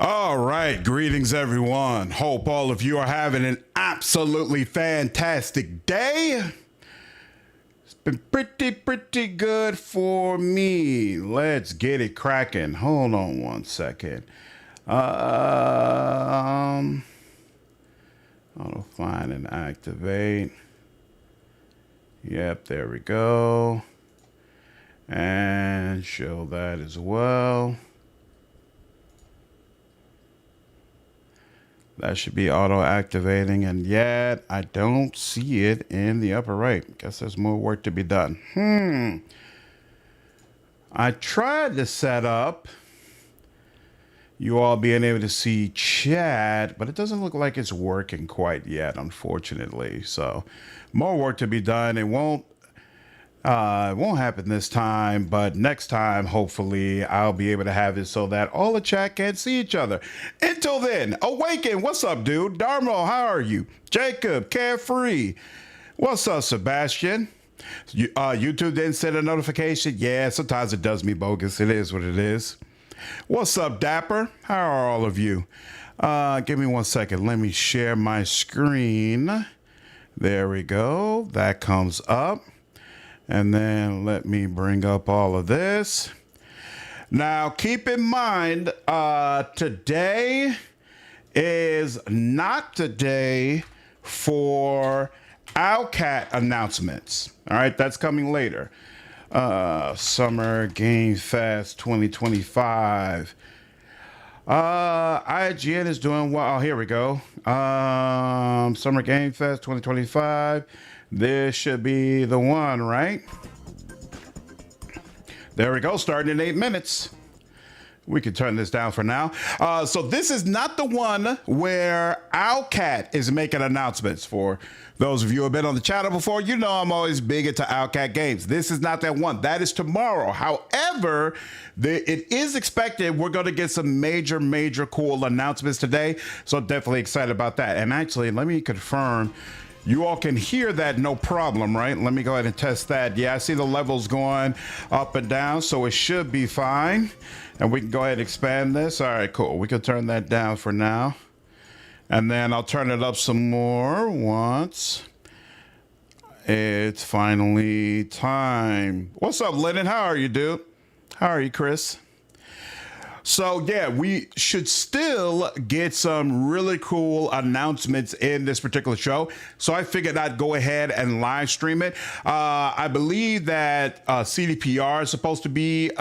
All right, greetings everyone. Hope all of you are having an absolutely fantastic day. It's been pretty good for me. Let's get it cracking. Hold on one second. Auto find and activate. Yep, there we go. And show that as well. That should be auto-activating, and yet I don't see it in the upper right. Guess there's more work to be done. I tried to set up you all being able to see chat, but it doesn't look like it's working quite yet, unfortunately. So more work to be done. It won't happen this time, but next time, hopefully, I'll be able to have it so that all the chat can see each other. Until then, Awaken, what's up, dude? Darmo, how are you? Jacob, Carefree, what's up, Sebastian? YouTube didn't send a notification. Yeah, sometimes it does me bogus. It is what it is. What's up, Dapper? How are all of you? Give me 1 second. Let me share my screen. There we go. That comes up. And then let me bring up all of this. Now, keep in mind, today is not the day for Owlcat announcements. All right, that's coming later. Summer Game Fest 2025. IGN is doing well. Oh, here we go. Summer Game Fest 2025. This should be the one, right? There we go, starting in 8 minutes. We can turn this down for now. So this is not the one where Owlcat is making announcements. For those of you who have been on the channel before, you know I'm always big into Owlcat games. This is not that one. That is tomorrow. However, it is expected we're going to get some major cool announcements today. So definitely excited about that. And actually, let me confirm. You all can hear that no problem, right? Let me go ahead and test that. Yeah, I see the levels going up and down, so it should be fine. And we can go ahead and expand this. All right, cool. We can turn that down for now. And then I'll turn it up some more once it's finally time. What's up, Lennon? How are you, dude? How are you, Chris? So yeah, we should still get some really cool announcements in this particular show. So I figured I'd go ahead and live stream it. I believe that CDPR is supposed to be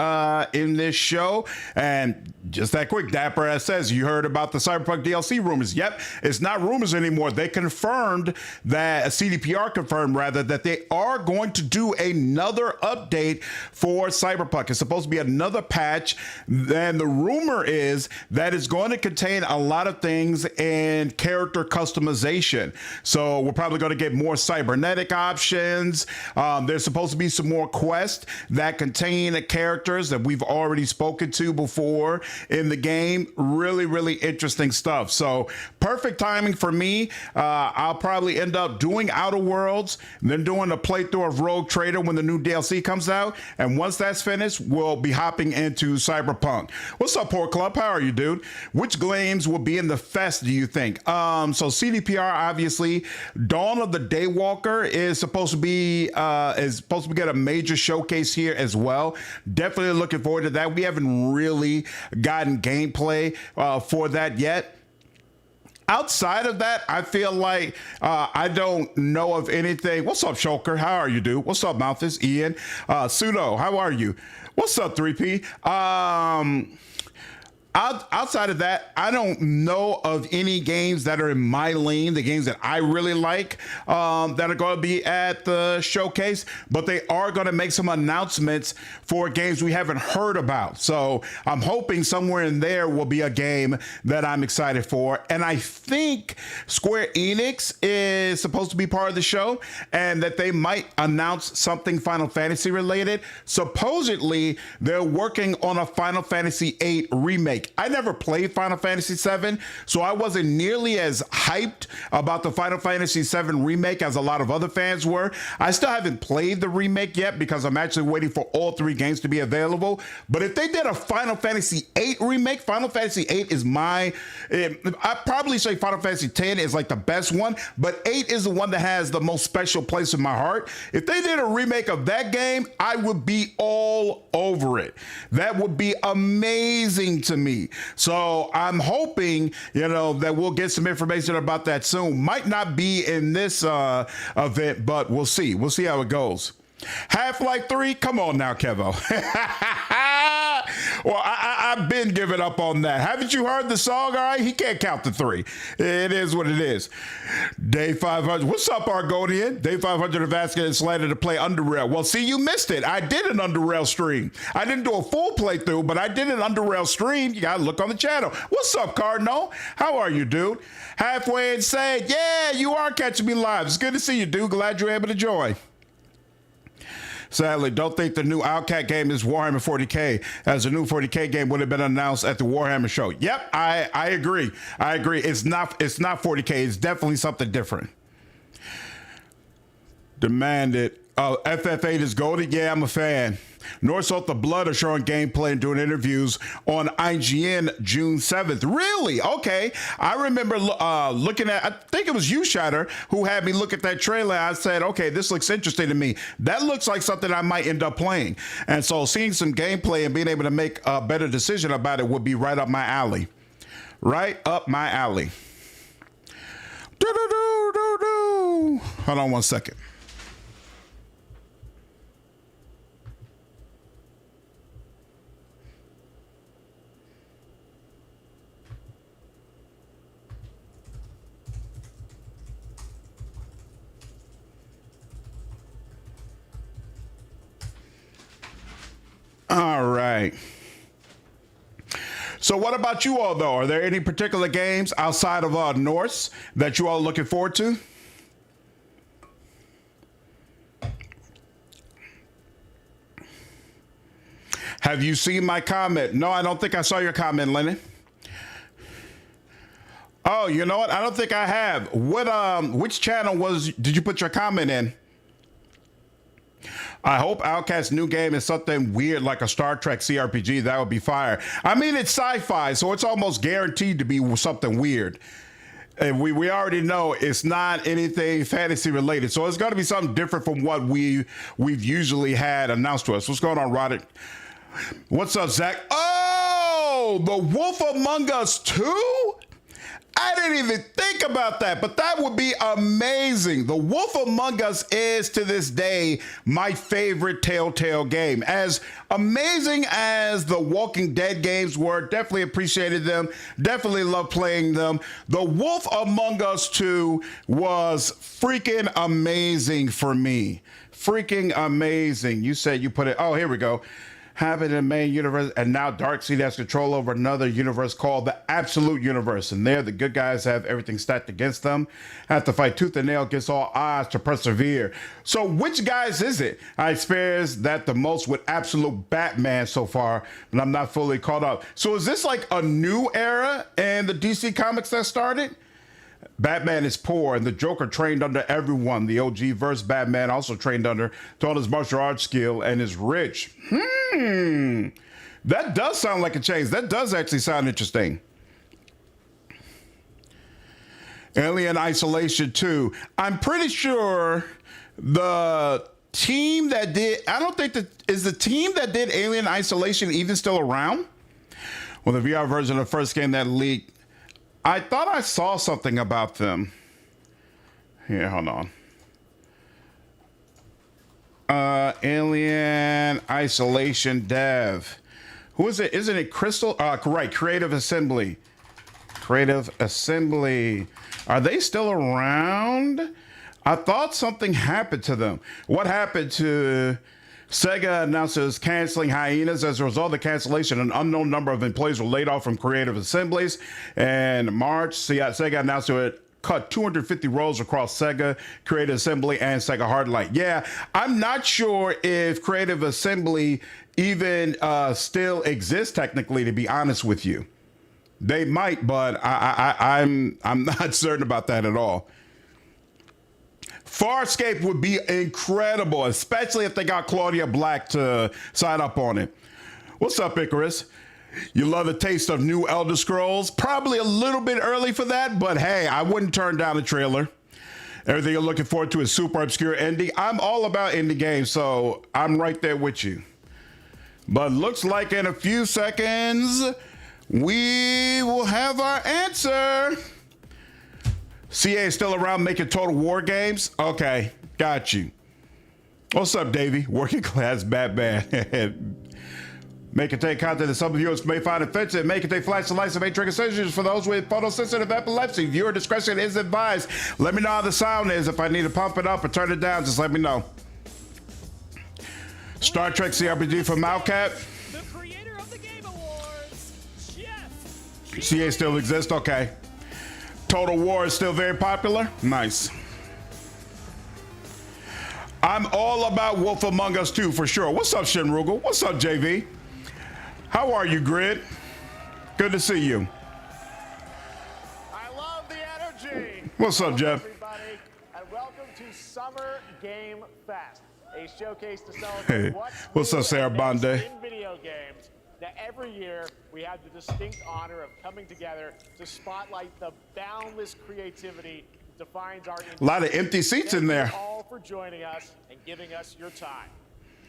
in this show. And just that quick, Dapper says, you heard about the Cyberpunk DLC rumors. Yep, it's not rumors anymore. They confirmed that, CDPR confirmed rather, that they are going to do another update for Cyberpunk. It's supposed to be another patch. Then the rumor is that it's going to contain a lot of things in character customization. So we're probably going to get more cybernetic options. There's supposed to be some more quests that contain characters that we've already spoken to before in the game. Really interesting stuff. So perfect timing for me. I'll probably end up doing Outer Worlds, then doing a playthrough of Rogue Trader when the new DLC comes out. And once that's finished, we'll be hopping into Cyberpunk. What's up, Port Club? How are you, dude? Which games will be in the fest, do you think? So CDPR, obviously. Dawn of the Daywalker is supposed to be get a major showcase here as well. Definitely looking forward to that. We haven't really gotten gameplay for that yet. Outside of that, I feel like I don't know of anything. What's up, Shulker? How are you, dude? What's up, Malthus? Ian? Pseudo, how are you? What's up, 3P? Outside of that, I don't know of any games that are in my lane, the games that I really like, that are going to be at the showcase, but they are going to make some announcements for games we haven't heard about. So I'm hoping somewhere in there will be a game that I'm excited for. And I think Square Enix is supposed to be part of the show, and that they might announce something Final Fantasy related. Supposedly, they're working on a Final Fantasy VIII remake. remake. I never played Final Fantasy VII, so I wasn't nearly as hyped about the Final Fantasy VII remake as a lot of other fans were. I still haven't played the remake yet because I'm actually waiting for all 3 games to be available. But if they did a Final Fantasy VIII remake, Final Fantasy VIII is I'd probably say Final Fantasy X is like the best one, but 8 is the one that has the most special place in my heart. If they did a remake of that game, I would be all over it. That would be amazing to me. So I'm hoping, that we'll get some information about that soon. Might not be in this event, but we'll see. We'll see how it goes. Half-Life 3? Come on now, Kevo. Well, I've been giving up on that. Haven't you heard the song? All right, he can't count to 3. It is what it is. Day 500. What's up, Argonian? Day 500 of asking and slated to play Underrail. Well, see, you missed it. I did an Underrail stream. I didn't do a full playthrough, but I did an Underrail stream. You got to look on the channel. What's up, Cardinal? How are you, dude? Halfway insane. Yeah, you are catching me live. It's good to see you, dude. Glad you're able to join. Sadly, don't think the new Outcat game is Warhammer 40K, as the new 40K game would have been announced at the Warhammer show. Yep, I agree. I agree. It's not 40K. It's definitely something different. Demanded. FF8 is golden. Yeah, I'm a fan. North South the Blood are showing gameplay and doing interviews on IGN June 7th. Really? Okay. I remember looking at, I think it was you, Shatter, who had me look at that trailer. I said, okay, this looks interesting to me. That looks like something I might end up playing. And so seeing some gameplay and being able to make a better decision about it would be right up my alley. Right up my alley. Hold on one second. All right. So what about you all, though? Are there any particular games outside of Norse that you all are looking forward to? Have you seen my comment? No, I don't think I saw your comment, Lennon. Oh, you know what? I don't think I have. Which channel did you put your comment in? I hope Outcast's new game is something weird like a Star Trek CRPG. That would be fire. I mean, it's sci-fi, so it's almost guaranteed to be something weird. And we already know it's not anything fantasy related. So it's got to be something different from what we've usually had announced to us. What's going on, Roderick? What's up, Zach? Oh, The Wolf Among Us 2? I didn't even think about that, but that would be amazing. The Wolf Among Us is, to this day, my favorite Telltale game. As amazing as the Walking Dead games were, definitely appreciated them, definitely love playing them. The Wolf Among Us 2 was freaking amazing for me. Freaking amazing. You said you put it, oh, here we go. Have it in the main universe, and now Darkseid has control over another universe called the Absolute Universe, and there the good guys have everything stacked against them, have to fight tooth and nail against all odds to persevere. So which guys is it? I experienced that the most with Absolute Batman so far, and I'm not fully caught up. So is this like a new era in the DC Comics that started? Batman is poor, and the Joker trained under everyone. The OG verse Batman also trained under, taught his martial arts skill, and is rich. That does sound like a change. That does actually sound interesting. Alien Isolation 2. I'm pretty sure the team that did, I don't think is the team that did Alien Isolation even still around? Well, the VR version of the first game that leaked, I thought I saw something about them. Here, hold on. Alien Isolation Dev. Who is it? Isn't it Crystal? Right, Creative Assembly. Creative Assembly. Are they still around? I thought something happened to them. What happened to... Sega announces canceling Hyenas. As a result of the cancellation, an unknown number of employees were laid off from Creative Assemblies. In March, Sega announced it would cut 250 roles across Sega, Creative Assembly, and Sega Hardlight. Yeah, I'm not sure if Creative Assembly even still exists technically, to be honest with you. They might, but I'm not certain about that at all. Farscape would be incredible, especially if they got Claudia Black to sign up on it. What's up, Icarus? You love the taste of new Elder Scrolls? Probably a little bit early for that, but hey, I wouldn't turn down a trailer. Everything you're looking forward to is super obscure indie. I'm all about indie games, so I'm right there with you. But looks like in a few seconds, we will have our answer. CA is still around making Total War games? Okay, got you. What's up, Davey? Working class Batman. Make it take content that some viewers may find offensive. Make it take flash the lights and make trigger sensitive for those with photosensitive epilepsy. Viewer discretion is advised. Let me know how the sound is. If I need to pump it up or turn it down, just let me know. Star Trek CRPG from Malcat. The creator of the Game Awards. Jeff. CA still exists? Okay. Total War is still very popular? Nice. I'm all about Wolf Among Us 2 for sure. What's up, Shinrugal? What's up, JV? How are you, Grid? Good to see you. I love the energy. What's up, Jeff? Everybody, and welcome to Summer Game Fest, a showcase to celebrate What's up, Sarah advanced Bonde? in video games. Now, every year we have the distinct honor of coming together to spotlight the boundless creativity that defines our industry. A lot of empty seats in there. Thank you all for joining us and giving us your time.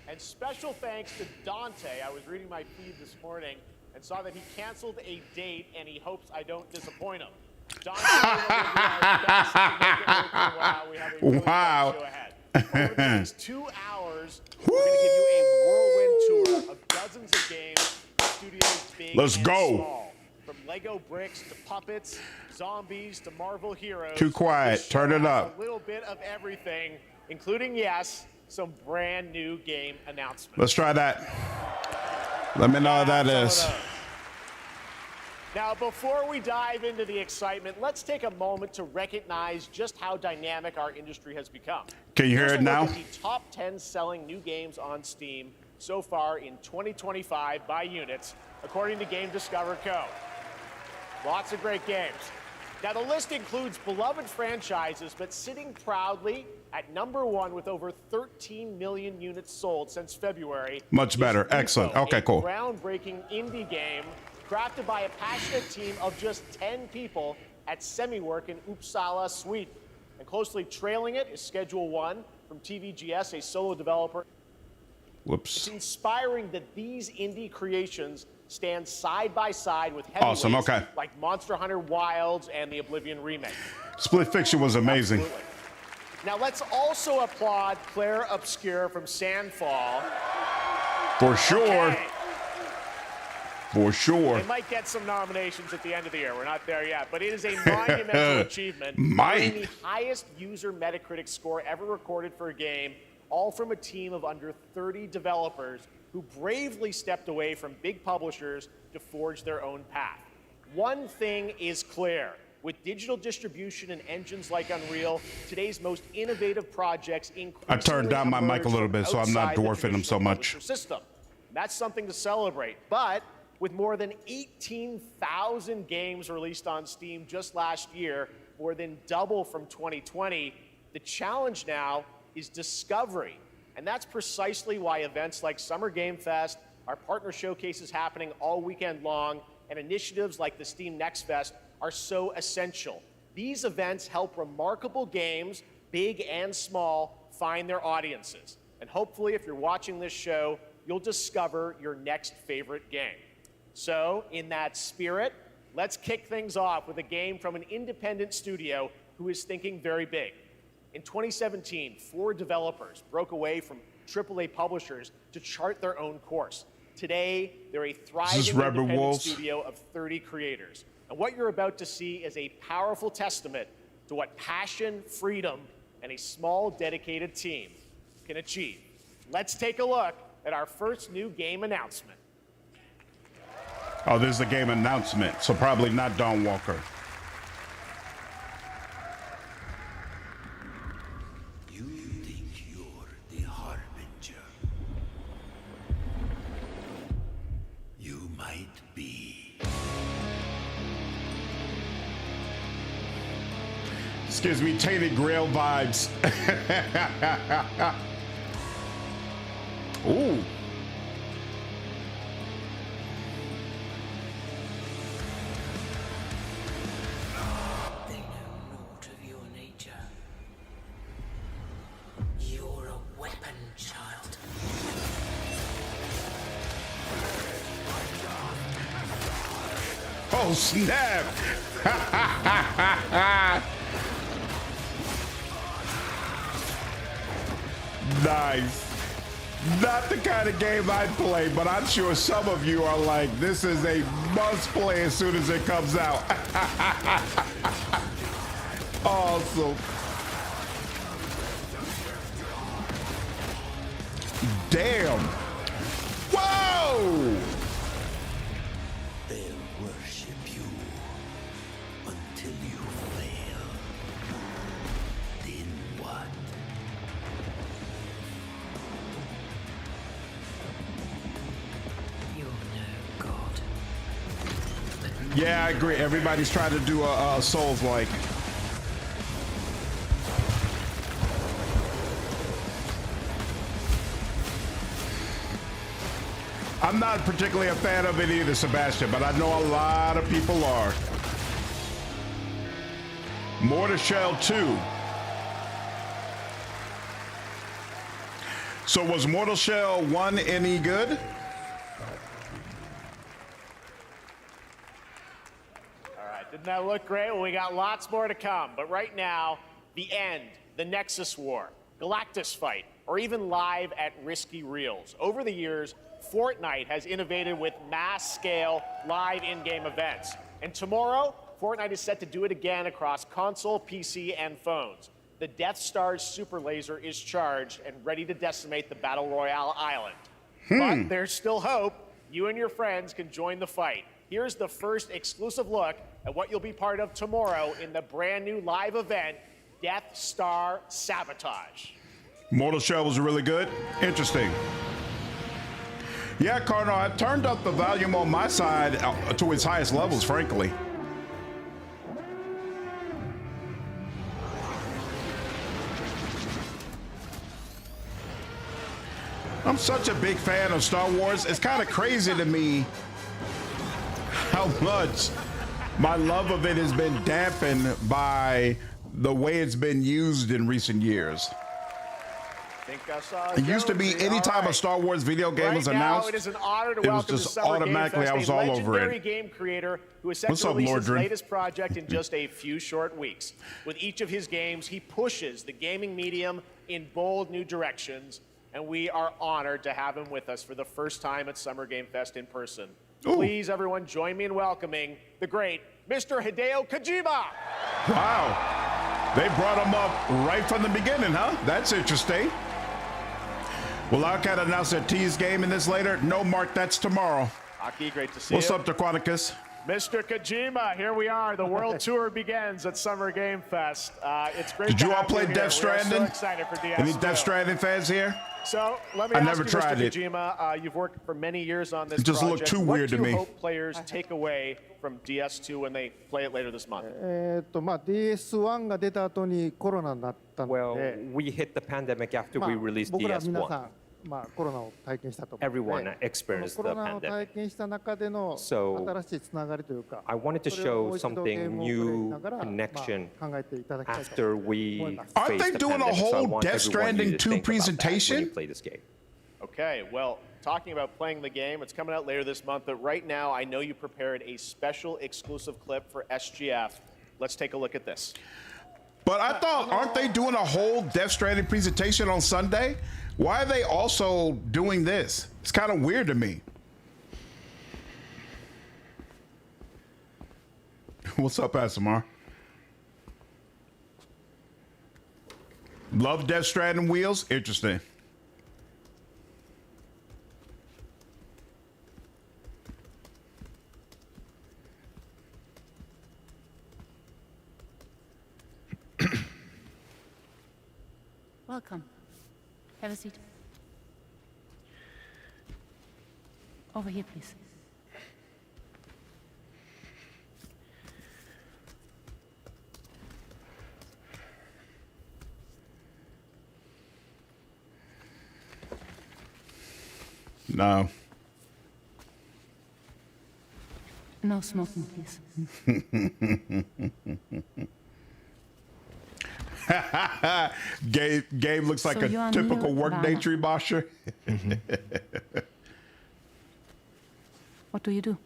And special thanks to Dante. I was reading my feed this morning and saw that he canceled a date and he hopes I don't disappoint him. Dante, we're going to do our best to make it work for a while. We have a really fun show ahead. Over the next 2 hours, we're going to give you a whirlwind tour of dozens of games, studios big Let's and go. small. From Lego bricks to puppets, zombies to Marvel heroes. Too quiet. Turn it up. A little bit of everything, including, yes, some brand new game announcements. Let's try that. Let me know how that is. Now, before we dive into the excitement, let's take a moment to recognize just how dynamic our industry has become. Can you hear Here's it a now? look at the top 10 selling new games on Steam so far in 2025 by units, according to Game Discover Co. Lots of great games. Now, the list includes beloved franchises, but sitting proudly at #1 with over 13 million units sold since February. Much better. is Excellent. Repo, Okay, a cool. groundbreaking indie game crafted by a passionate team of just 10 people at SemiWork in Uppsala, Sweden. And closely trailing it is Schedule 1 from TVGS, a solo developer. Whoops. It's inspiring that these indie creations stand side by side with heavyweights Awesome, okay. like Monster Hunter Wilds and the Oblivion remake. Split Fiction was amazing. Absolutely. Now let's also applaud Claire Obscure from Sandfall. For sure. Okay. For sure. They might get some nominations at the end of the year. We're not there yet, but it is a monumental achievement. Might. Earning the highest user Metacritic score ever recorded for a game, all from a team of under 30 developers who bravely stepped away from big publishers to forge their own path. One thing is clear. With digital distribution and engines like Unreal, today's most innovative projects increasingly I turned down my mic a little bit, so I'm not outside the dwarfing them so traditional much. publisher system. That's something to celebrate. But with more than 18,000 games released on Steam just last year, more than double from 2020, the challenge now is discovery. And that's precisely why events like Summer Game Fest, our partner showcases happening all weekend long, and initiatives like the Steam Next Fest are so essential. These events help remarkable games, big and small, find their audiences. And hopefully, if you're watching this show, you'll discover your next favorite game. So, in that spirit, let's kick things off with a game from an independent studio who is thinking very big. In 2017, 4 developers broke away from AAA publishers to chart their own course. Today, they're a thriving independent studio of 30 creators. And what you're about to see is a powerful testament to what passion, freedom, and a small, dedicated team can achieve. Let's take a look at our first new game announcement. Oh, this is a game announcement, so probably not Dawn Walker. You think you're the Harbinger? You might be. This gives me Tainted Grail vibes. Ooh. They know naught of your nature. You're a weapon, child. Oh, snap. Nice. Not the kind of game I'd play, but I'm sure some of you are like, this is a must play as soon as it comes out. Awesome. Damn. Whoa! They'll worship you until you fail. Then what? You're no god. Yeah, I agree. Everybody's trying to do a Souls-like. I'm not particularly a fan of it either, Sebastian, but I know a lot of people are. Mortal Shell 2. So was Mortal Shell 1 any good? All right, didn't that look great? Well, we got lots more to come. But right now, the end, the Nexus War, Galactus Fight, or even live at Risky Reels. Over the years, Fortnite has innovated with mass-scale live in-game events. And tomorrow, Fortnite is set to do it again across console, PC, and phones. The Death Star's super laser is charged and ready to decimate the Battle Royale island. But there's still hope. You and your friends can join the fight. Here's the first exclusive look at what you'll be part of tomorrow in the brand new live event, Death Star Sabotage. Mortal Shell was really good. Interesting. Yeah, Cardinal, I turned up the volume on my side to its highest levels, frankly. I'm such a big fan of Star Wars. It's kind of crazy to me how much my love of it has been dampened by the way it's been used in recent years. It used to be anytime a Star Wars video game was announced, it is an honor to it was welcome just to Summer automatically, Game Fest, I was a all over legendary it. game creator who is set What's to up, release his Lordrin? latest project in just a few short weeks. With each of his games, he pushes the gaming medium in bold new directions, and we are honored to have him with us for the first time at Summer Game Fest in person. Ooh. Please, everyone, join me in welcoming the great Mr. Hideo Kojima. Wow. They brought him up right from the beginning, huh? That's interesting. Will Arcade announce their tease game in this later? No, Mark, that's tomorrow. Aki, great to see you. What's up, Dequanicus? Mr. Kojima, here we are. The world tour begins at Summer Game Fest. It's great Did to you all have play here. Death Stranding? We are so excited for DS2. Any Death Stranding fans here? So let me I ask never you, tried Mr. it. Kojima, you've worked for many years on this It just project. looked too weird to me. What do you hope players take away from DS2 when they play it later this month? DS1 が出た後にコロナになったの Well, で、 we hit the pandemic after まあ we released 僕ら皆さ DS1. ん、コロナを体験したと思うの Everyone で、 experienced コ the ロナを体 pandemic. 験した中での So, 新しいつながりというか、 I wanted to それをも show う一度ゲー something ムをプレイし new ながら、connection 考えていただきたいと after 思い we ます。 Aren't faced they the doing a pandemic. So I whole want Death everyone Stranding to 2 think about that when presentation? you play this game. Okay, well, talking about playing the game, it's coming out later this month, but right now I know you prepared a special exclusive clip for SGF. Let's take a look at this. But I thought, aren't they doing a whole Death Stranding presentation on Sunday? Why are they also doing this? It's kind of weird to me. What's up, Asimar? Love Death Stranding wheels? Interesting. Welcome. Have a seat. Over here, please. No. No smoking, please. Gabe looks like So a you are typical new workday Lana. tree bosher. What do you do?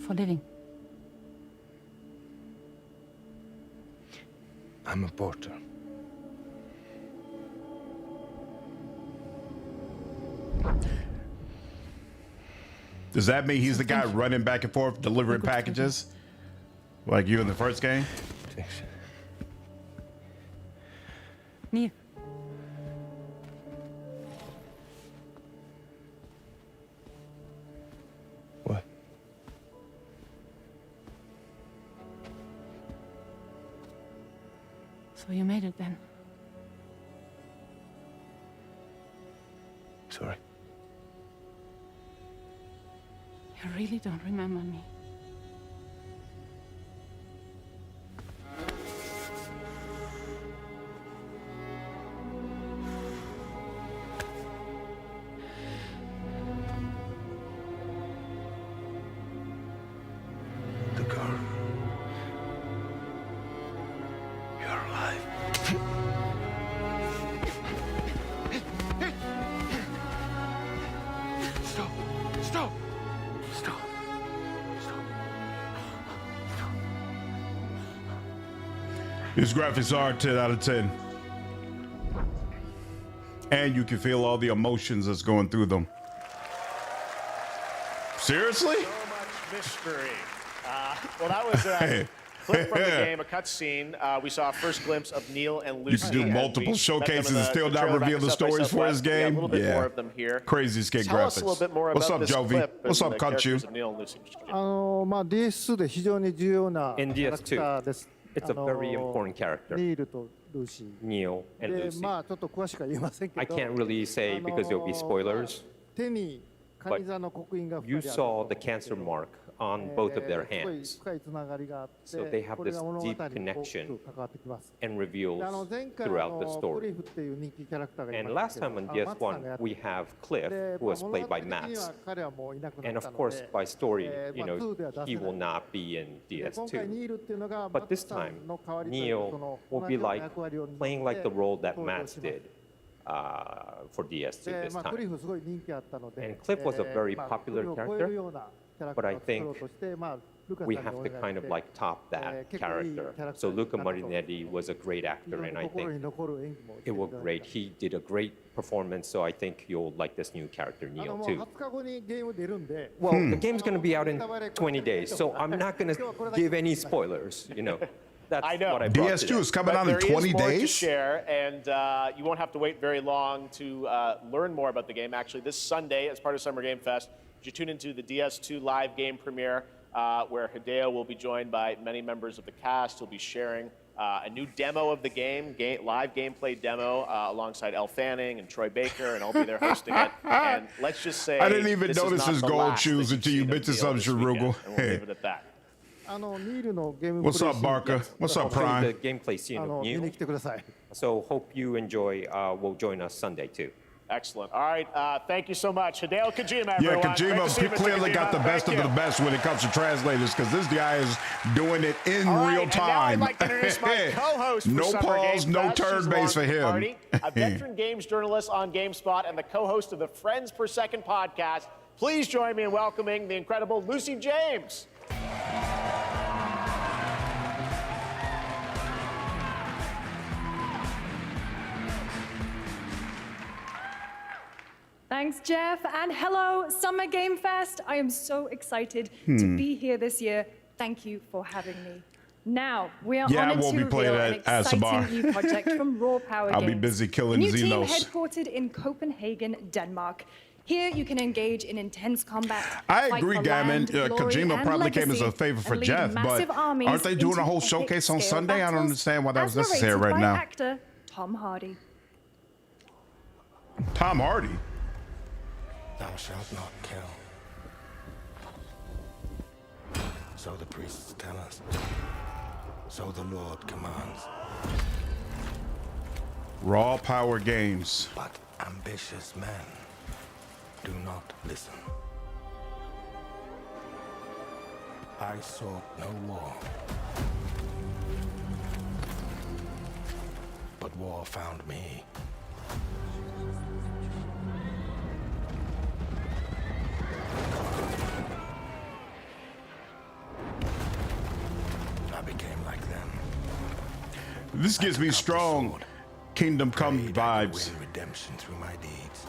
For living? I'm a porter. Does that mean he's the guy running back and forth delivering packages? Like you in the first game? Thanks. Neil. What? So you made it then? Sorry. You really don't remember me. The girl. You're alive. Stop! Stop! Stop! Stop! His graphics are 10 out of 10. And you can feel all the emotions that's going through them. Seriously? So much mystery. Well, that was a clip from the game, a cutscene. We saw a first glimpse of Neil and Lucy. You can do and multiple we met them showcases in and still not trailer back reveal at the South by stories for his Southwest. Yeah, game. a little bit Yeah. more of them here. Crazy skate Tell graphics. us a little bit more What's about up, this Jovi? clip What's and up, the Kanchu? characters of Neil and Lucy. まあ DS で非常に重要なキ In ャラク DS2, ターです。 it's a very important character, ニールとルーシー。 Neil and で Lucy. まあちょっと詳しくは言えませんけ I ど。 can't really say because there'll be spoilers. 手にカニ座の刻印が You 2人ある saw the cancer mark on both of their すごい hands 深いつながりがあって So they have これが this 物語に deep 大き connection く関わってきます。 and で reveals 前回 throughout the クリ story. フっていう人気キャラクターがい And ま last したけ time ど on マツさんがや DS1, って we have Cliff, で who was 物 played 語 by 的には Max. 彼はもういなくな And っ of たの course, で by story, you まあ know, 2では出 he せ will ない not be in で今回 DS2. ニールっていうのが But this マツさんの代わりという time, その Neil 同 will じ be ような like 役割を担って playing like the role that 登場 Max します did for DS2 で this まあクリ time. フすごい人気あったので And Cliff was a very まあ popular クリフを超え character, るようなキャラク but タ I ーを作ろう think としてまあルカさん we にお have 願い to し kind of て like top that 結構いい character. キャラクタ So ーにな Luca ったと Marinetti was a great 非 actor, 常に and I 心 think に残る演技もして it い was ただい great. て He did a great performance, so I think you'll like this new character, も Neil, う too. 20日後にゲーム出るんで Well, the game's going to be out in 20 days, so I'm not going to give any spoilers, you know. That's I know. what I brought DS2 today. is coming But out in there is 20 more to days? share, and you won't have to wait very long to learn more about the game. Actually, this Sunday, as part of Summer Game Fest, you tune into the DS2 live game premiere, where Hideo will be joined by many members of the cast. He'll be sharing a new demo of the game, live gameplay demo, alongside Elle Fanning and Troy Baker, and I'll be there hosting it. And let's just say I didn't even this is notice not his the gold last shoes that until you've you seen of mentioned Neil something, this weekend, Sharugal. and we'll leave it at that. ニールのゲーム What's プレイ up, シーン Barker? What's up, I'll show you Prime? the gameplay scene of 見に Neil, 来てください so hope you enjoy. Will join us Sunday, too. Excellent. All right. Thank you so much. Hideo Kojima, everyone. Yeah, Great to see Kojima you, Mr. clearly got Kojima. the best Thank of the you. best when it comes to translators because this guy is doing it in All right, real and now I'd time. like to introduce my co-host for No Summer pause, Game no Fest. turn She's base for along with him. Marty, a veteran games journalist on GameSpot and the co-host of the Friends Per Second podcast. Please join me in welcoming the incredible Lucy James. Thanks, Jeff, and hello, Summer Game Fest. I am so excited to be here this year. Thank you for having me. Now, we are Yeah, I honored won't to be playing reveal an at Asabar. exciting new project from Raw Power I'll Games. be busy killing A new team Xenos. headquartered in Copenhagen, Denmark. Here, you can engage in intense combat. I fight agree, for Gammon. land, glory, Kojima and probably came as a legacy, favor for and lead Jeff, but massive armies aren't they doing a into whole epic showcase on scale Sunday? I don't battles, understand why that was as necessary narrated right by now. actor Tom Hardy. Tom Hardy. Thou shalt not kill. So the priests tell us. So the Lord commands. Raw Power Games. But ambitious men do not listen. I sought no war, but war found me. I became like them. This gives me strong Kingdom Come vibes. Win redemption through my deeds.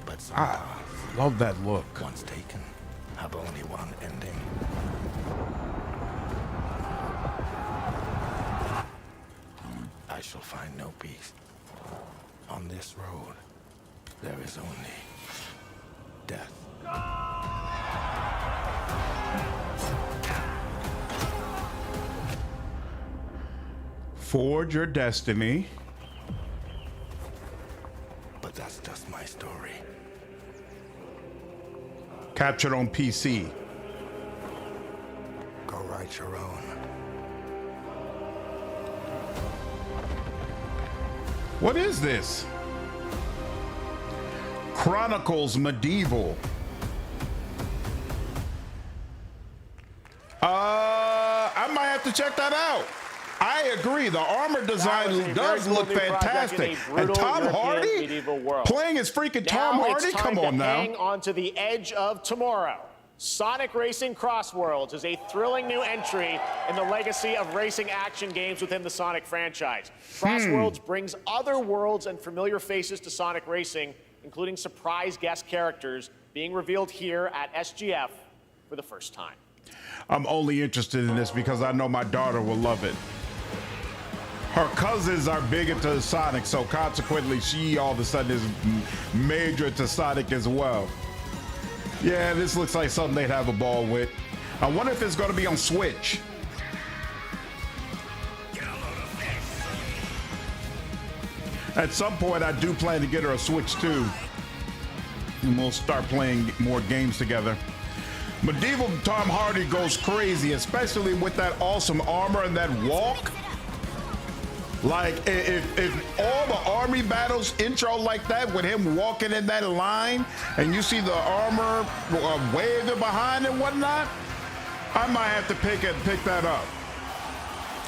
But I sometimes, love that look. once taken, have only one ending. I shall find no peace. On this road, there is only death. Forge your destiny. But that's just my story. Captured on PC. Go write your own. What is this? Chronicles Medieval. I might have to check that out. I agree. The armor design does look fantastic. And Tom Hardy playing as freaking Tom Hardy. It's time Come on to now. hang on to the edge of tomorrow. Sonic Racing Crossworlds is a thrilling new entry in the legacy of racing action games within the Sonic franchise. Crossworlds brings other worlds and familiar faces to Sonic Racing, including surprise guest characters being revealed here at SGF for the first time. I'm only interested in this because I know my daughter will love it. Her cousins are big into Sonic, so consequently she all of a sudden is major into Sonic as well. Yeah, this looks like something they'd have a ball with. I wonder if it's going to be on Switch. At some point, I do plan to get her a Switch too. And we'll start playing more games together. Medieval Tom Hardy goes crazy, especially with that awesome armor and that walk. Like, if all the army battles intro like that with him walking in that line and you see the armor waving behind and whatnot, I might have to pick that up.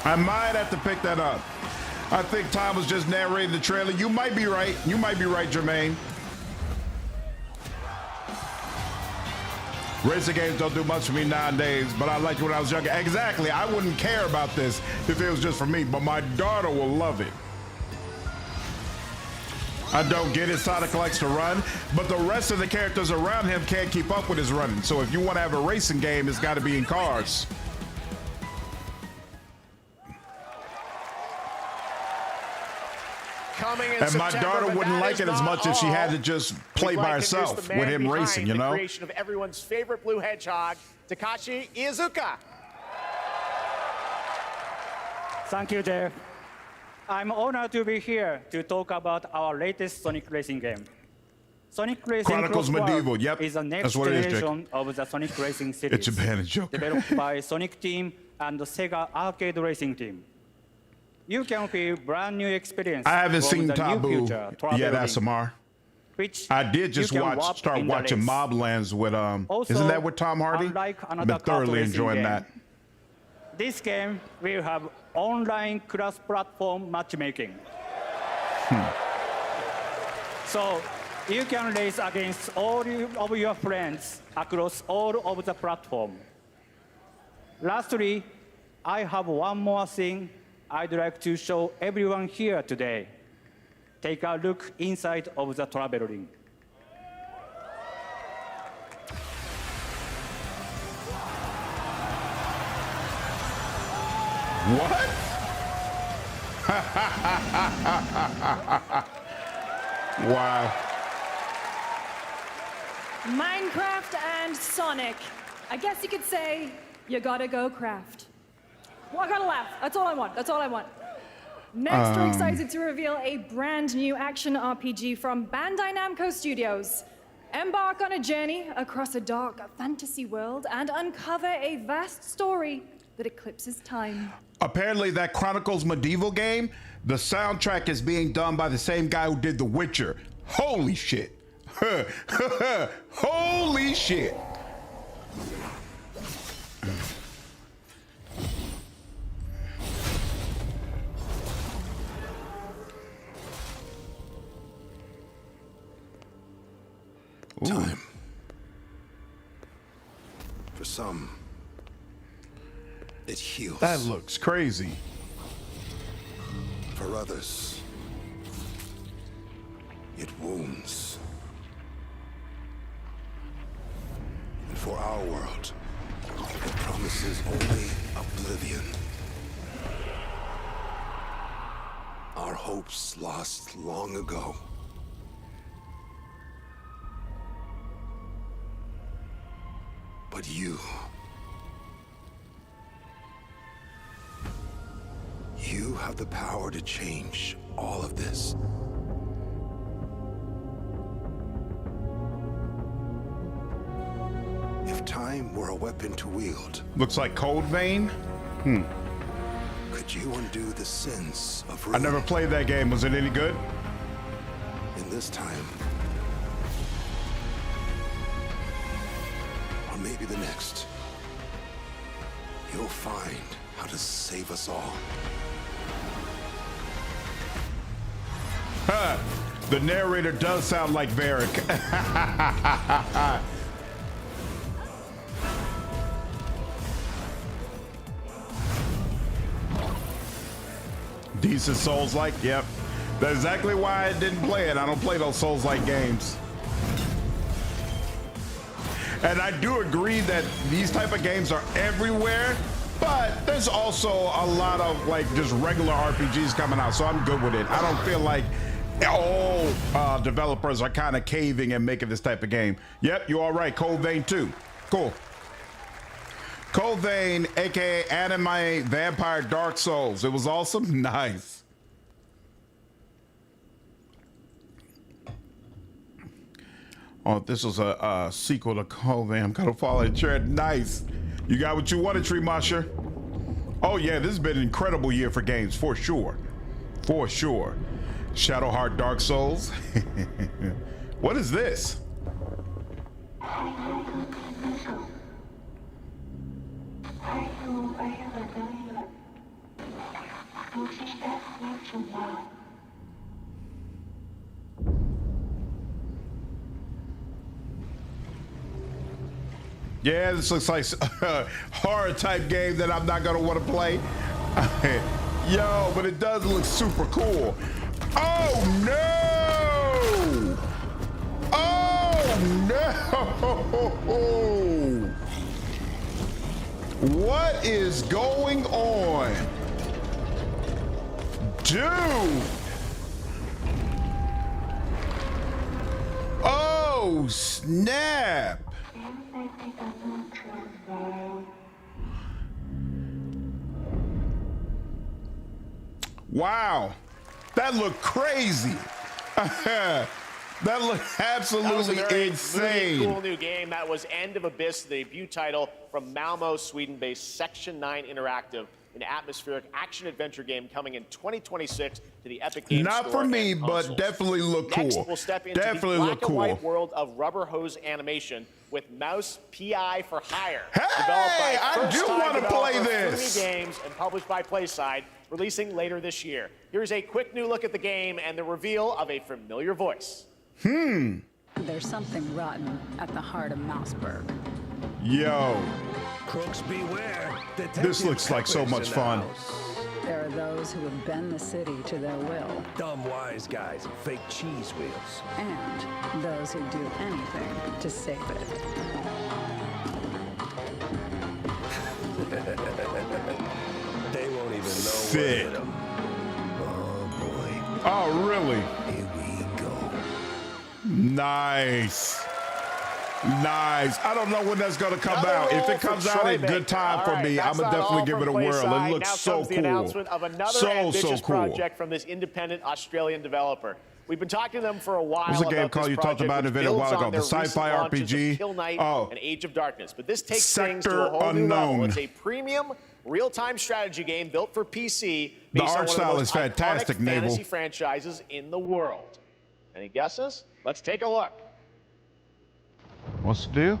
I might have to pick that up. I think Tom was just narrating the trailer. You might be right. You might be right, Jermaine. Racing games don't do much for me nowadays, but I liked it when I was younger. Exactly, I wouldn't care about this if it was just for me, but my daughter will love it. I don't get it, Sonic likes to run, but the rest of the characters around him can't keep up with his running. So if you want to have a racing game, it's got to be in cars. And my daughter wouldn't like it as much if she had to just play by herself with him racing, you know? The creation of everyone's favorite blue hedgehog, Takashi Iizuka. Thank you, Jeff. I'm honored to be here to talk about our latest Sonic Racing game. Sonic Racing Chronicles Medieval, yep. is the next That's what it is, generation of the Sonic Racing series. It's a bad joke. Developed by Sonic Team and the Sega Arcade Racing Team. You can feel brand new experience. I haven't from seen the Taboo new future yet, SMR. Which I did just start watching Moblands with isn't that with Tom Hardy? I've been thoroughly enjoying that. This game will have online cross-platform matchmaking. So you can race against all of your friends across all of the platform. Lastly, I have one more thing I'd like to show everyone here today. Take a look inside of the travel ring. What? Wow. Minecraft and Sonic. I guess you could say you gotta go craft. Well, I gotta laugh. That's all I want. That's all I want. Next, we're excited to reveal a brand new action RPG from Bandai Namco Studios. Embark on a journey across a dark fantasy world and uncover a vast story that eclipses time. apparently that Chronicles Medieval game, the soundtrack is being done by the same guy who did The Witcher. Holy shit. Holy shit. Time. For some, it heals. That looks crazy. For others, it wounds. And for our world, it promises only oblivion. Our hopes lost long ago. But you have the power to change all of this. If time were a weapon to wield, looks like Cold Vein. could you undo the sins of I ruin? never played that game. Was it any good? In this time, or maybe the next, you'll find how to save us all. The narrator does sound like Varric. Decent Souls-like, yep. That's exactly why I didn't play it. I don't play those Souls-like games. And I do agree that these type of games are everywhere, but there's also a lot of like just regular RPGs coming out, so I'm good with it. I don't feel like all developers are kind of caving and making this type of game. Yep, you're all right. Cold Vein 2. Cool. Cold Vein, aka Anime Vampire Dark Souls. It was awesome. Nice. Oh, this was a sequel to Cold Vein. I'm gonna follow it. Nice. You got what you wanted, Tree Musher. Oh yeah, this has been an incredible year for games, for sure. For sure. Shadowheart Dark Souls. What is this? Yeah, this looks like a horror type game that I'm not gonna want to play. Yo, but it does look super cool. Oh no! Oh no! What is going on? Dude! Oh snap! Wow, that looked crazy. That looked absolutely insane. Really cool new game. That was End of Abyss, the debut title from Malmo, Sweden-based Section 9 Interactive, an atmospheric action-adventure game coming in 2026 to the Epic Games Store. Not for me, and but consoles. definitely look cool. Next, we'll step into Definitely the look black and white cool. world of rubber hose animation with Mouse PI for Hire. Hey, I do want to play this. Games and published by PlaySide, releasing later this year. Here's a quick new look at the game and the reveal of a familiar voice. There's something rotten at the heart of Mouseburg. Yo, Crooks beware. this looks like so much fun. There are those who would bend the city to their will, Dumb wise guys and fake cheese wheels. and those who do anything to save it. They won't even know Sick. what hit 'em. Oh boy. Oh, really? Here we go. Nice. Nice. I don't know when that's going to come Another out. If roll it comes for out Troy in good time Baker. for All right, me, I'm that's going to not definitely all give it a from whirl. PlaySide. It looks Now so comes the cool. announcement of another So ambitious cool. project from this independent Australian developer. We've been talking to them for a while. What's the game about called this you talked project, about in a which video a builds while ago? on The their recent sci-fi launches of RPG? Kill Knight Oh. and Age of Darkness. But this takes things Sector to a whole new level. Unknown. It's a premium real-time strategy game built for PC. The based on art one of style most is fantastic, iconic Naval. fantasy franchises in the world. Any guesses? Let's take a look. What's the deal?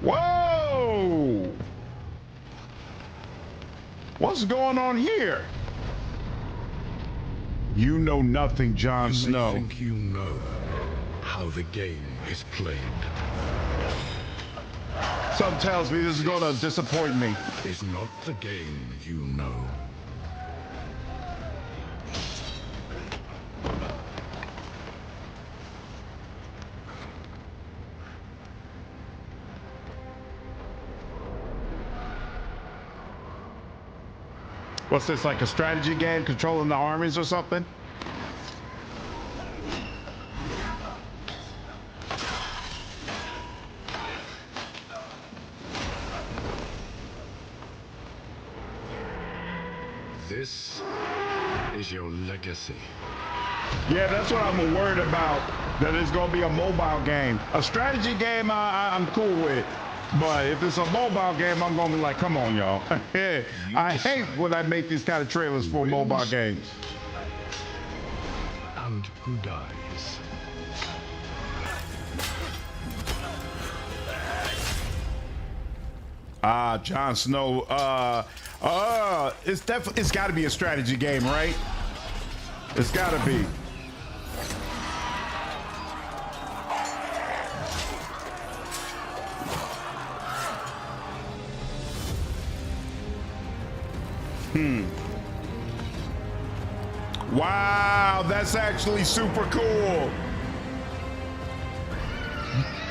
Whoa! What's going on here? You know nothing, Jon Snow. You think you know how the game is played. Something tells me this is gonna disappoint me. It's not the game you know. What's this, like a strategy game controlling the armies or something? This is your legacy. Yeah, that's what I'm worried about, that it's gonna be a mobile game. A strategy game I'm cool with, but if it's a mobile game, I'm gonna be like, come on, y'all. I hate when I make these kind of trailers for mobile games. And who dies? Jon Snow, it's gotta be a strategy game, right? It's gotta be. Wow, that's actually super cool.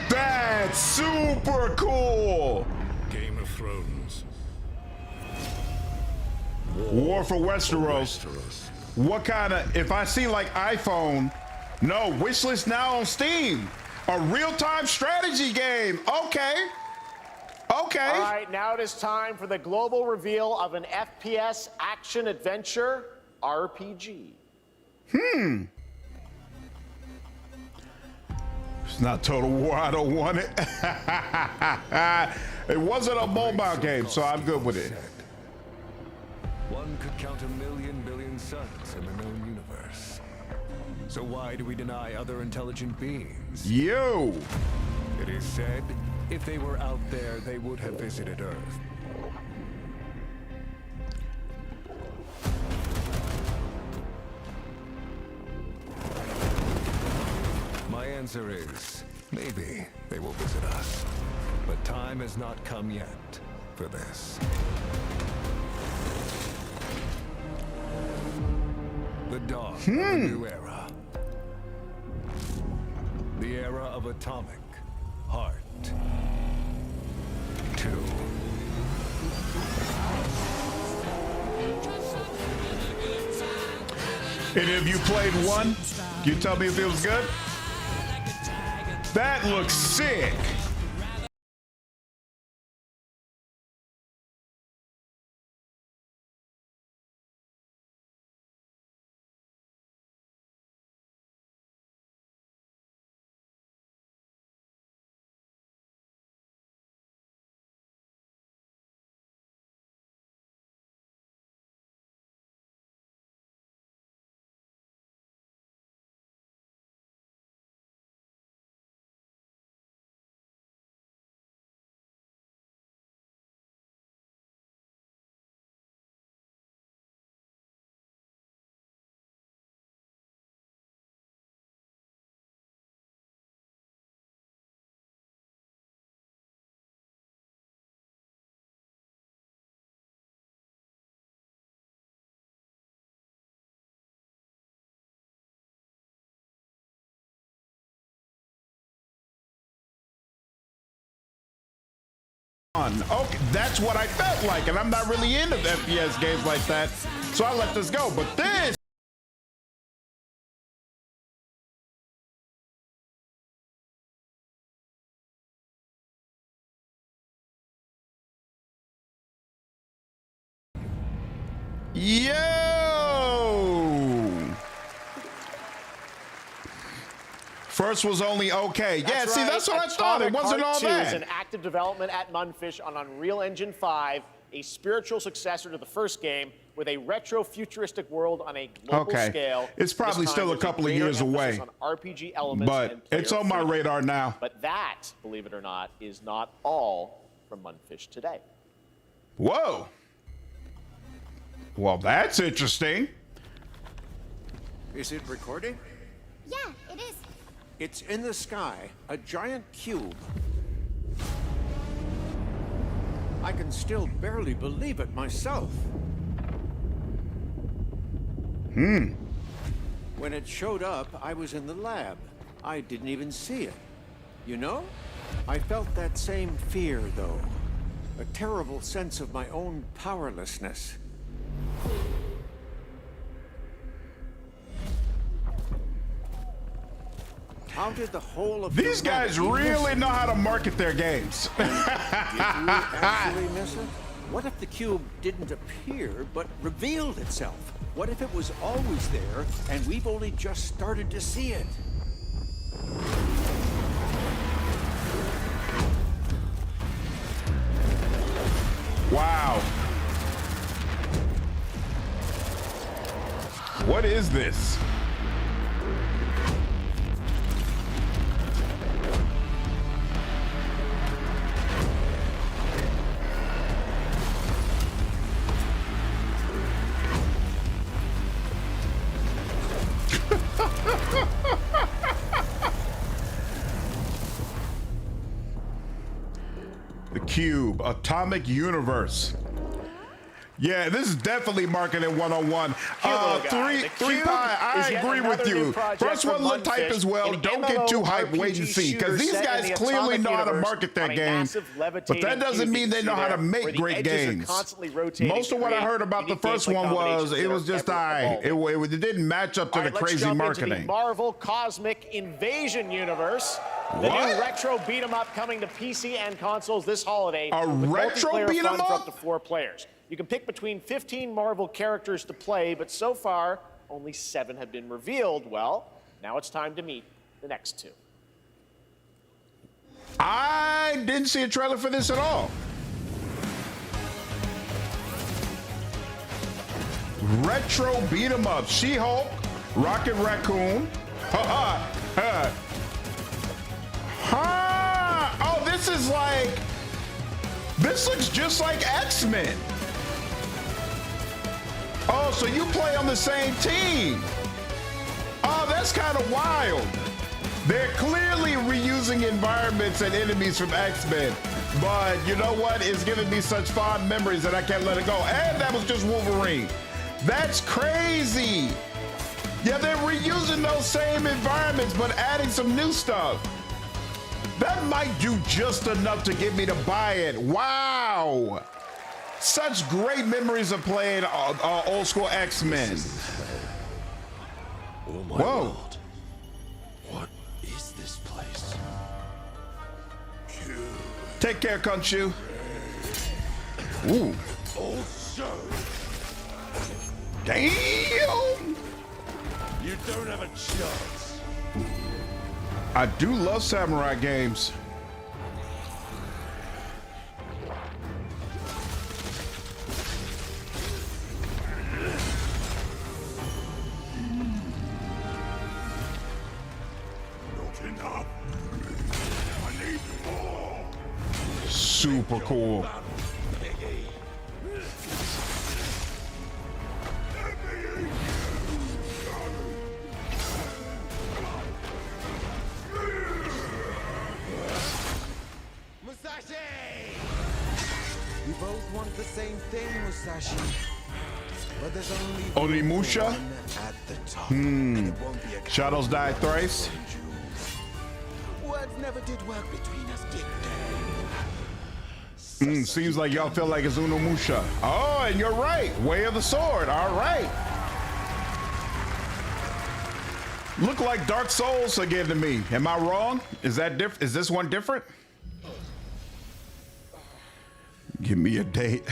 That's super cool. Game of Thrones. War for Westeros. What kind of, if I see like iPhone, no, wishlist now on Steam. A real-time strategy game. Okay. Okay. All right, now it is time for the global reveal of an FPS action-adventure RPG. It's not Total War, I don't want it. It wasn't a mobile game, so I'm good with it. One could count 1,000,000 billion suns in the known universe. So why do we deny other intelligent beings? You. It is said, if they were out there, they would have visited Earth. My answer is, maybe they will visit us. But time has not come yet for this. The dawn of a new era. The era of atomic heart. 2. And if you played one, can you tell me if it was good? That looks sick. Okay, that's what I felt like, and I'm not really into FPS games like that, so I let this go. But this, yo, First was only okay. Yeah, That's see, right. that's what I thought. It Atomic wasn't Heart all 2 that. is in active development at Munfish on Unreal Engine 5, a spiritual successor to the first game with a retro-futuristic world on a global scale. It's probably This time still a there's couple of greater years away. emphasis on RPG elements But and player it's on my freedom. radar now. But that, believe it or not, is not all from Munfish today. Whoa. Well, that's interesting. Is it recording? Yeah, it is. It's in the sky, a giant cube. I can still barely believe it myself. When it showed up, I was in the lab. I didn't even see it. You know? I felt that same fear, though. A terrible sense of my own powerlessness. How did the whole of These guys really know how to market their games. Did you actually miss it? What if the cube didn't appear, but revealed itself? What if it was always there, and we've only just started to see it? Wow. What is this? The Cube, Atomic Universe. Yeah, this is definitely marketing 101. Three Pie, I agree with you. First one looked hype as well. Don't get too hyped, wait and see. Because these guys clearly know how to market their game. But that doesn't mean they know how to make great games. Most of what I heard about the first one was, it was just, it didn't match up to the crazy Into the marketing. Marvel Cosmic Invasion universe. The new retro beat 'em up coming to PC and consoles this holiday. A with retro multiplayer beat 'em fun for up? up to 4 players. You can pick between 15 Marvel characters to play, but so far, only 7 have been revealed. Well, now it's time to meet the next 2. I didn't see a trailer for this at all. Retro beat 'em up. She-Hulk, Rocket Raccoon. Oh, this is like, this looks just like X-Men. Oh, so you play on the same team. Oh, that's kind of wild. They're clearly reusing environments and enemies from X-Men. But you know what? It's giving me such fond memories that I can't let it go. And that was just Wolverine. That's crazy. Yeah, they're reusing those same environments, but adding some new stuff. That might do just enough to get me to buy it. Wow. Such great memories of playing old school X-Men. Oh my Whoa. Lord. What is this place? Take care, Khonshu. Ooh. Also, Damn. you don't have a chance. I do love samurai games. Not enough. I need more. Super cool. We both want the same thing, Musashi. But there's only Onimusha? one at the top. And it won't be a Shadows Die Thrice. Words never did work between us, did they? Seems like y'all feel like it's Onimusha. Oh, and you're right. Way of the Sword. All right. Look like Dark Souls again to me. Am I wrong? Is that different? Is this one different? Give me a date.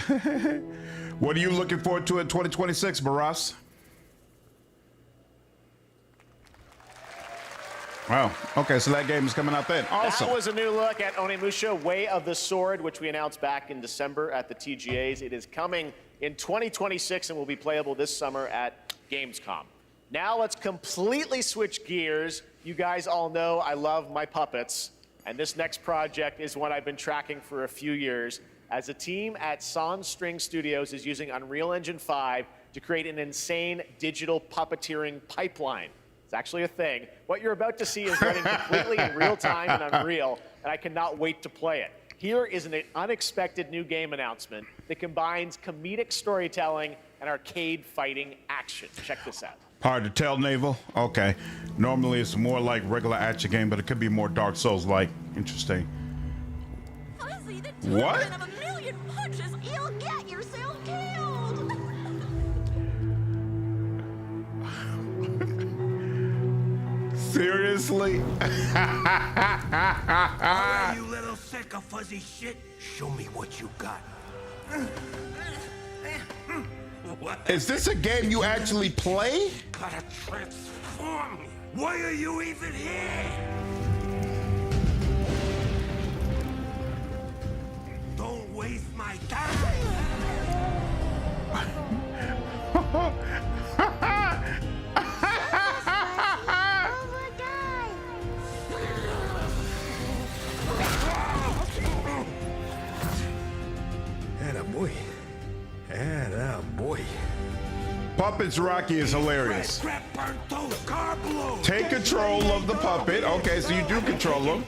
What are you looking forward to in 2026, Baras? Wow. Okay, so that game is coming out then. Awesome. That was a new look at Onimusha Way of the Sword, which we announced back in December at the TGAs. It is coming in 2026 and will be playable this summer at Gamescom. Now let's completely switch gears. You guys all know I love my puppets, and this next project is one I've been tracking for a few years, as a team at String Studios is using Unreal Engine 5 to create an insane digital puppeteering pipeline. It's actually a thing. What you're about to see is running completely in real time in Unreal, and I cannot wait to play it. Here is an unexpected new game announcement that combines comedic storytelling and arcade fighting action. Check this out. Hard to tell, Naval. Okay. Normally it's more like regular action game, but it could be more Dark Souls-like. Interesting. Fuzzy, the What? of a million punches, you'll get yourself killed. Seriously? Alright, you little sick of fuzzy shit. Show me what you got. Is this a game you actually play? Gotta transform me. Why are you even here? Don't waste my time. Attaboy. Attaboy. Puppets Rocky is hilarious. Take control of the puppet. Okay, so you do control him.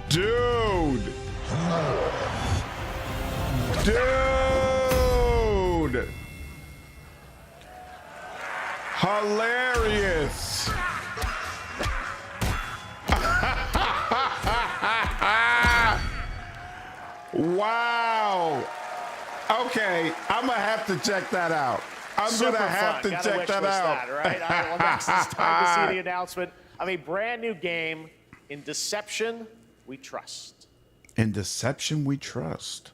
Dude. Dude. Hilarious. Wow. Okay, I'm gonna have to check that out. I'm Super gonna have fun. to Gotta check wish that list out. That, right? All right, well, next it's time to see the announcement of a brand new game in Deception We Trust. In Deception We Trust.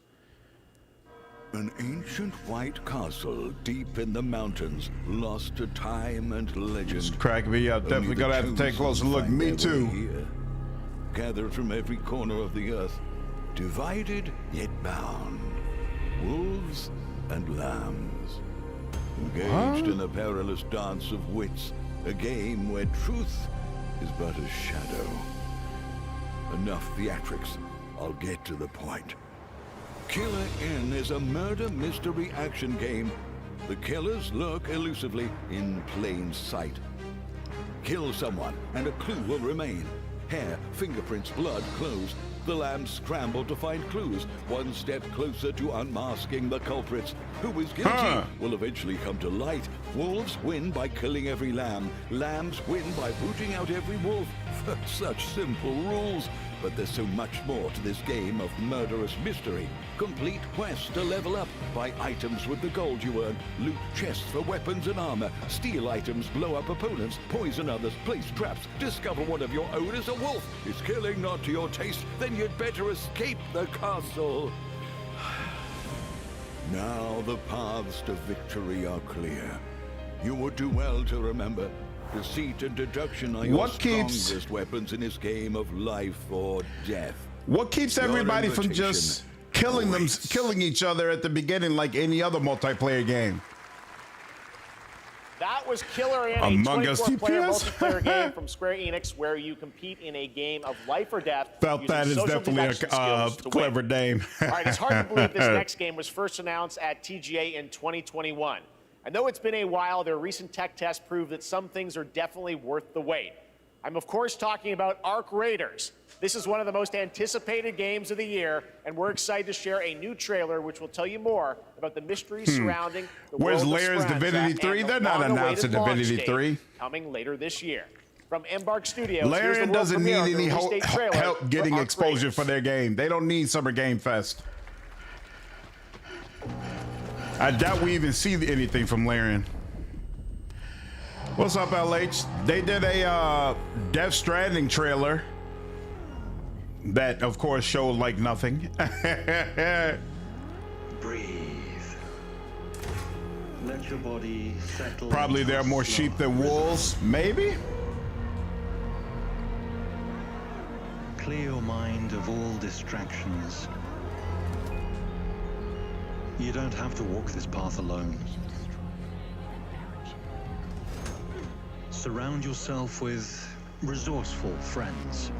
An ancient white castle deep in the mountains, lost to time and legend. Crack me up. Definitely gonna have to take a closer look. Me too. Here, gathered from every corner of the earth, divided yet bound, wolves and lambs, engaged in a perilous dance of wits, a game where truth is but a shadow. Enough theatrics. I'll get to the point. Killer Inn is a murder mystery action game. The killers lurk elusively in plain sight. Kill someone and a clue will remain. Hair, fingerprints, blood, clothes. The lambs scramble to find clues, one step closer to unmasking the culprits. Who is guilty will eventually come to light. Wolves win by killing every lamb. Lambs win by booting out every wolf. Such simple rules. But there's so much more to this game of murderous mystery. Complete quests to level up. Buy items with the gold you earn. Loot chests for weapons and armor. Steal items, blow up opponents, poison others, place traps. Discover one of your own is a wolf. Is killing not to your taste? Then you'd better escape the castle. Now the paths to victory are clear. You would do well to remember, deceit and deduction are your strongest weapons in this game of life or death. What keeps everybody from just killing each other at the beginning like any other multiplayer game? That was Killer Inn, Among a Us 24-player TPS? multiplayer game from Square Enix where you compete in a game of life or death. Felt using that is social definitely deduction a skills to clever win. name. All right, it's hard to believe this next game was first announced at TGA in 2021. I know it's been a while, their recent tech tests prove that some things are definitely worth the wait. I'm of course talking about Ark Raiders. This is one of the most anticipated games of the year, and we're excited to share a new trailer which will tell you more about the mystery surrounding the Where's world of Lair's Speranza Divinity and 3? the They're not long-awaited announcing launch Divinity date 3. coming later this year. From Embark Studios, Larian doesn't need any help getting getting exposure for their game. They don't need Summer Game Fest. I doubt we even see anything from Larian. What's up, LH? They did a Death Stranding trailer that, of course, showed like nothing. Breathe. Let your body settle. Probably there are more sheep than wolves, maybe? Clear your mind of all distractions. You don't have to walk this path alone. Surround yourself with resourceful friends.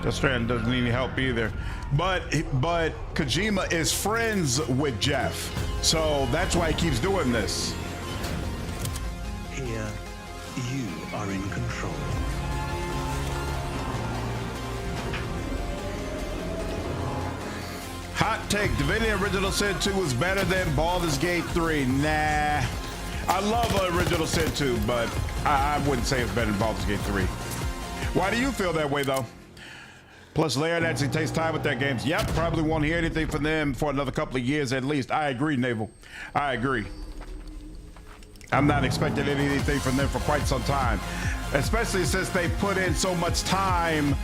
Death Stranding doesn't need any help either. But Kojima is friends with Jeff. So that's why he keeps doing this. Here, you are in control. Hot take, Divinity Original Sin 2 is better than Baldur's Gate 3. Nah. I love Original Sin 2, but I wouldn't say it's better than Baldur's Gate 3. Why do you feel that way, though? Plus, Laird actually takes time with their games. Yep, probably won't hear anything from them for another couple of years at least. I agree, Naval. I agree. I'm not expecting anything from them for quite some time, especially since they put in so much time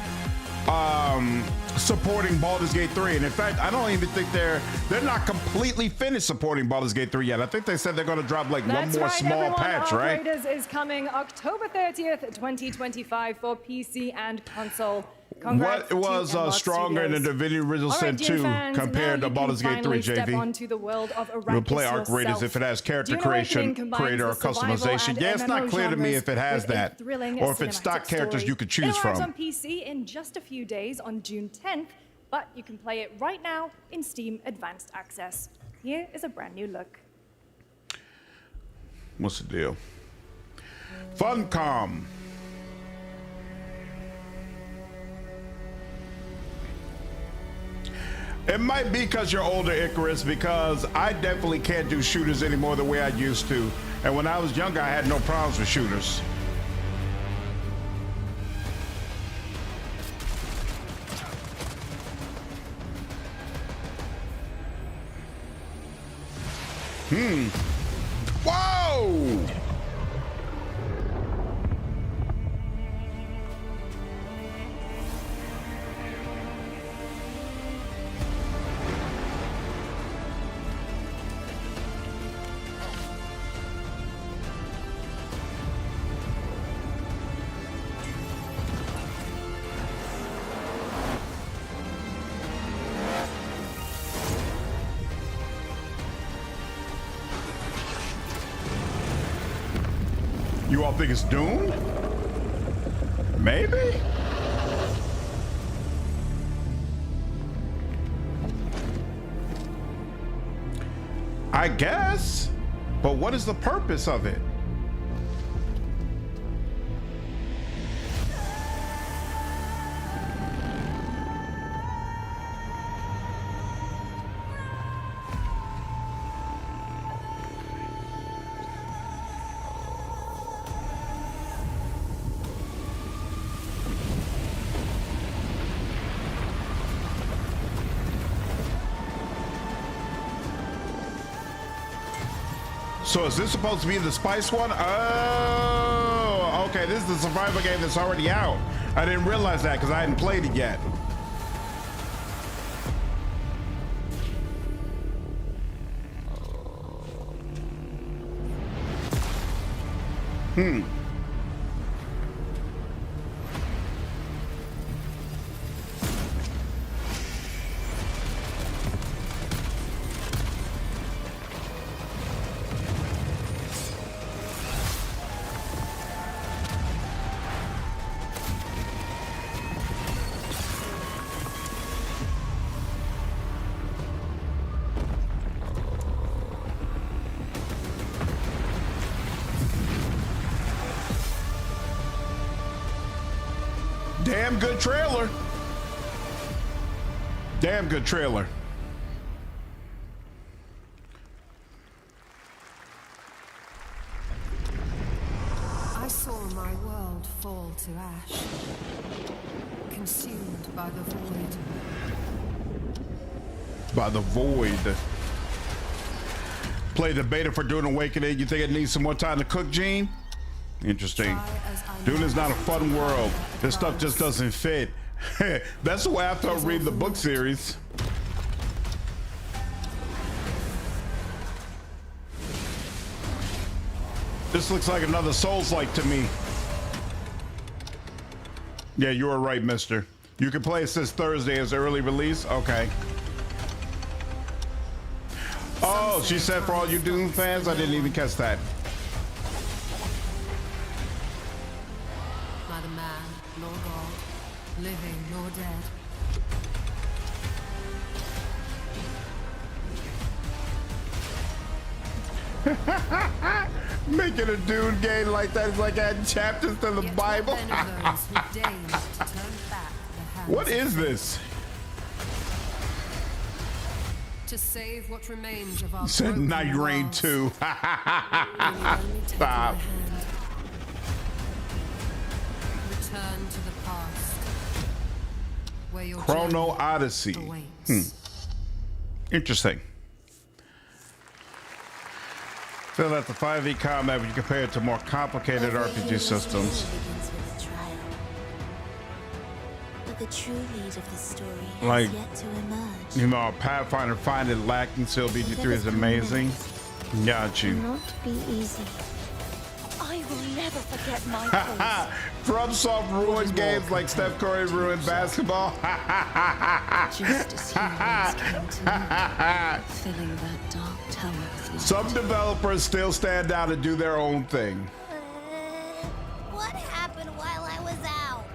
supporting Baldur's Gate 3. And in fact, I don't even think they're not completely finished supporting Baldur's Gate 3 yet. I think they said they're going to drop like one more small patch, Ark right? Raiders is coming October 30th, 2025 for PC and console. Congrats What was to Embark stronger in the Studios. Divinity Original Sin 2 compared to Baldur's Gate 3, Step JV? onto the world of You'll play Arrakis Ark Raiders yourself. if it has character Dune creation, Awakening combines creator, or the survival customization. and Yeah, it's not MMO clear to me genres if it has with a that, thrilling or if it's stock cinematic characters story. you could choose It arrives from. on PC in just a few days on June 10th, but you can play it right now in Steam Advanced Access. Here is a brand new look. What's the deal? Funcom. It might be because you're older, Icarus, because I definitely can't do shooters anymore the way I used to. And when I was younger, I had no problems with shooters. Whoa! You all think it's Dune? Maybe? I guess. But what is the purpose of it? So is this supposed to be the spice one? Oh, okay. This is the survival game that's already out. I didn't realize that because I hadn't played it yet. Damn good trailer. Damn good trailer. I saw my world fall to ash, consumed by the void. By the void. Play the beta for Dune Awakening. You think it needs some more time to cook, Gene? Interesting. Dune is not a fun world. This stuff just doesn't fit. That's the way I felt reading the book series. This looks like another Souls-like to me. Yeah, you were right, mister. You can play it since Thursday as early release? Okay. Oh, she said for all you Dune fans? I didn't even catch that. Neither man nor God, living nor dead. Making a Dune game like that is like adding chapters to the Bible. What is this? To save what remains of our Said broken Night Rain worlds. 2. Stop. Return to the past, where your Chrono journey Odyssey. awaits. Interesting. Feel that the 5e combat when you compare it to more complicated RPG systems. But the true lead of the story Like, has yet to emerge. you know, Pathfinder find it lacking, still BG3 is amazing. Got you. Not be easy. I will never forget my place. FromSoft ruined games like Steph Curry ruined basketball. Just as humans came to me, filling that dark tower with light. Some developers still stand out and do their own thing. What happened while I was out?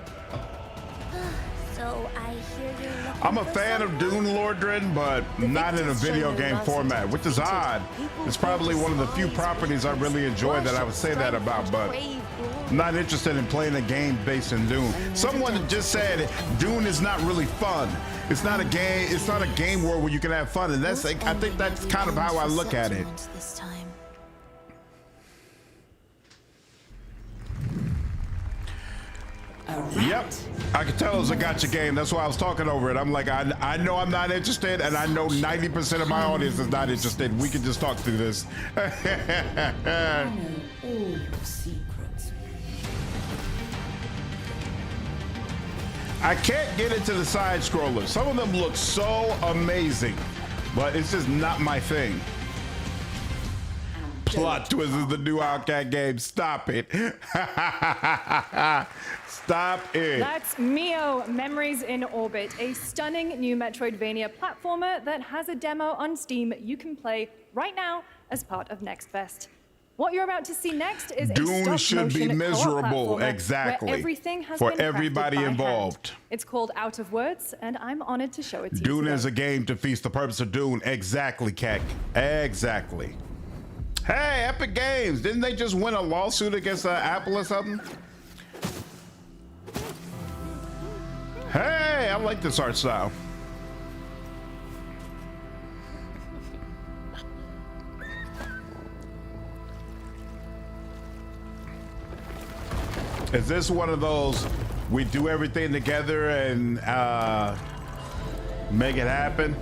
So I hear you're looking I'm a for fan of Dune Lordrin, but not in a video game format, which is odd. It's probably one of the few properties I really enjoy that I would say that about, but I'm not interested in playing a game based in Dune. Someone just said Dune is not really fun. It's not a game. It's not a game world where you can have fun, and that's. I think that's kind of how I look at it. this time. Yep, I can tell it was a gotcha game. That's why I was talking over it. I'm like, I know I'm not interested, and I know 90% of my audience is not interested. We can just talk through this. I know all your secrets. I can't get into the side scrollers. Some of them look so amazing, but it's just not my thing. Plot twist is the new Outcat game. Stop it. Stop it. That's Mio Memories in Orbit, a stunning new Metroidvania platformer that has a demo on Steam you can play right now as part of Next Fest. What you're about to see next is Dune a should be stop-motion miserable, co-op platformer exactly, where everything has for been crafted everybody by hand. involved. It's called Out of Words, and I'm honored to show it to you Dune today. is a game to feast the purpose of Dune. Exactly, Keck. Exactly. Hey, Epic Games, didn't they just win a lawsuit against Apple or something? Hey, I like this art style. Is this one of those we do everything together and make it happen?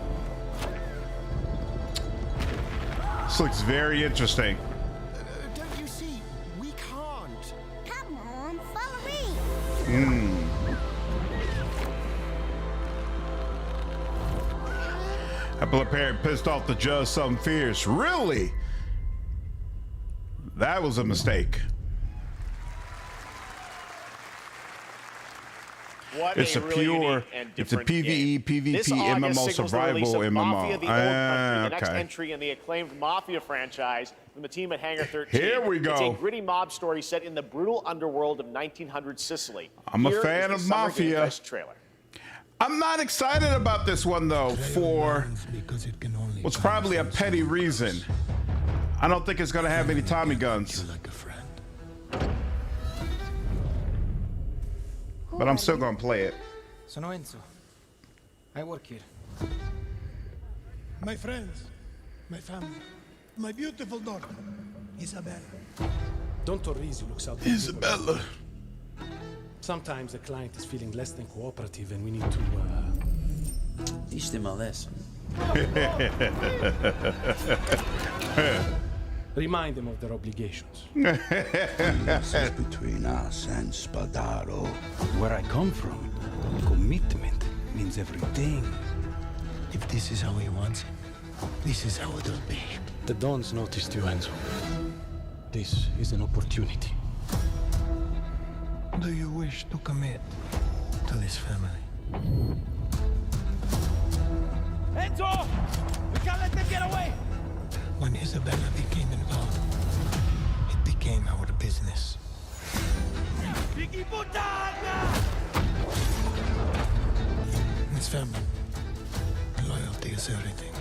This looks very interesting. Don't you see? We can't. Come on, follow me. Apple apparent pissed off the judge something fierce. Really? That was a mistake. What It's a really pure, unique and it's a different PvE, game. This PvP, August MMO, signals the release survival of MMO. Mafia, the Old Country, the next Okay. entry in the acclaimed Mafia franchise from the team at Hangar 13. Here we go. It's a gritty mob story set in the brutal underworld of 1900 Sicily. I'm a Here fan is of the Summer Game Mafia. Fest trailer. I'm not excited about this one though for what's probably a petty reason. I don't think it's gonna have any Tommy guns. But I'm still gonna play it. Sono Enzo. I work here. My friends, my family, my beautiful daughter, Isabella. Don Torrisi looks out for Isabella. people. Sometimes the client is feeling less than cooperative and we need to, teach them a lesson. Remind them of their obligations. This is between us and Spadaro. Where I come from, commitment means everything. If this is how he wants it, this is how it'll be. The Dons noticed you, Enzo. This is an opportunity. Do you wish to commit to this family? Enzo! We can't let them get away! When Isabella became involved, it became our business. Piggy puttana! It's family. Loyalty is everything.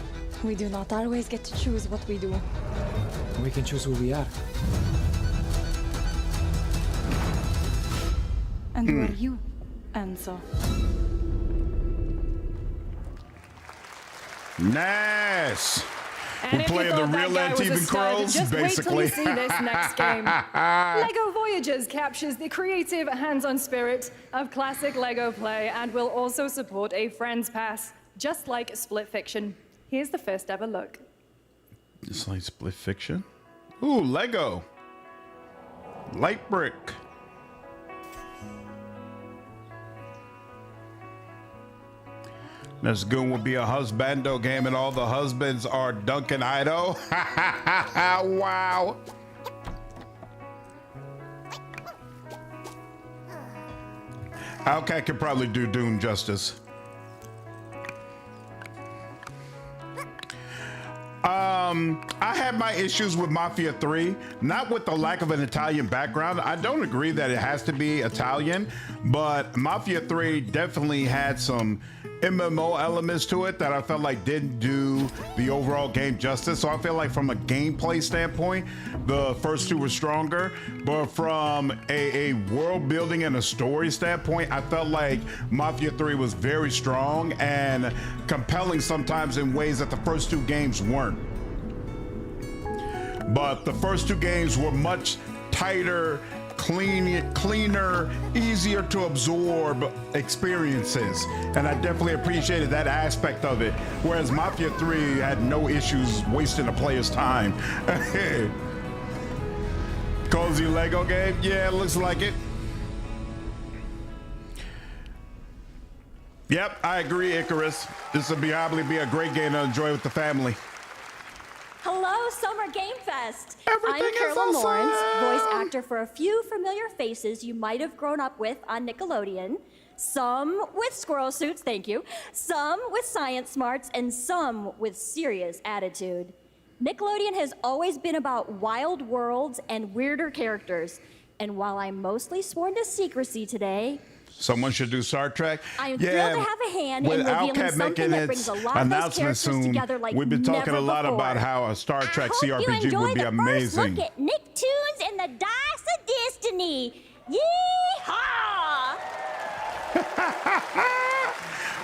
We do not always get to choose what we do. We can choose who we are. And who are you, Enzo? Nice. And We're if you playing the thought that real guy was a Antivan stud, Crows, just basically. wait till you see this next game. LEGO Voyages captures the creative, hands-on spirit of classic LEGO play and will also support a Friends Pass, just like Split Fiction. Here's the first ever look. Just like Split Fiction. Ooh, Lego. Light brick. This goon will be a husbando game and all the husbands are Duncan Idaho. Wow. Hellcat could probably do Dune justice. I had my issues with Mafia 3, not with the lack of an Italian background. I don't agree that it has to be Italian, but Mafia 3 definitely had some MMO elements to it that I felt like didn't do the overall game justice. So I feel like from a gameplay standpoint, the first two were stronger, but from a world building and a story standpoint, I felt like Mafia 3 was very strong and compelling sometimes in ways that the first two games weren't. But the first two games were much tighter, cleaner, easier to absorb experiences. And I definitely appreciated that aspect of it. Whereas Mafia 3 had no issues wasting a player's time. Cozy Lego game? Yeah, it looks like it. Yep, I agree, Icarus. This will probably be a great game to enjoy with the family. Hello, Summer Game Fest. Everything I'm is Carolyn awesome. Lawrence, voice actor for a few familiar faces you might have grown up with on Nickelodeon. Some with squirrel suits, thank you. Some with science smarts, and some with serious attitude. Nickelodeon has always been about wild worlds and weirder characters. And while I'm mostly sworn to secrecy today, Someone should do Star Trek. I'm thrilled to have a hand in with revealing Outcat something making that its brings a lot of those announcement characters soon, together like we've been talking never a lot before. about how a Star Trek I hope you CRPG enjoy would be the amazing. First look at Nicktoons and the Dice of Destiny. Yeehaw!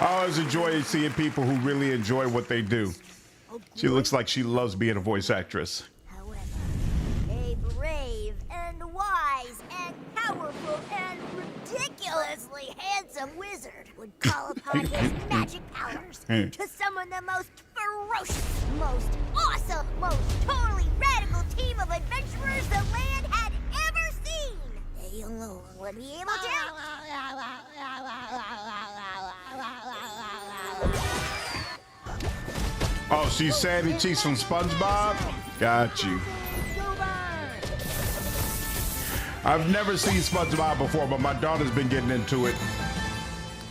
I always enjoy seeing people who really enjoy what they do. She looks like she loves being a voice actress. A brave and wise and powerful and ridiculously handsome wizard would call upon his magic powers to summon the most ferocious, most awesome, most totally radical team of adventurers the land had ever seen. They alone would be able to... Oh, she's Sandy Cheeks from SpongeBob? Got you. I've never seen SpongeBob before, but my daughter's been getting into it.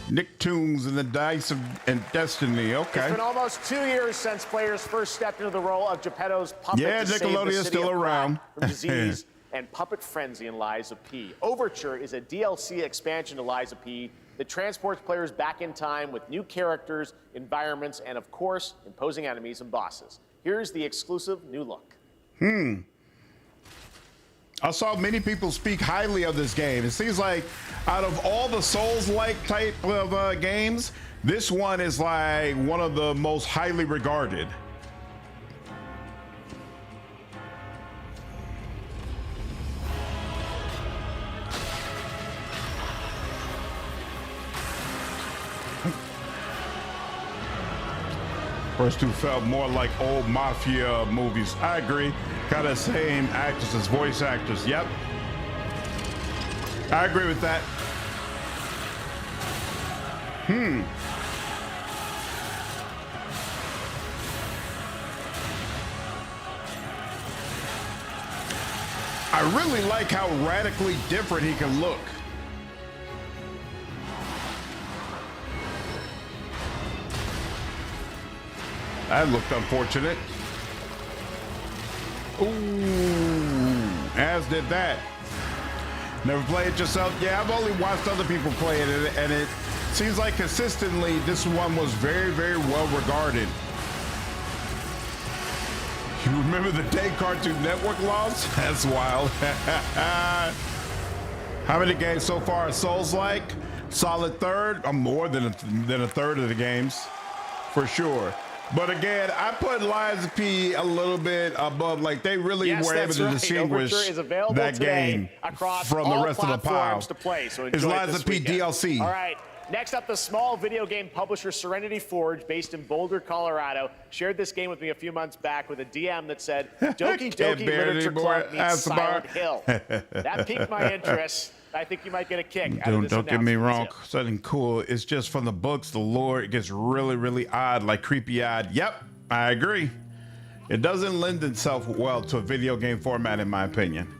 Nicktoons and the Dice and Destiny. Okay. It's been almost 2 years since players first stepped into the role of Geppetto's puppet Yeah, to save the Nickelodeon's city still of Prague around. from disease and puppet frenzy in Lies of P. Overture is a DLC expansion to Lies of P that transports players back in time with new characters, environments, and of course, imposing enemies and bosses. Here's the exclusive new look. I saw many people speak highly of this game. It seems like out of all the Souls-like type of games, this one is like one of the most highly regarded. First two felt more like old Mafia movies. I agree. Kind of same actors as voice actors. Yep. I agree with that. I really like how radically different he can look. That looked unfortunate. Ooh, as did that. Never played it yourself? Yeah, I've only watched other people play it, and it seems like consistently this one was very, very well regarded. You remember the day Cartoon Network lost? That's wild. How many games so far are Souls-like? Solid third, or more than a third of the games, for sure. But again, I put Lies of P a little bit above. Like they really were able to distinguish that game from the rest of the pile. To play, so it's Lies of P DLC. All right. Next up, the small video game publisher Serenity Forge, based in Boulder, Colorado, shared this game with me a few months back with a DM that said, Doki Doki Literature Club meets Silent Hill. That piqued my interest. I think you might get a kick out of this Don't get me wrong, too. something cool. It's just from the books, the lore, it gets really, really odd, like creepy-eyed. Yep, I agree. It doesn't lend itself well to a video game format, in my opinion.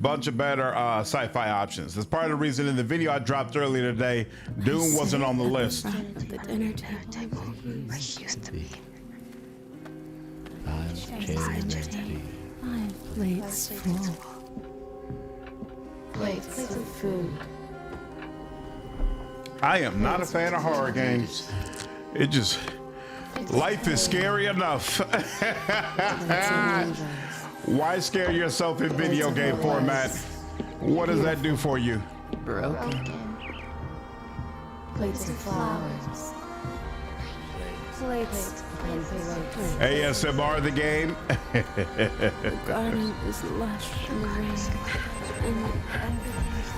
Bunch of better sci-fi options. That's part of the reason in the video I dropped earlier today, Dune wasn't on the list. The dinner table used to be. 5 plates full. Plates of food. I am not a fan of horror games. It just, life is scary enough. Why scare yourself in video game format? What does that do for you? Broken. Plates of flowers. Plates. ASMR the game. The garden is lush and green, and everything's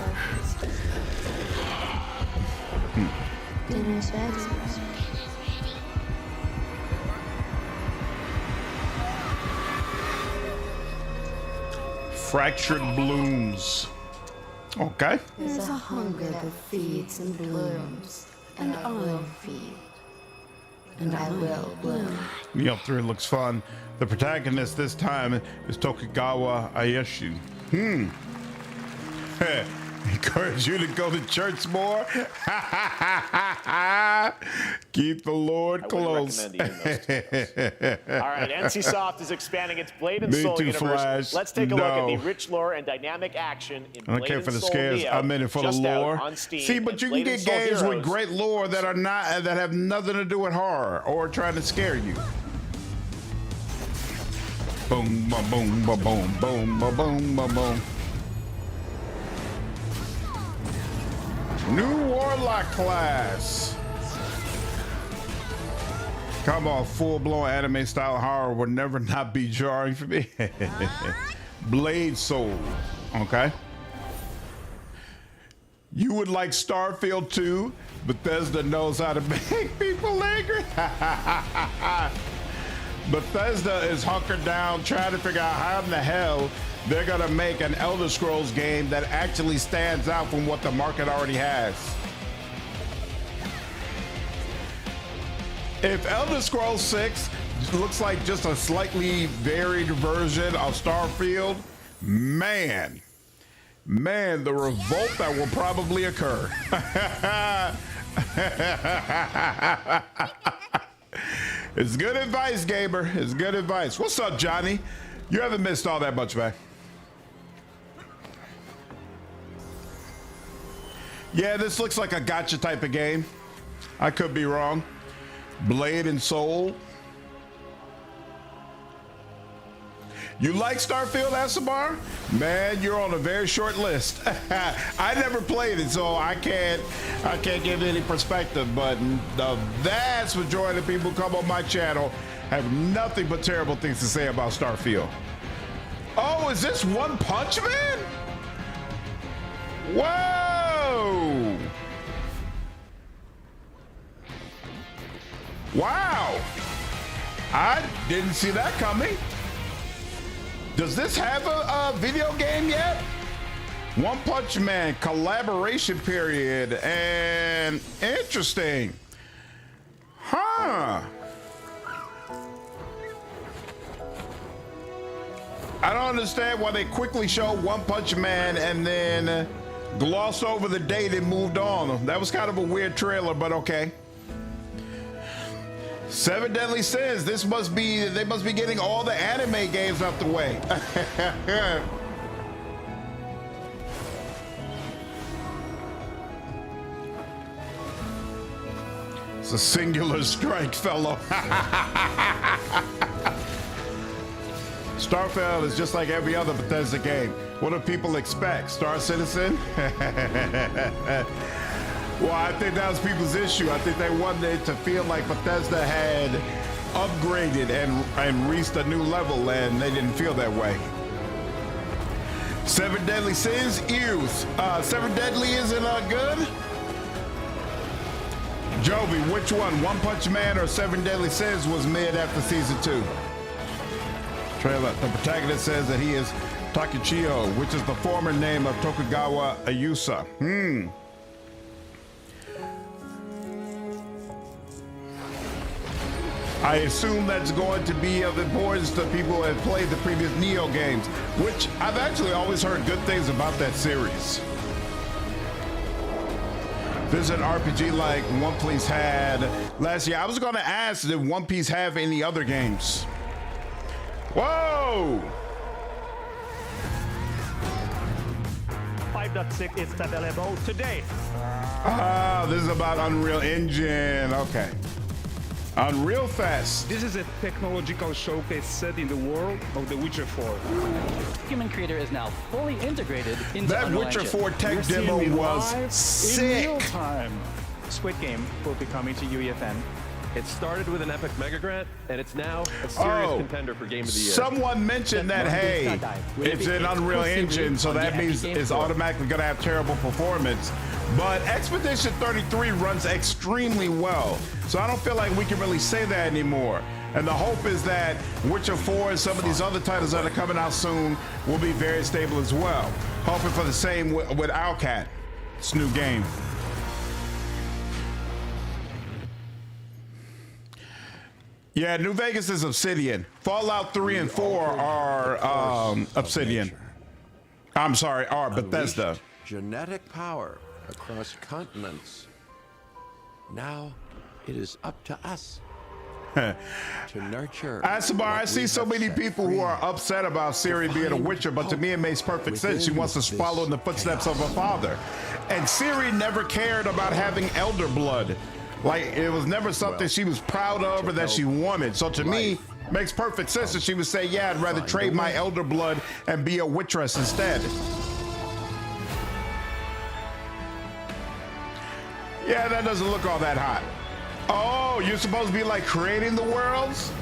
lovely. Dinner's ready. Fractured Blooms. Okay. There's a hunger that feeds and blooms, and I will feed. And I will bloom. Up through looks fun. The protagonist this time is Tokugawa Ayeshi. Encourage you to go to church more. Keep the Lord close. All right, NCSoft is expanding its Blade and Soul universe. Flash. Let's take a look at the rich lore and dynamic action in Blade Okay, and for the Soul scares, Neo, I'm in it for the just out lore. on Steam, See, but and you can Blade and get Soul games with Heroes. great lore that are not that have nothing to do with horror or trying to scare you. Boom, boom, boom, boom, boom, boom, boom, boom, boom. New Warlock class. Come on, full-blown anime-style horror will never not be jarring for me. Blade Soul, okay. You would like Starfield too? Bethesda knows how to make people angry. Bethesda is hunkered down trying to figure out how in the hell they're gonna make an Elder Scrolls game that actually stands out from what the market already has. If Elder Scrolls 6 looks like just a slightly varied version of Starfield, man, the revolt that will probably occur. It's good advice, gamer. It's good advice. What's up, Johnny? You haven't missed all that much, man. Yeah, this looks like a gotcha type of game. I could be wrong. Blade and Soul. You like Starfield, Asabar? Man, you're on a very short list. I never played it, so I can't give any perspective, but the vast majority of people who come on my channel have nothing but terrible things to say about Starfield. Oh, is this One Punch Man? Whoa! Wow! I didn't see that coming. Does this have a video game yet? One Punch Man collaboration period, and interesting. Huh. I don't understand why they quickly showed One Punch Man and then glossed over the date and moved on. That was kind of a weird trailer, but okay. Seven Deadly Sins. They must be getting all the anime games out the way. It's a singular strike, fellow. Starfield is just like every other Bethesda game. What do people expect? Star Citizen? Well, I think that was people's issue. I think they wanted to feel like Bethesda had upgraded and reached a new level, and they didn't feel that way. Seven Deadly Sins, ews. Seven Deadly isn't good? Jovi, which one? One Punch Man or Seven Deadly Sins was mid after season 2? Trailer. The protagonist says that he is Takuchiyo, which is the former name of Tokugawa Ayusa. I assume that's going to be of importance to people who have played the previous Neo games, which I've actually always heard good things about that series. This is an RPG like One Piece had last year. I was going to ask, did One Piece have any other games? Whoa! 5.6 is available today. This is about Unreal Engine. Okay. Unreal Fest. This is a technological showcase set in the world of The Witcher 4. Human Creator is now fully integrated into that Unreal Witcher Engine. 4 tech demo was sick. In real time. Squid Game will be coming to UEFN. It started with an epic mega grant, and it's now a serious contender for Game of the Year. Someone mentioned that, hey, it's an Unreal Engine, so that means it's automatically going to have terrible performance. But Expedition 33 runs extremely well, so I don't feel like we can really say that anymore. And the hope is that Witcher 4 and some of these other titles that are coming out soon will be very stable as well. Hoping for the same with Owlcat. It's a new game. Yeah, New Vegas is Obsidian. Fallout 3 and 4 are Obsidian. I'm sorry, are Bethesda. Genetic power across continents. Now it is up to us to nurture. Asabar, I see so many people who are upset about Ciri being a Witcher, but to me it makes perfect sense. She wants to follow in the footsteps of her father. And Ciri never cared about having elder blood. Like, it was never something she was proud of or that she wanted. So to me, it makes perfect sense that she would say, yeah, I'd rather trade my elder blood and be a wittress instead. Yeah, that doesn't look all that hot. Oh, you're supposed to be like creating the worlds?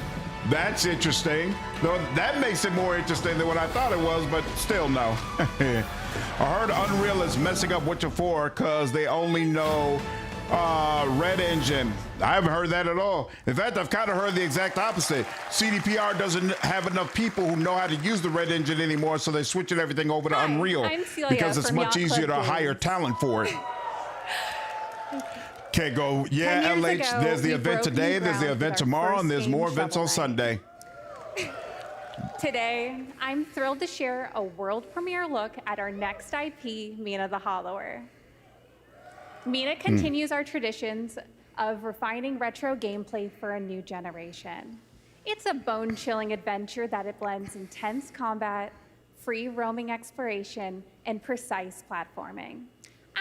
That's interesting. Though that makes it more interesting than what I thought it was, but still no. I heard Unreal is messing up Witcher 4 because they only know Red Engine. I haven't heard that at all. In fact, I've kind of heard the exact opposite. CDPR doesn't have enough people who know how to use the Red Engine anymore, so they're switching everything over to Unreal I'm Celia because it's from much Yacht easier to Club hire Games. talent for it. Can't go, yeah, 10 years LH, ago, there's the we event broke today, new there's the ground event with our tomorrow, first and there's game, more events Shovel on Knight. Sunday. Today, I'm thrilled to share a world premiere look at our next IP, Mina the Hollower. Mina continues our traditions of refining retro gameplay for a new generation. It's a bone-chilling adventure that it blends intense combat, free roaming exploration, and precise platforming.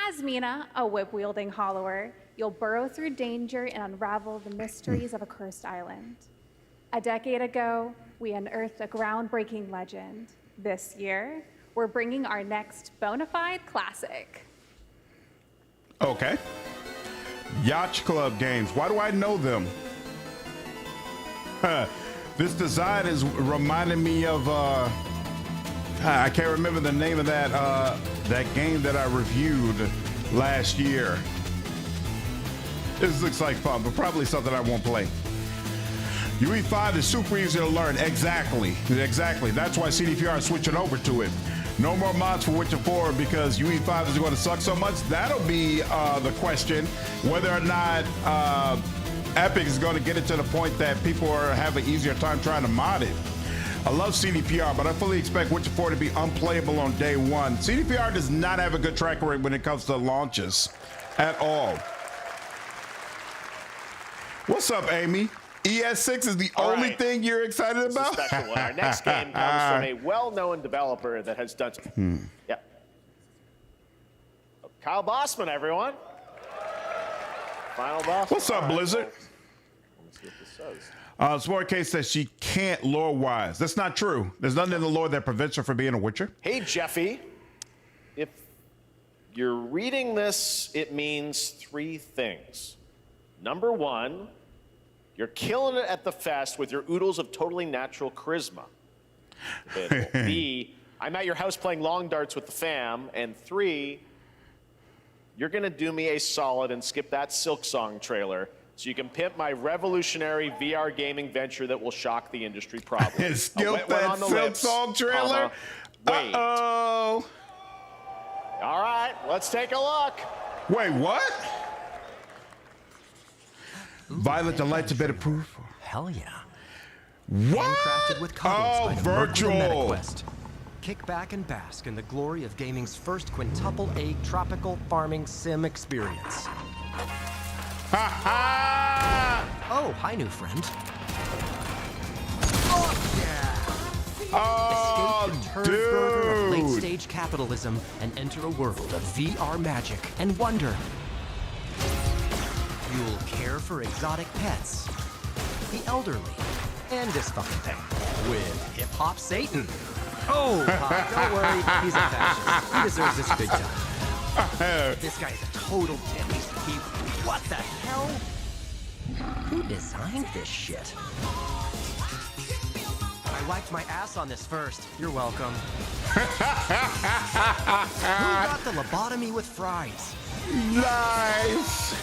As Mina, a whip-wielding hollower, you'll burrow through danger and unravel the mysteries of a cursed island. A decade ago, we unearthed a groundbreaking legend. This year, we're bringing our next bona fide classic. Okay. Yacht Club Games. Why do I know them? This design is reminding me of I can't remember the name of that game that I reviewed last year. This looks like fun, but probably something I won't play. UE5 is super easy to learn. Exactly. That's why CDPR is switching over to it. No more mods for Witcher 4 because UE5 is going to suck so much. That'll be the question, whether or not Epic is going to get it to the point that people are having an easier time trying to mod it. I love CDPR, but I fully expect Witcher 4 to be unplayable on day one. CDPR does not have a good track record when it comes to launches at all. What's up, Amy? ES6 is the only thing you're excited about? This is a special one. Our next game comes from a well-known developer that has done... Yeah. Kyle Bossman, everyone. Final boss. What's up, Blizzard? Let's see what this says. Sport Case says she can't lore-wise. That's not true. There's nothing in the lore that prevents her from being a Witcher. Hey, Jeffy. If you're reading this, it means 3 things. Number 1, you're killing it at the fest with your oodles of totally natural charisma. B, I'm at your house playing long darts with the fam. And 3, you're gonna do me a solid and skip that Silk Song trailer so you can pimp my revolutionary VR gaming venture that will shock the industry probably. Skip that Silk Song trailer? Wait. Uh-oh. All right, let's take a look. Wait, what? Violet Delight's a bit of proof. Hell yeah. What? Handcrafted with cuddles by the virtual. MetaQuest. Kick back and bask in the glory of gaming's first quintuple A tropical farming sim experience. Ha ha! Oh, hi, new friend. Oh, yeah! Escape the turd burger of late-stage capitalism and enter a world of VR magic and wonder. You'll care for exotic pets, the elderly, and this fucking thing with hip-hop Satan. Oh, don't worry, he's a fascist. He deserves this big time. This guy's a total dick. What the hell? Who designed this shit? I wiped my ass on this first. You're welcome. Who got the lobotomy with fries? Nice!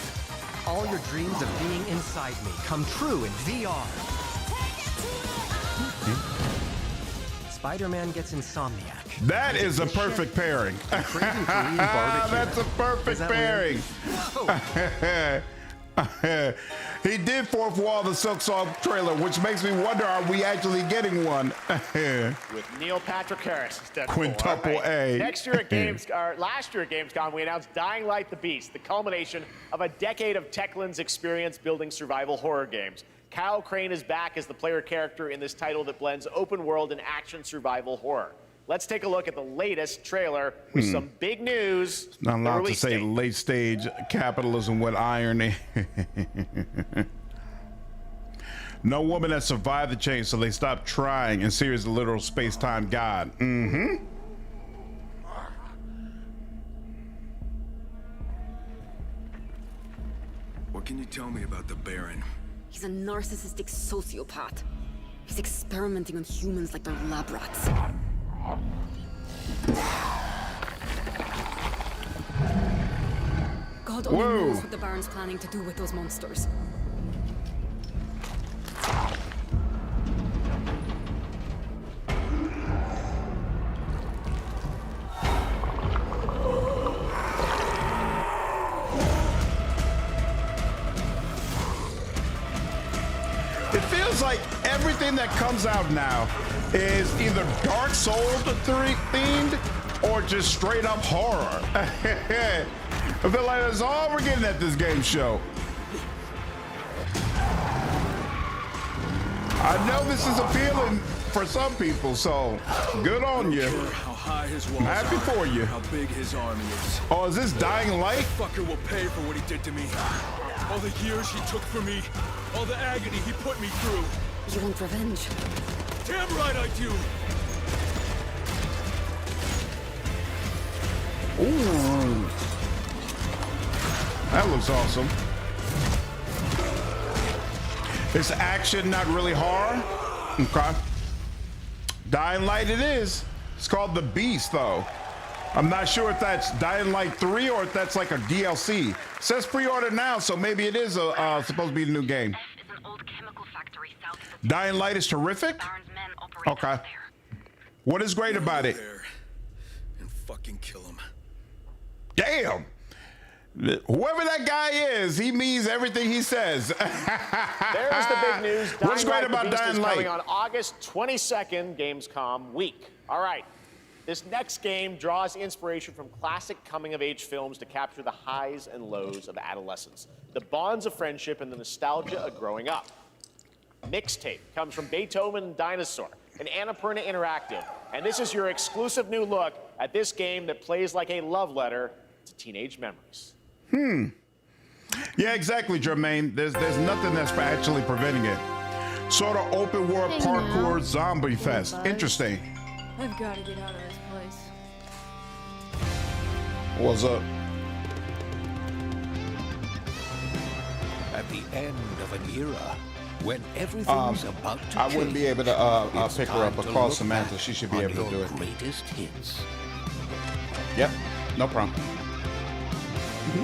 All your dreams of being inside me come true in VR. Spider-Man gets Insomniac. That is a perfect pairing. That's a perfect pairing. He did fourth wall the Silk Song trailer, which makes me wonder, are we actually getting one? With Neil Patrick Harris. Quintuple A. Next year at last year at Gamescom, we announced Dying Light the Beast, the culmination of a decade of Techland's experience building survival horror games. Kyle Crane is back as the player character in this title that blends open world and action survival horror. Let's take a look at the latest trailer with some big news. Not allowed to say late stage capitalism with irony. No woman has survived the change, so they stopped trying. And Sirius the literal space-time god. Mm-hmm. What can you tell me about the Baron? He's a narcissistic sociopath. He's experimenting on humans like they're lab rats. God only knows what the Baron's planning to do with those monsters. It feels like everything that comes out now is either Dark Souls themed or just straight up horror. I feel like that's all we're getting at this game show. I know this is appealing for some people, so good on you. How high his walls I'm happy for you. How big his army is. Oh, is this Dying Light? Fucker will pay for what he did to me. All the years he took from me. All the agony he put me through. You want revenge? Damn right I do. Ooh. That looks awesome. It's action, not really horror. Okay. Dying Light it is. It's called The Beast, though. I'm not sure if that's Dying Light 3 or if that's like a DLC. It says pre-order now, so maybe it is supposed to be a new game. Dying Light is terrific? Okay. What is great about it? And fucking kill him. Damn. Whoever that guy is, he means everything he says. There's the big news. What's great Dying Light, about the Beast Dying is Light? coming on August 22nd, Gamescom week. All right. This next game draws inspiration from classic coming-of-age films to capture the highs and lows of adolescence, the bonds of friendship, and the nostalgia of growing up. Mixtape comes from Beethoven and Dinosaur, an Annapurna Interactive, and this is your exclusive new look at this game that plays like a love letter to teenage memories. Yeah, exactly, Jermaine. There's nothing that's actually preventing it. Sort of open world parkour zombie fest. Interesting. I've got to get out of this place. What's up? At the end of an era, when everything's about to I wouldn't be able to pick her up, but call Samantha. She should be able to do it. Greatest hits. Yep, no problem.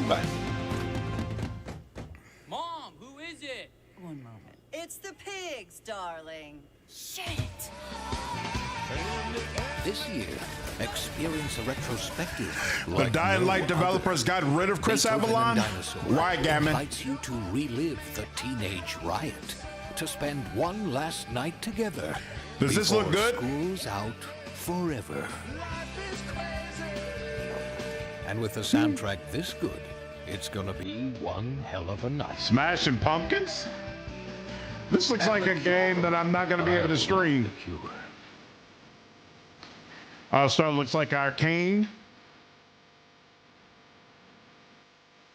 Bye. Mom, who is it? One moment. It's the pigs, darling. Shit. This year, experience a retrospective. The Dying Light developers got rid of Chris Avalon? Why, Gammon? Invites you to relive the teenage riot, to spend one last night together. Does this look good? School's out forever. And with the soundtrack this good, it's gonna be one hell of a night. Smashing Pumpkins? This looks like a game that I'm not gonna be able to stream. Looks like Arcane.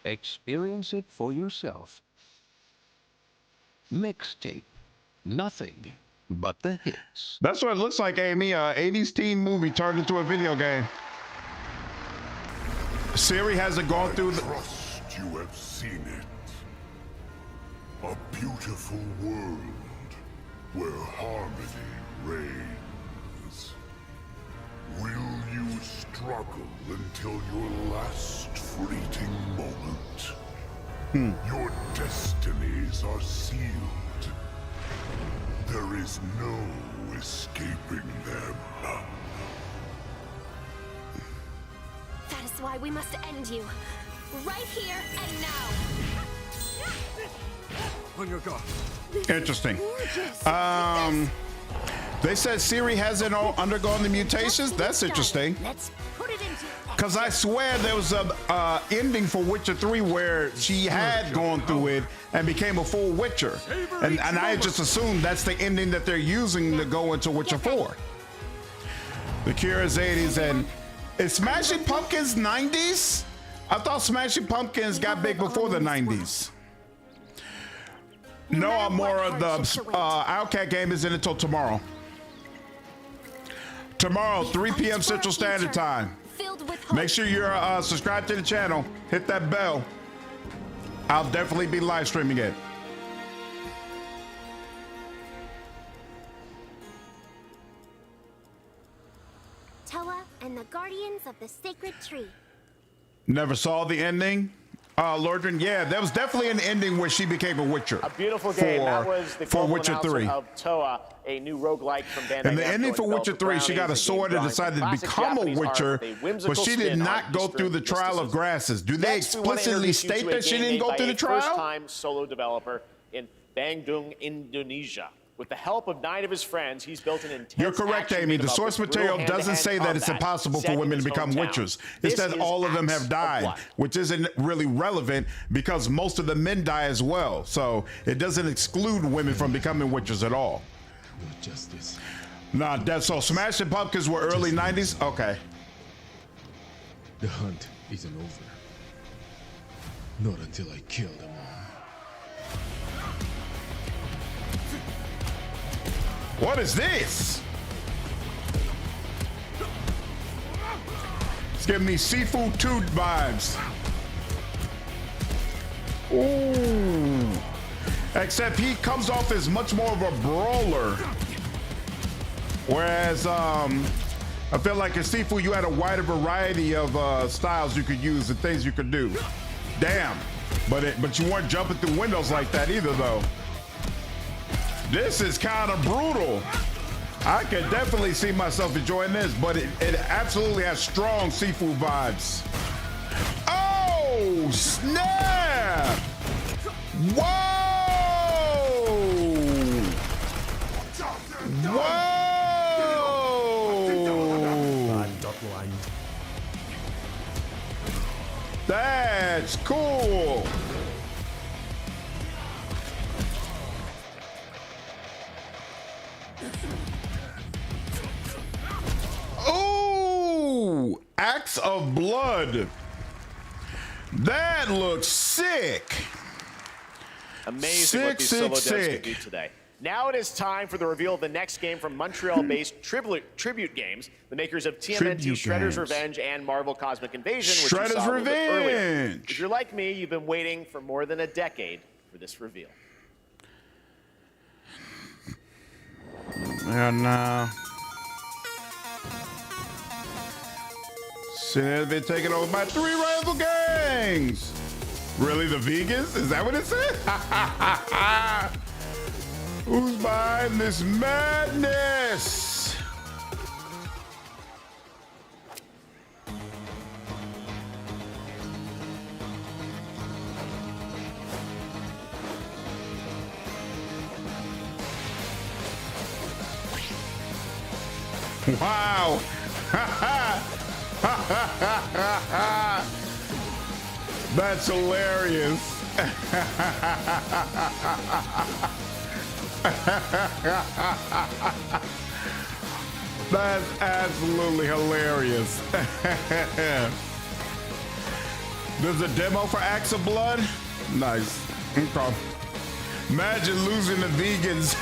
Experience it for yourself. Mixtape. Nothing but the hits. That's what it looks like, Amy. 80s teen movie turned into a video game. Siri hasn't gone through the... Trust you have seen it. A beautiful world where harmony reigns. Will you struggle until your last fleeting moment? Your destinies are sealed. There is no escaping them. That is why we must end you. Right here and now. On your guard. Interesting. They said Siri hasn't undergone the mutations. That's interesting. Let's put it into Because I swear there was a ending for Witcher 3 where she had gone through it and became a full Witcher. And I just assumed that's the ending that they're using to go into Witcher 4. The Cure is 80s, and is Smashing Pumpkins 90s? I thought Smashing Pumpkins got big before the 90s. No, Amora, the Outcat game isn't until tomorrow. Tomorrow, 3 p.m. Central Standard Time. Make sure you're subscribed to the channel. Hit that bell. I'll definitely be live streaming it. Toa and the Guardians of the Sacred Tree. Never saw the ending. Lordran, yeah, there was definitely an ending where she became a Witcher. A beautiful game. That was the for Witcher 3. Of Toa, a new roguelike from Bandai Namco. And the ending for Witcher 3, she got a sword and decided to become a Witcher, but she did not go through the trial of grasses. Do they explicitly state that she didn't go through the trial? First-time solo developer in Bandung, Indonesia. With the help of 9 of his friends, he's built an intense. You're correct, Amy. The source material doesn't say that it's impossible for women to become Witchers. It says all of them have died, which isn't really relevant because most of the men die as well. So it doesn't exclude women from becoming Witchers at all. No justice. Nah, so Smashing Pumpkins were early 90s? Okay. The hunt isn't over. Not until I kill them all. What is this? It's giving me Seafood 2 vibes. Ooh. Except he comes off as much more of a brawler. Whereas I feel like in Seafood you had a wider variety of styles you could use and things you could do. Damn. But you weren't jumping through windows like that either though. This is kind of brutal. I could definitely see myself enjoying this, but it absolutely has strong Seafood vibes. Oh! Oh, snap! Whoa! Whoa! That's cool. Ooh, Axe of Blood. That looks sick. Amazing what these solo devs can do today. Now it is time for the reveal of the next game from Montreal-based Tribute Games, the makers of TMNT, Shredder's Revenge, and Marvel Cosmic Invasion, which you saw a little bit earlier. If you're like me, you've been waiting for more than a decade for this reveal. And soon as been taken over by 3 rival gangs. Really, the vegans? Is that what it said? Who's behind this madness? Wow. That's hilarious. That's absolutely hilarious. There's a demo for Axe of Blood? Nice. Okay. Imagine losing the vegans.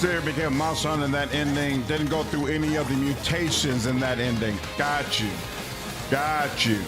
Sarah became a monster hunter in that ending. Didn't go through any of the mutations in that ending. Got you. Got you.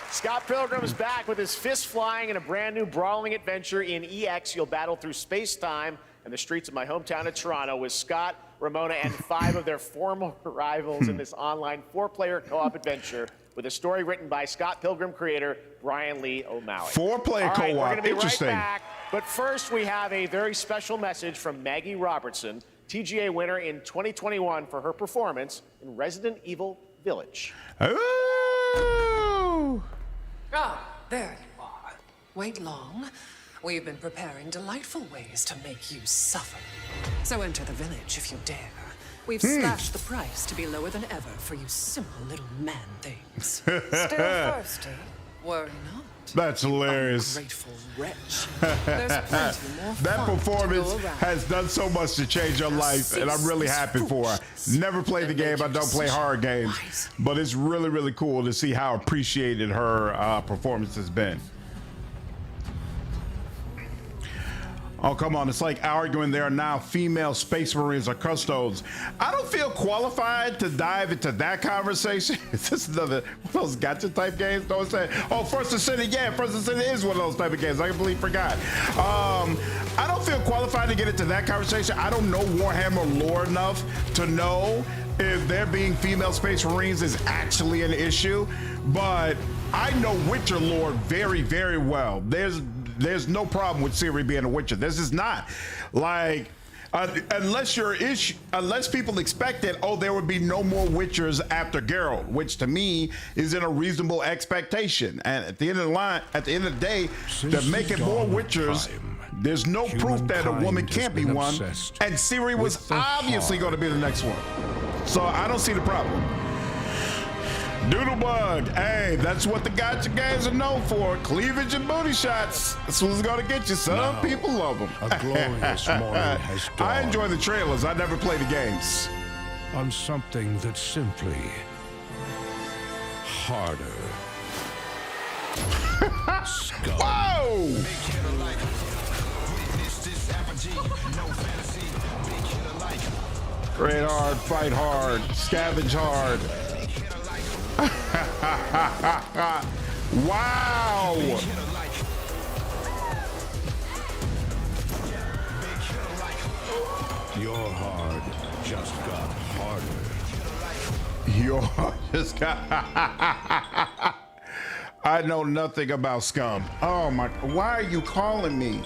Scott Pilgrim is back with his fist flying in a brand new brawling adventure in EX. You'll battle through space-time and the streets of my hometown of Toronto with Scott, Ramona, and 5 of their former rivals in this online 4-player co-op adventure with a story written by Scott Pilgrim creator Brian Lee O'Malley. 4-player co-op, we're gonna be interesting. Right back, but first we have a very special message from Maggie Robertson, TGA winner in 2021 for her performance in Resident Evil Village. Ooh. Ah, there you are. Wait long. We've been preparing delightful ways to make you suffer. So enter the village if you dare. We've slashed the price to be lower than ever for you simple little man things. Still thirsty? Worry not. That's hilarious. Ungrateful wretch. There's plenty more That fun performance to go around. has done so much to change your life, and I'm really happy for her. Never played the game. I don't play horror games, but it's really, really cool to see how appreciated her performance has been. Oh, come on. It's like arguing there are now female space marines or custodes. I don't feel qualified to dive into that conversation. Is this another one of those gotcha type games? Don't say, oh, First Ascendant. Yeah, First Ascendant is one of those type of games. I completely forgot. I don't feel qualified to get into that conversation. I don't know Warhammer lore enough to know if there being female space marines is actually an issue, but I know Witcher lore very, very well. There's no problem with Ciri being a Witcher. This is not like unless people expected, oh, there would be no more Witchers after Geralt, which to me is in a reasonable expectation. And at the end of the line, at the end of the day, they're making more Witchers. There's no proof that a woman can't be one, and Ciri was obviously going to be the next one. So I don't see the problem. Doodlebug, hey, that's what the gotcha games are known for. Cleavage and booty shots. That's what's gonna get you. Some people love them. A glorious morning has dawned. I enjoy the trailers. I never play the games. On something that's simply harder. Whoa! Trade hard, fight hard, scavenge hard. Wow! Your heart just got harder. Your heart just got... I know nothing about Scum. Oh my, why are you calling me?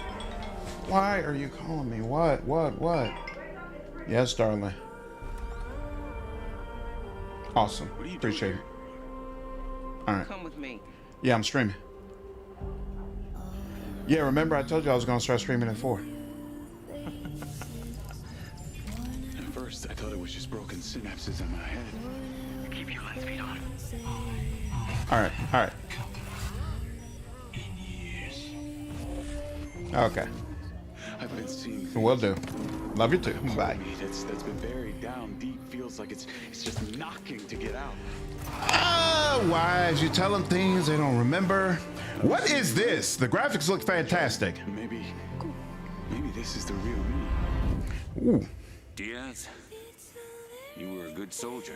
Why are you calling me? What? Yes, darling. Awesome. Appreciate it. All right. Come with me. Yeah, I'm streaming. Yeah, remember I told you I was gonna start streaming at 4. At first, I thought it was just broken synapses in my head. Keep your lens feed on. All right. Okay. I've been seeing. Will do. Love you too. Bye. That's been buried down deep. Feels like it's just knocking to get out. Wise, you tell them things they don't remember. What is this? The graphics look fantastic. Maybe this is the real me. Ooh. Diaz, you were a good soldier.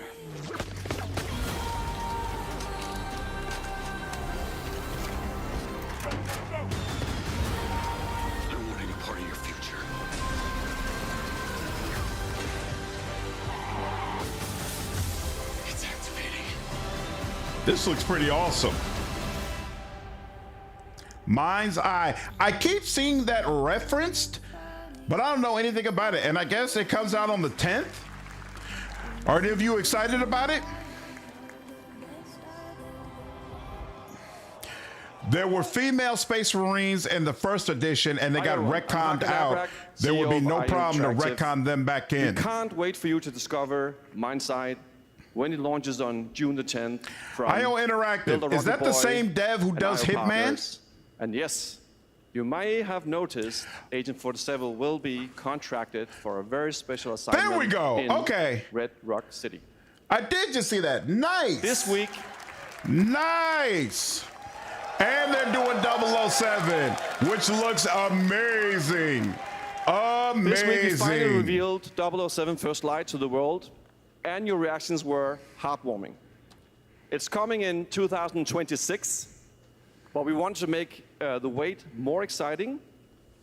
I don't want any part of your future. It's activating. This looks pretty awesome. Mind's Eye. I keep seeing that referenced, but I don't know anything about it. And I guess it comes out on the 10th. Are any of you excited about it? There were female Space Marines in the first edition, and they got retconned out. There will be no problem to retcon them back in. We can't wait for you to discover Mind's Eye when it launches on June the 10th. From IO Interactive. Is that the same dev who does Hitman? And yes, you may have noticed Agent 47 will be contracted for a very special assignment. There we go. In Okay. Red Rock City. I did just see that. Nice. This week. Nice. And they're doing 007, which looks amazing. Amazing. This week we finally revealed 007 First Light to the world, and your reactions were heartwarming. It's coming in 2026, but we want to make the wait more exciting.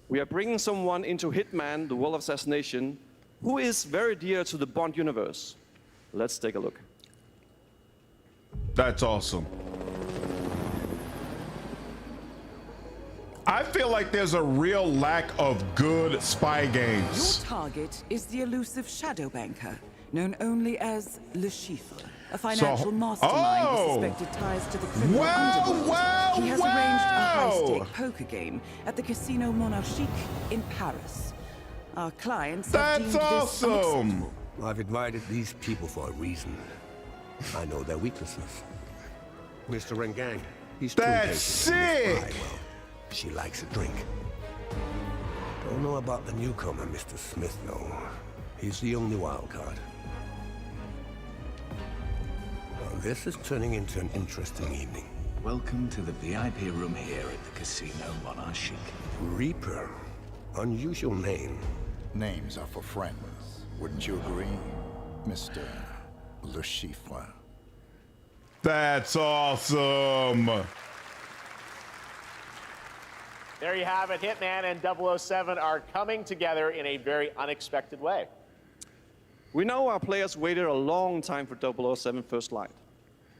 We are bringing someone into Hitman, the World of Assassination, who is very dear to the Bond universe. Let's take a look. That's awesome. I feel like there's a real lack of good spy games. Your target is the elusive shadow banker, known only as Deceiver, a financial mastermind with suspected ties to the criminal underworld. He has arranged a high-stake poker game at the Casino Monarchique in Paris. Our clients have deemed this unacceptable. I've invited these people for a reason. I know their weaknesses. Mr. Rengang, he's too That's impatient. sick. Well, she likes a drink. Don't know about the newcomer, Mr. Smith, though. He's the only wild card. Well, this is turning into an interesting evening. Welcome to the VIP room here at the Casino Monarchique. Reaper. Unusual name. Names are for friends. Wouldn't you agree, Mr. Deceiver? That's awesome. There you have it. Hitman and 007 are coming together in a very unexpected way. We know our players waited a long time for 007 First Light.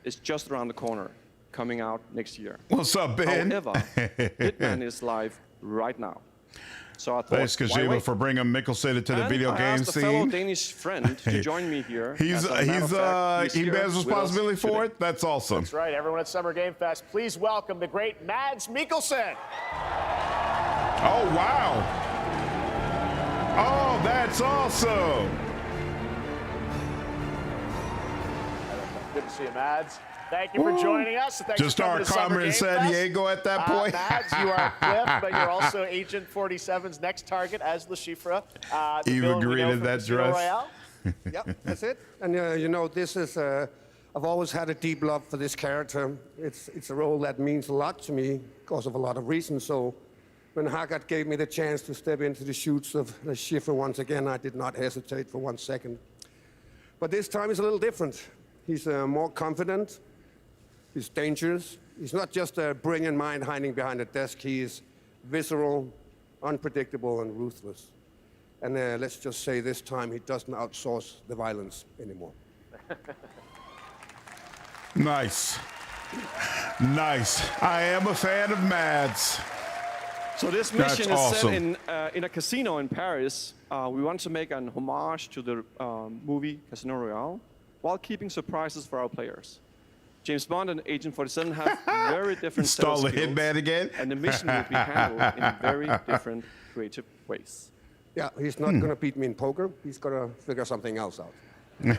It's just around the corner, coming out next year. What's up, Ben? However, Hitman is live right now. So I thought, Thanks, Kojima, for bringing Mickelson to the video I game asked a fellow scene. Danish friend to join me here. He bears responsibility for it. That's awesome. That's right. Everyone at Summer Game Fest, please welcome the great Mads Mikkelsen. Oh, wow. Oh, that's awesome. Good to see you, Mads. Thank you for joining us. Thanks Just for our coming to Summer comrade in Game San Fest. Diego at that point. Mads, you are Cliff, but you're also Agent 47's next target as Deceiver. Even greeted that dress. Yep, that's it. And you know, this is, I've always had a deep love for this character. It's a role that means a lot to me because of a lot of reasons. So when Haggard gave me the chance to step into the shoots of Deceiver once again, I did not hesitate for 1 second. But this time is a little different. He's more confident. He's dangerous. He's not just a brilliant mind hiding behind a desk. He is visceral, unpredictable, and ruthless. And let's just say this time he doesn't outsource the violence anymore. Nice. Nice. I am a fan of Mads. So this mission is set in a casino in Paris. We want to make an homage to the movie Casino Royale while keeping surprises for our players. James Bond and Agent 47 have very different set of Install the skills, Hitman again? and the mission will be handled in very different creative ways. Yeah, he's not going to beat me in poker. He's going to figure something else out. So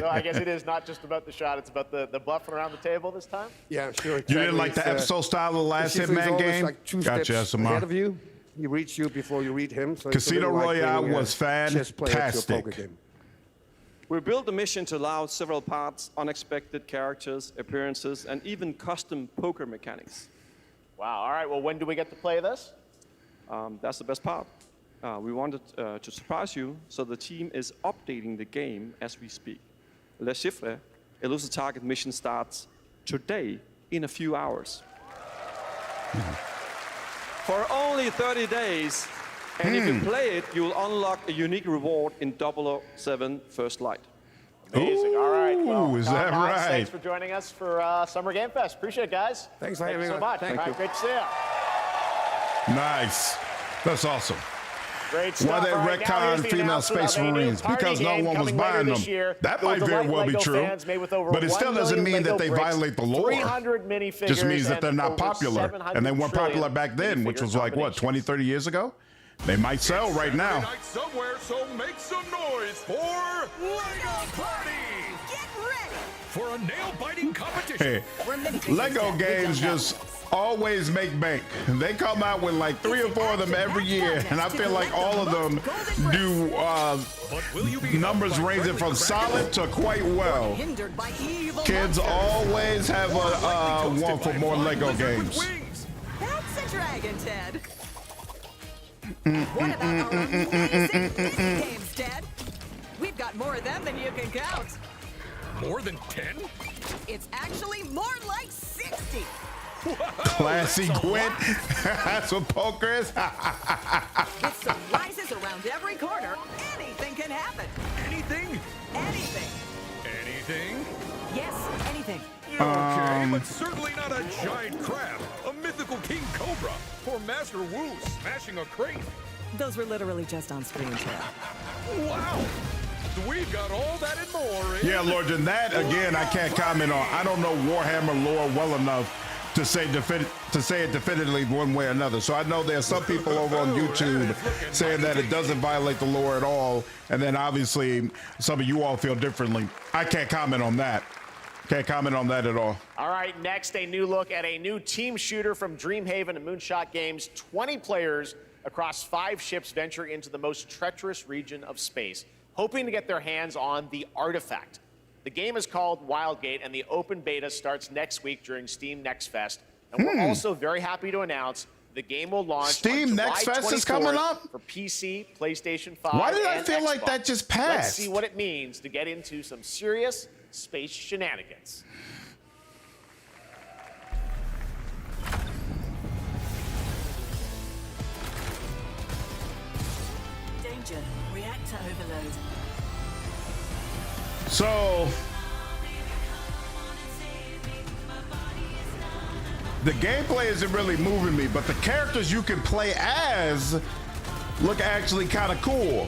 I guess it is not just about the shot, it's about the bluffing around the table this time? Yeah, sure. You didn't like the episode style of the last Hitman game? Like two Gotcha, steps ahead of you. He reads you before you read him. So Casino Royale was fantastic. We built the mission to allow several parts, unexpected characters, appearances, and even custom poker mechanics. Wow, all right, well, when do we get to play this? That's the best part. We wanted to surprise you, so the team is updating the game as we speak. Le Chiffre, Elusive Target mission starts today in a few hours. For only 30 days, and if you play it, you'll unlock a unique reward in 007 First Light. Amazing. All right. Well, is that Mox, right? Thanks for joining us for Summer Game Fest. Appreciate it, guys. Thanks for having me. Thank you so much. Thank you. Great to see you. Nice. That's awesome. Great stuff. Why they All right, now here's retcon the female announcement Space of a new Marines? party Because no game one was coming later buying them. this year. That Those might very delight well be Lego true. fans made with over But it 1 still doesn't million mean that Lego they bricks, violate the lore. 300 minifigures, Just means that they're and not over popular. 700 And they weren't popular trillion back then, which was like, what, 20, 30 years ago? They might sell right now. Night somewhere, so make some noise for Lego Party! Get ready! For a nail-biting competition. Hey, Lego games just always make bank. They come out with like 3 or 4 of them every year, and I feel like all of them do numbers ranging from solid to quite well. Kids always have a want for more Lego games. That's a dragon, Ted. What about our amazing games, Ted? We've got more of them than you can count. More than 10? It's actually more like 60. Classy Gwent. That's what poker is. With surprises around every corner, anything can happen. Anything? Anything. Anything? Yes, anything. Okay, but certainly not a giant crab, a mythical king cobra, or Master Wu smashing a crate. Those were literally just on screen, Ted. Wow! We've got all that and more. Yeah, Lord, and that again I can't comment on. I don't know Warhammer lore well enough to say it definitively one way or another. So I know there's some people over on YouTube saying that it doesn't violate the lore at all, and then obviously some of you all feel differently. I can't comment on that. Can't comment on that at all. All right, next, a new look at a new team shooter from Dreamhaven and Moonshot Games. 20 players across 5 ships venture into the most treacherous region of space, hoping to get their hands on the artifact. The game is called Wildgate, and the open beta starts next week during Steam Next Fest. And we're also very happy to announce the game will launch Steam on Next July Fest 24th is coming up? for PC, PlayStation 5, Why did I and feel Xbox. like that just passed? Let's see what it means to get into some serious space shenanigans. Danger. Reactor overload. So the gameplay isn't really moving me, but the characters you can play as look actually kind of cool.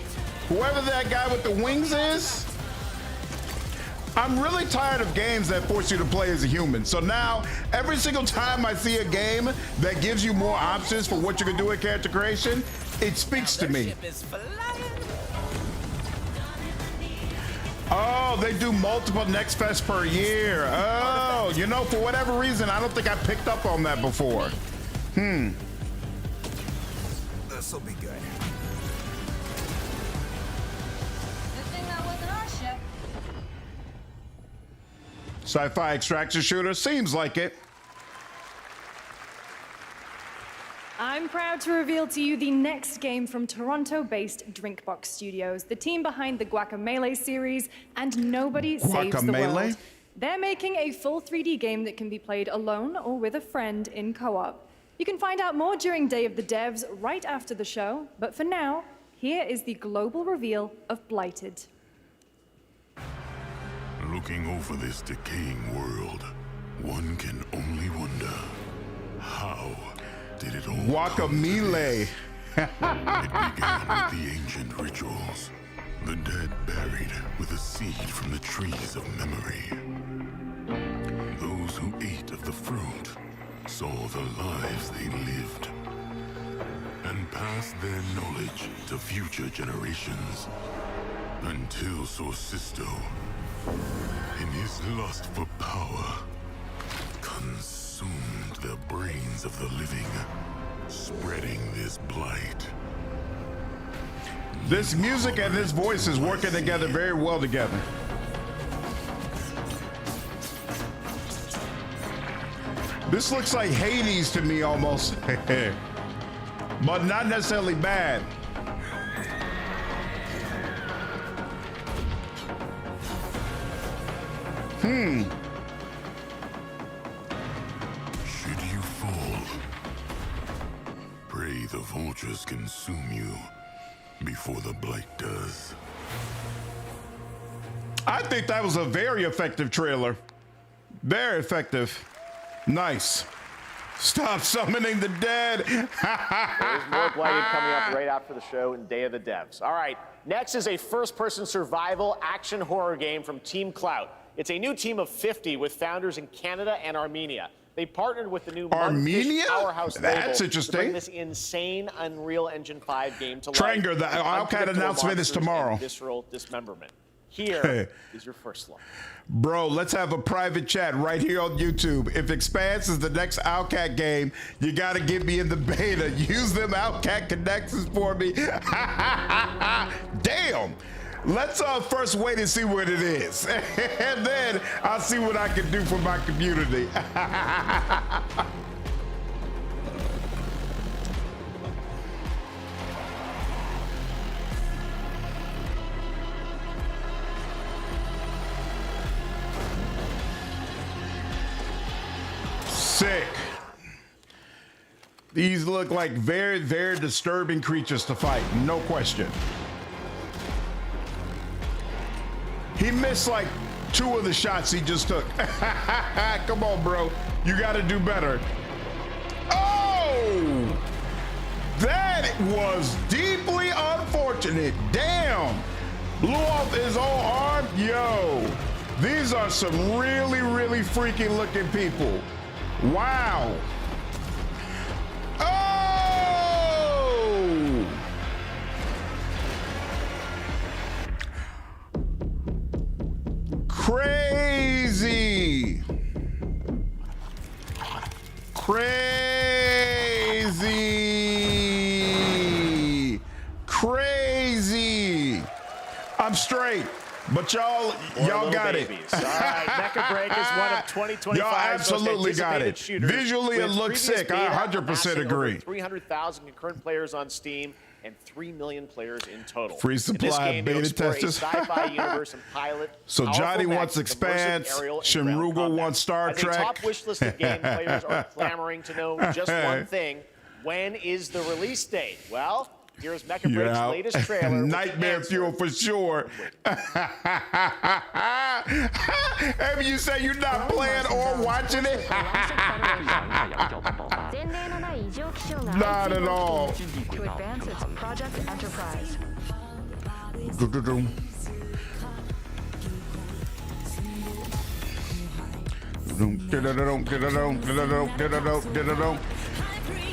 Whoever that guy with the wings is, I'm really tired of games that force you to play as a human. So now, every single time I see a game that gives you more options for what you can do in character creation, it speaks to me. Oh, they do multiple Next Fest per year. Oh, you know, for whatever reason, I don't think I picked up on that before. This'll be good. Good thing that wasn't our ship. Sci-fi extraction shooter, seems like it. I'm proud to reveal to you the next game from Toronto-based Drinkbox Studios, the team behind the Guacamelee series and Nobody Saves the World. They're making a full 3D game that can be played alone or with a friend in co-op. You can find out more during Day of the Devs right after the show, but for now, here is the global reveal of Blighted. Looking over this decaying world, One can only wonder, how did it all Guacamole. It began with the ancient rituals. The dead buried with a seed from the trees of memory. Those who ate of the fruit saw the lives they lived and passed their knowledge to future generations until Sorcisto, in his lust for power, consumed the brains of the living, spreading this blight. This music and this voice is working together very well together. This looks like Hades to me almost, but not necessarily bad. Should you fall, pray the vultures consume you before the blight does. I think that was a very effective trailer. Very effective. Nice. Stop summoning the dead. There's more Blighted coming up right after the show and Day of the Devs. All right, next is a first-person survival action horror game from Team Clout. It's a new team of 50 with founders in Canada and Armenia. They partnered with the new Armenia? Powerhouse That's label interesting. to bring this insane Unreal Engine 5 game to life. Tranger, the Outcat announcement is tomorrow. Visceral dismemberment. Here is your first look. Bro, let's have a private chat right here on YouTube. If Expanse is the next Outcat game, you gotta get me in the beta. Use them Outcat connections for me. Damn. Let's first wait and see what it is. And then I'll see what I can do for my community. Sick. These look like very, very disturbing creatures to fight, no question. He missed like 2 of the shots he just took. Come on, bro. You got to do better. Oh! That was deeply unfortunate. Damn. Blew off his whole arm. Yo. These are some really, really freaky looking people. Wow. Oh! Crazy. Crazy. Crazy. I'm straight. But y'all got it. All right, Mecca Break is one of 2025's y'all absolutely got it. Shooters. Visually, it looks sick. I 100% agree. 300,000 concurrent players on Steam and 3 million players in total. Free supply in beta this game, testers. a sci-fi universe and pilot. So Johnny wants Expanse. Shinrugo wants Star As Trek. a top wish list of game players are clamoring to know just one thing: when is the release date? Well, here's Mecca Break's latest trailer. Nightmare fuel for sure. Have you say you're not playing or watching it? Not at all. To advance its Project Enterprise.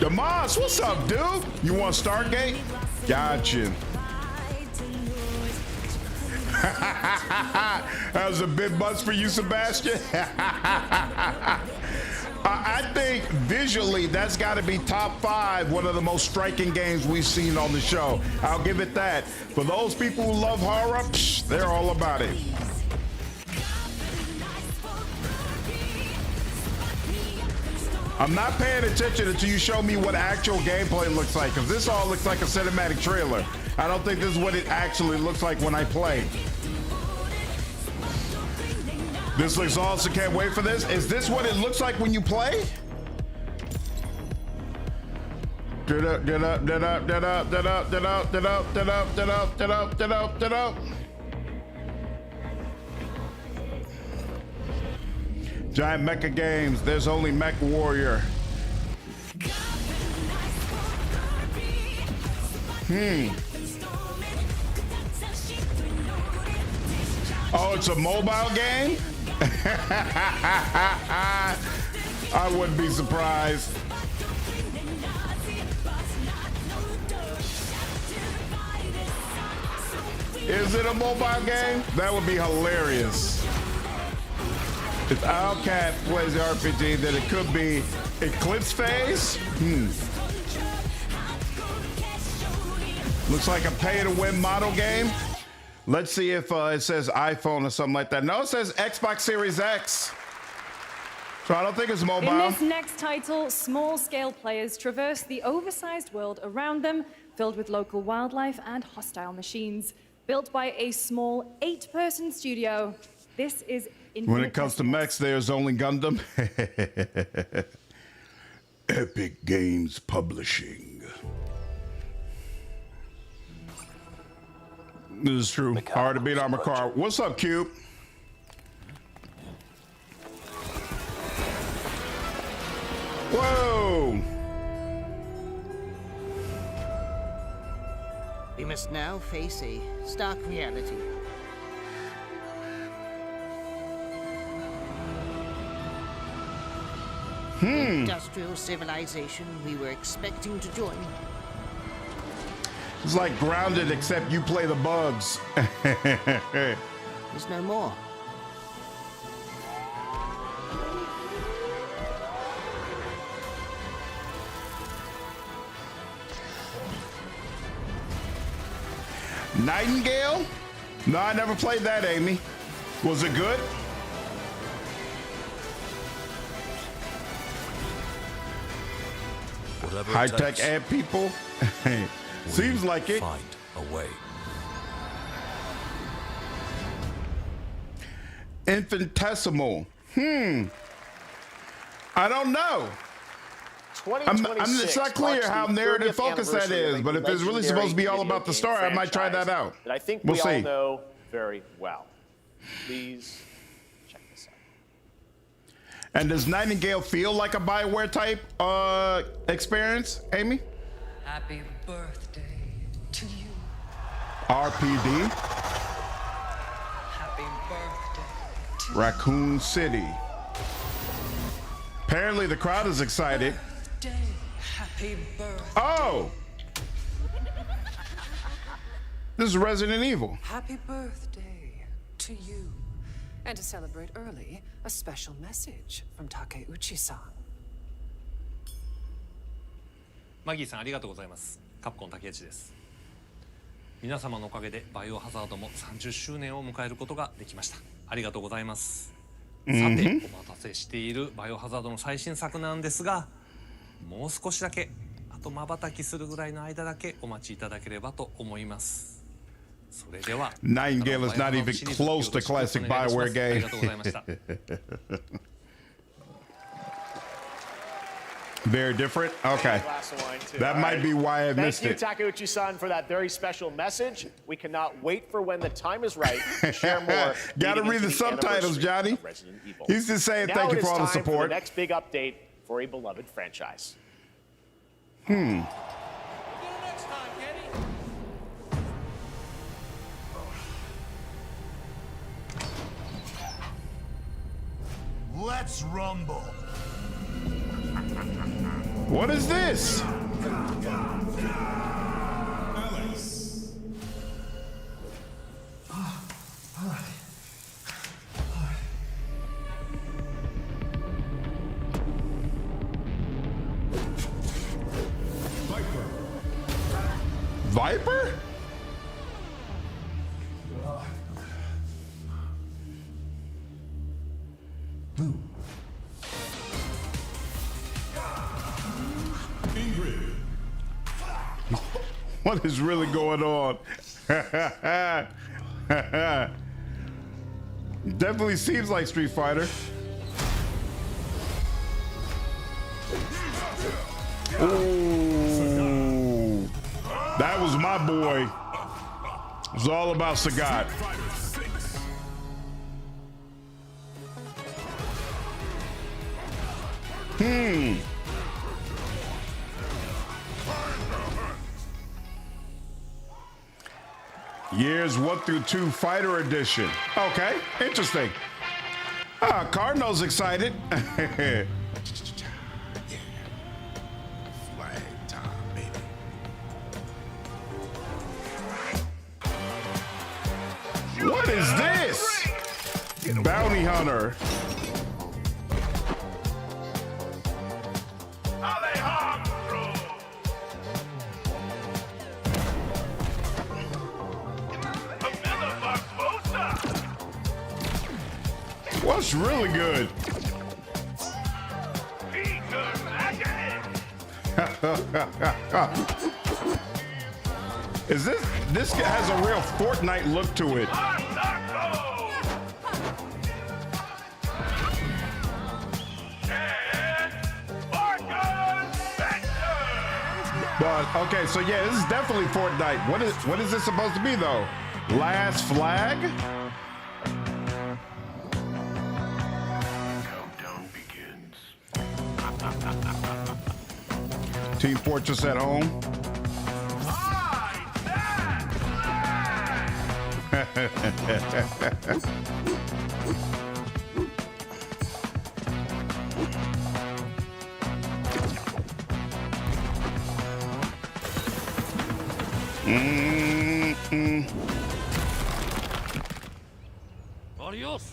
Demas, what's up, dude? You want Stargate? Gotcha. That was a big buzz for you, Sebastian. I think visually that's got to be top 5, one of the most striking games we've seen on the show. I'll give it that. For those people who love horror, they're all about it. I'm not paying attention until you show me what actual gameplay looks like, because this all looks like a cinematic trailer. I don't think this is what it actually looks like when I play. This looks awesome. Can't wait for this. Is this what it looks like when you play? Get up, get up, get up, get up, get up, get up, get up, get up, get up, get up, get up, get up. Giant Mecha Games. There's only Mech Warrior. Oh, it's a mobile game? I wouldn't be surprised. Is it a mobile game? That would be hilarious. If Owlcat plays the RPG, then it could be Eclipse Phase. Looks like a pay-to-win model game. Let's see if it says iPhone or something like that. No, it says Xbox Series X. So I don't think it's mobile. In this next title, small-scale players traverse the oversized world around them, filled with local wildlife and hostile machines. Built by a small 8-person studio, this is when it comes to mechs, there's only Gundam. Epic Games Publishing. This is true. Hard to beat Armor Car. What's up, Cube? Whoa! We must now face a stark reality. The industrial civilization we were expecting to join. It's like Grounded, except you play the bugs. There's no more. Nightingale? No, I never played that, Amy. Was it good? High-tech ad people? Seems like it. Find a way. Infinitesimal. I don't know. It's not clear how narrative focused that is, but if it's really supposed to be all about the story, I might try that out. That I think we'll we see. all know very well. Please check this out. And does Nightingale feel like a BioWare type experience, Amy? Happy birthday to you. RPD. Happy birthday to Raccoon City. Apparently the crowd is excited. Happy birthday. Oh! This is Resident Evil. Happy birthday to you. And to celebrate early, a special message from Takeuchi-san. マギーさんありがとうございます。カプコン竹内です。皆様のおかげでバイオハザードも30周年を迎えることができました。ありがとうございます。さて、お待たせしているバイオハザードの最新作なんですが、もう少しだけ、あと瞬きするぐらいの間だけお待ちいただければと思います。それでは、Nightingale is not even close to classic BioWare あり game. がとうございました。Very different? Okay. That might be why I missed it. Thank you, Takeuchi-san, for that very special message. We cannot wait for when the time is right to share more. Gotta read the subtitles, Johnny. He's just saying thank you for all the support. For the next big update for a beloved franchise. Let's rumble. What is this? Viper? What is really going on? Definitely seems like Street Fighter. Ooh, that was my boy. It was all about Sagat. Years 1 through 2 Fighter Edition. Okay, interesting. Cardinal's excited. Flag time, baby. What is this? Bounty Hunter. What's really good? Is this has a real Fortnite look to it. But okay, so yeah, this is definitely Fortnite. What is this supposed to be though? Last Flag? Team Fortress at home. Adios.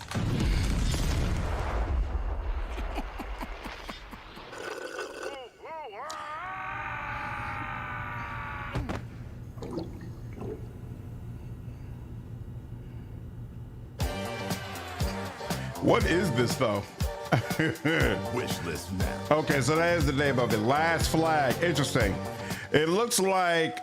What is this though? Wish list now. Okay, so that is the name of it. Last Flag. Interesting. It looks like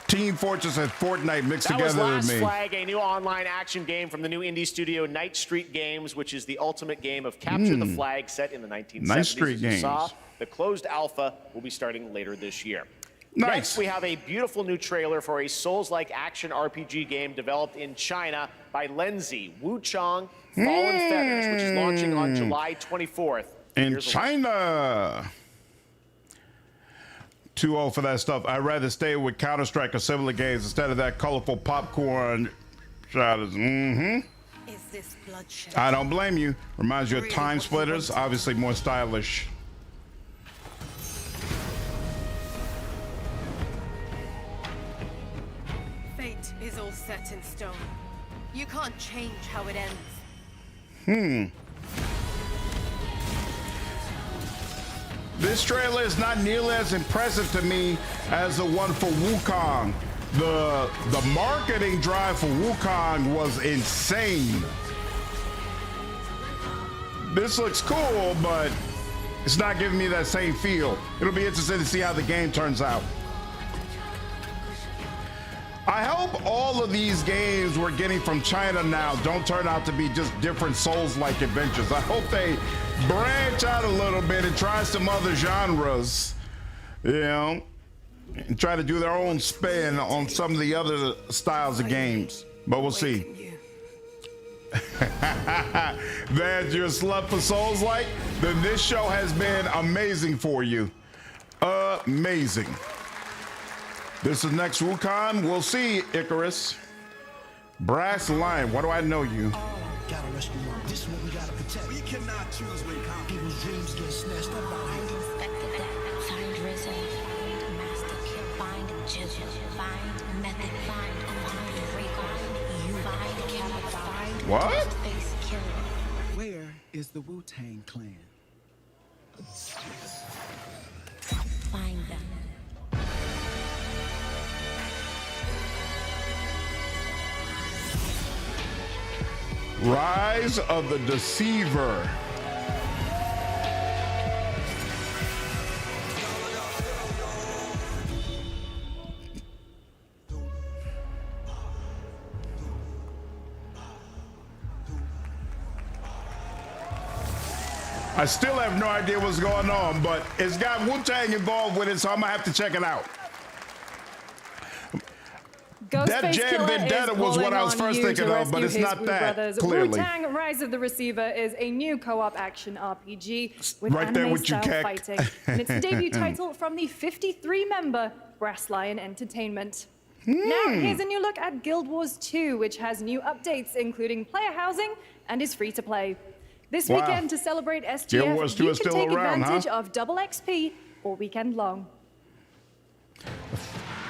Team Fortress and Fortnite mixed That was together Last to me. Flag, a new online action game from the new indie studio Night Street Games, which is the ultimate game of capture the flag set in the 1970s. Night Street As you Games. saw, the closed alpha will be starting later this year. Nice. Next, we have a beautiful new trailer for a Souls-like action RPG game developed in China by Lenzi Wuchang Fallen Feathers, which is launching on July 24th. In Here's a China. 2-0 for that stuff. I'd rather stay with Counter-Strike or similar games instead of that colorful popcorn shadows. Is this bloodshed? I don't blame you. Reminds you of Time Splitters. Obviously more stylish. Fate is all set in stone. You can't change how it ends. This trailer is not nearly as impressive to me as the one for Wukong. The marketing drive for Wukong was insane. This looks cool, but it's not giving me that same feel. It'll be interesting to see how the game turns out. I hope all of these games we're getting from China now don't turn out to be just different Souls-like adventures. I hope they branch out a little bit and try some other genres, you know, and try to do their own spin on some of the other styles of games. But we'll see. That you're a slut for Souls-like? Then this show has been amazing for you. Amazing. This is next Wukong. We'll see, Icarus. Brass Lion. Why do I know you? Gotta rescue one. This one we gotta protect. We cannot choose when people's dreams get snatched up out here. Find Rizzo, find Master Kill, find Jizzle, find Method, find Rico, you find Kevin, find What? Face Killer. Where is the Wu-Tang Clan? Find them. Rise of the Deceiver. I still have no idea what's going on, but it's got Wu-Tang involved with it, so I'm gonna have to check it out. Ghostface Jam Killer Vendetta is was what I was calling first on you thinking to of, but rescue it's his not Wu that, brothers. clearly. Wu-Tang: Rise of the Receiver is a new co-op action RPG with Right there with you, anime-style Keck. fighting, and it's a debut title from the 53-member Brass Lion Entertainment. Now, here's a new look at Guild Wars 2, which has new updates, including player housing and is free to play. This Wow. weekend, to celebrate Guild SGF, Wars 2 you is can still take around, advantage huh? of double XP all weekend long.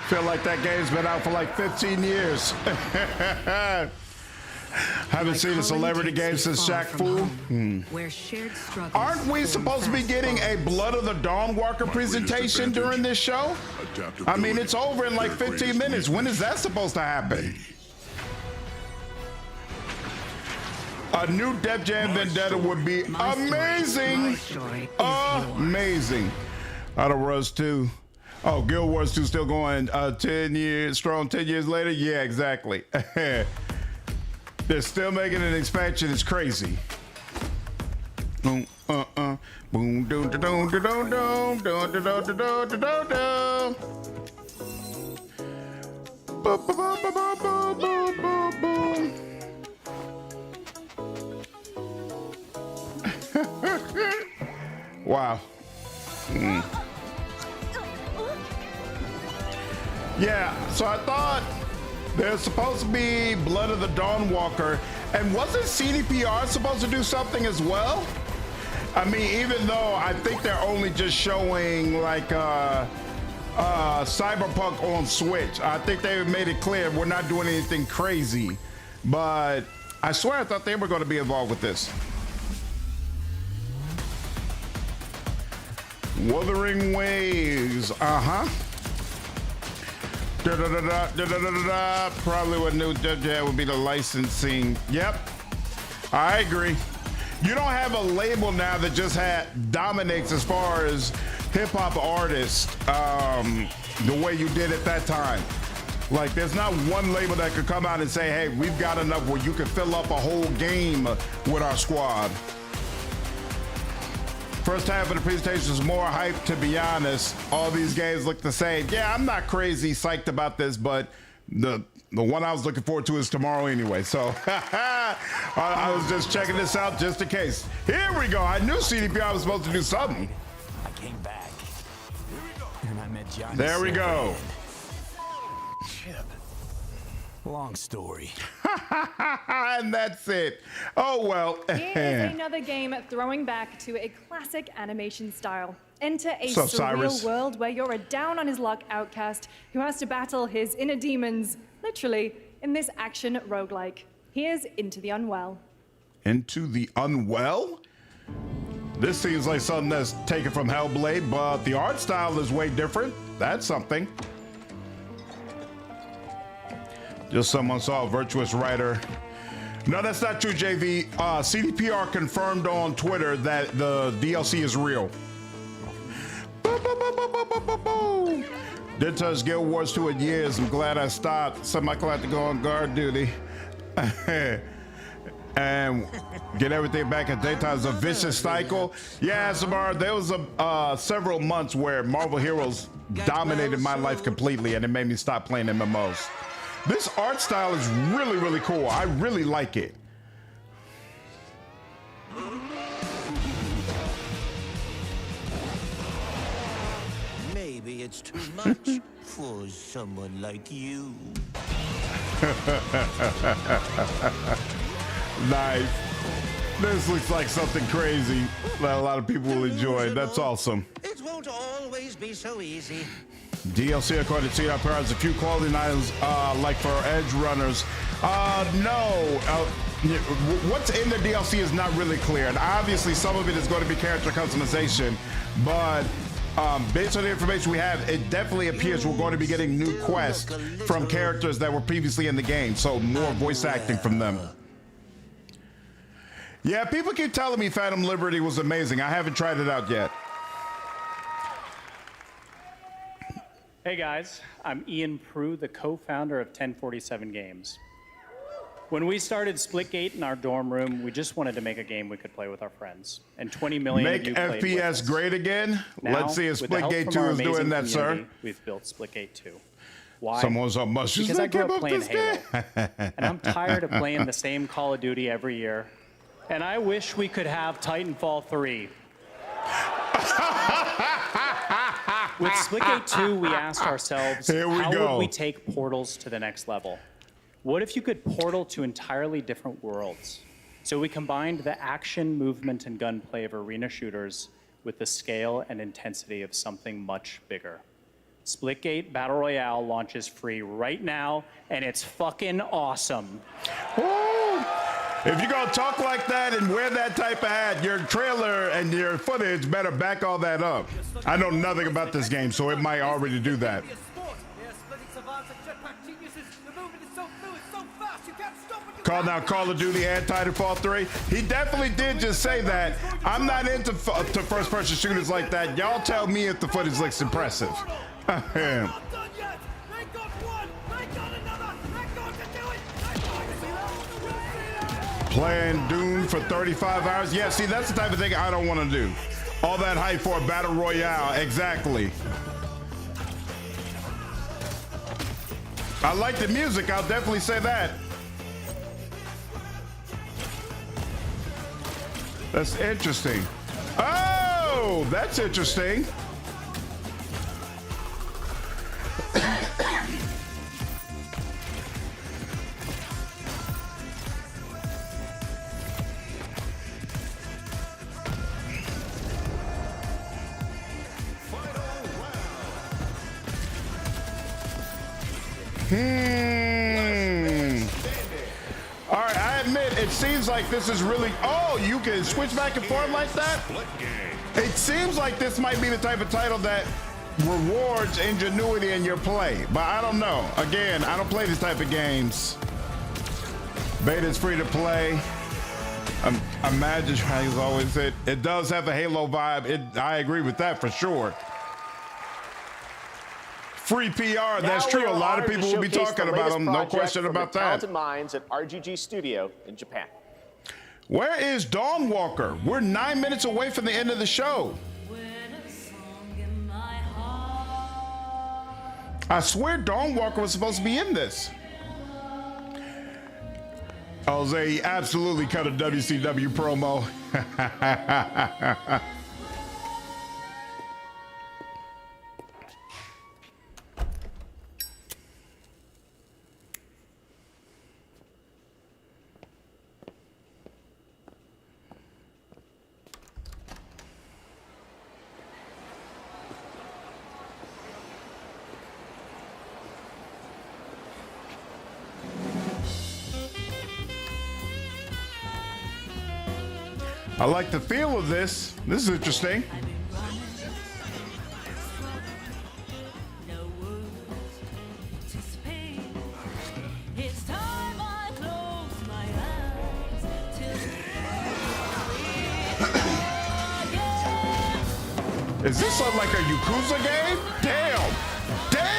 Feel like that game's been out for like 15 years. Haven't seen a celebrity game since Shaq Fu. Where shared struggles Aren't we supposed to be getting a Blood of the Dawnwalker presentation during this show? I mean, it's over in like 15 minutes. When is that supposed to happen? A new Def Jam Vendetta would be amazing. Amazing. Outer Worlds 2. Oh, Guild Wars 2 still going 10 years strong, 10 years later? Yeah, exactly. They're still making an expansion. It's crazy. Boom, boom, doom, doom, doom, doom, doom, doom, doom, doom, doom, doom, doom. Boom, boom, boom, boom, boom, boom, boom, boom. Wow. Yeah, so I thought there's supposed to be Blood of the Dawnwalker, and wasn't CDPR supposed to do something as well? I mean, even though I think they're only just showing like Cyberpunk on Switch. I think they made it clear we're not doing anything crazy, but I swear I thought they were going to be involved with this. Wuthering Waves, Probably what new Jam would be the licensing. Yep, I agree. You don't have a label now that just dominates as far as hip hop artists the way you did at that time. Like, there's not one label that could come out and say, hey, we've got enough where you can fill up a whole game with our squad. First half of the presentation was more hype, to be honest. All these games look the same. Yeah, I'm not crazy psyched about this, but the one I was looking forward to is tomorrow anyway. So I was just checking this out just in case. Here we go. I knew CDPR was supposed to do something. I came back. And I met Johnny. There we go. Chip. Long story. And that's it. Oh, well. Here's another game throwing back to a classic animation style. Enter a What's up, surreal Cyrus? world where you're a down-on-his-luck outcast who has to battle his inner demons, literally, in this action roguelike. Here's Into the Unwell. Into the Unwell? This seems like something that's taken from Hellblade, but the art style is way different. That's something. Just someone saw a virtuous writer. No, that's not true, JV. CDPR confirmed on Twitter that the DLC is real. Didn't touch Guild Wars 2 in years. I'm glad I stopped. Somebody had to go on guard duty. And get everything back in daytime is a vicious cycle. Yeah, Samara, there was several months where Marvel Heroes dominated my life completely, and it made me stop playing MMOs. This art style is really, really cool. I really like it. Maybe it's too much for someone like you. Nice. This looks like something crazy that a lot of people will enjoy. That's awesome. It won't always be so easy. DLC, according to CDPR, has a few clothing items like for edge runners. No. What's in the DLC is not really clear. And obviously, some of it is going to be character customization. But based on the information we have, it definitely appears we're going to be getting new quests from characters that were previously in the game. So more voice acting from them. Yeah, people keep telling me Phantom Liberty was amazing. I haven't tried it out yet. Hey guys, I'm Ian Prue, the co-founder of 1047 Games. When we started Splitgate in our dorm room, we just wanted to make a game we could play with our friends. And 20 million of you played with us. FPS great again? Now, Let's see if with the help Splitgate from 2 our is doing amazing that, sir. community, We've built Splitgate 2. Why? Someone's on mushrooms. Because I grew up playing Halo. And I'm tired of playing the same Call of Duty every year. And I wish we could have Titanfall 3. With Splitgate 2, we asked ourselves, how would we take portals to the next level? What if you could portal to entirely different worlds? So we combined the action, movement, and gunplay of arena shooters with the scale and intensity of something much bigger. Splitgate Battle Royale launches free right now, and it's fucking awesome. Woo! If you're gonna talk like that and wear that type of hat, your trailer and your footage better back all that up. I know nothing about this game, so it might already do that. Call of Duty and Titanfall 3. He definitely did just say that. I'm not into first-person shooters like that. Y'all tell me if the footage looks impressive. Playing Dune for 35 hours. Yeah, see, that's the type of thing I don't want to do. All that hype for a battle royale. Exactly. I like the music. I'll definitely say that. That's interesting. Oh, that's interesting. All right, I admit, it seems like this is really... Oh, you can switch back and forth like that? It seems like this might be the type of title that rewards ingenuity in your play, but I don't know. Again, I don't play this type of games. Beta's free to play. Imagine, as always said, it does have a Halo vibe. I agree with that for sure. Free PR, that's true. A lot of people will be talking about them. No question about that. Talented minds at RGG Studio in Japan. Where is Dawnwalker? We're 9 minutes away from the end of the show. I swear Dawnwalker was supposed to be in this. Jose absolutely cut a WCW promo. I like the feel of this. This is interesting. Is this like a Yakuza game? Damn! Damn!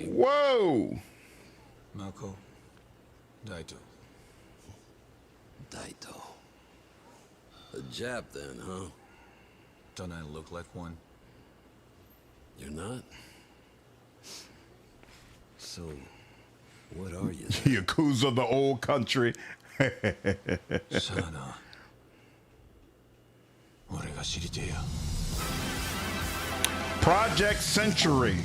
Whoa! Mako. Daito. Daito. A Jap then, huh? Don't I look like one? You're not? So, what are you? Yakuza, the old country. Sana. 俺が知りてえや。 Project Century.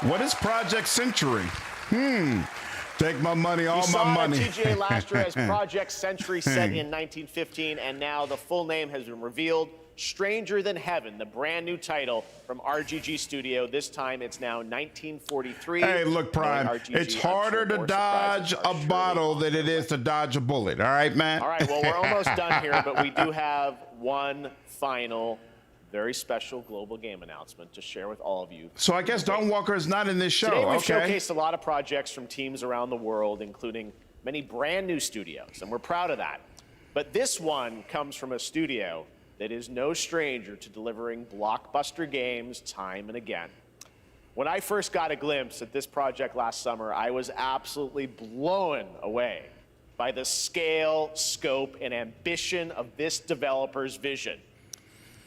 What is Project Century? Take my money, all my money. You saw it at TGA last year as Project Century set in 1915, and now the full name has been revealed. Stranger Than Heaven, the brand new title from RGG Studio. This time it's now 1943. Hey, look, Prime, it's harder to dodge a bottle than it is to dodge a bullet. All right, man? All right, well, we're almost done here, but we do have one final very special global game announcement to share with all of you. So I guess Dawnwalker is not in this show. Today we've showcased a lot of projects from teams around the world, including many brand new studios, and we're proud of that. But this one comes from a studio that is no stranger to delivering blockbuster games time and again. When I first got a glimpse at this project last summer, I was absolutely blown away by the scale, scope, and ambition of this developer's vision.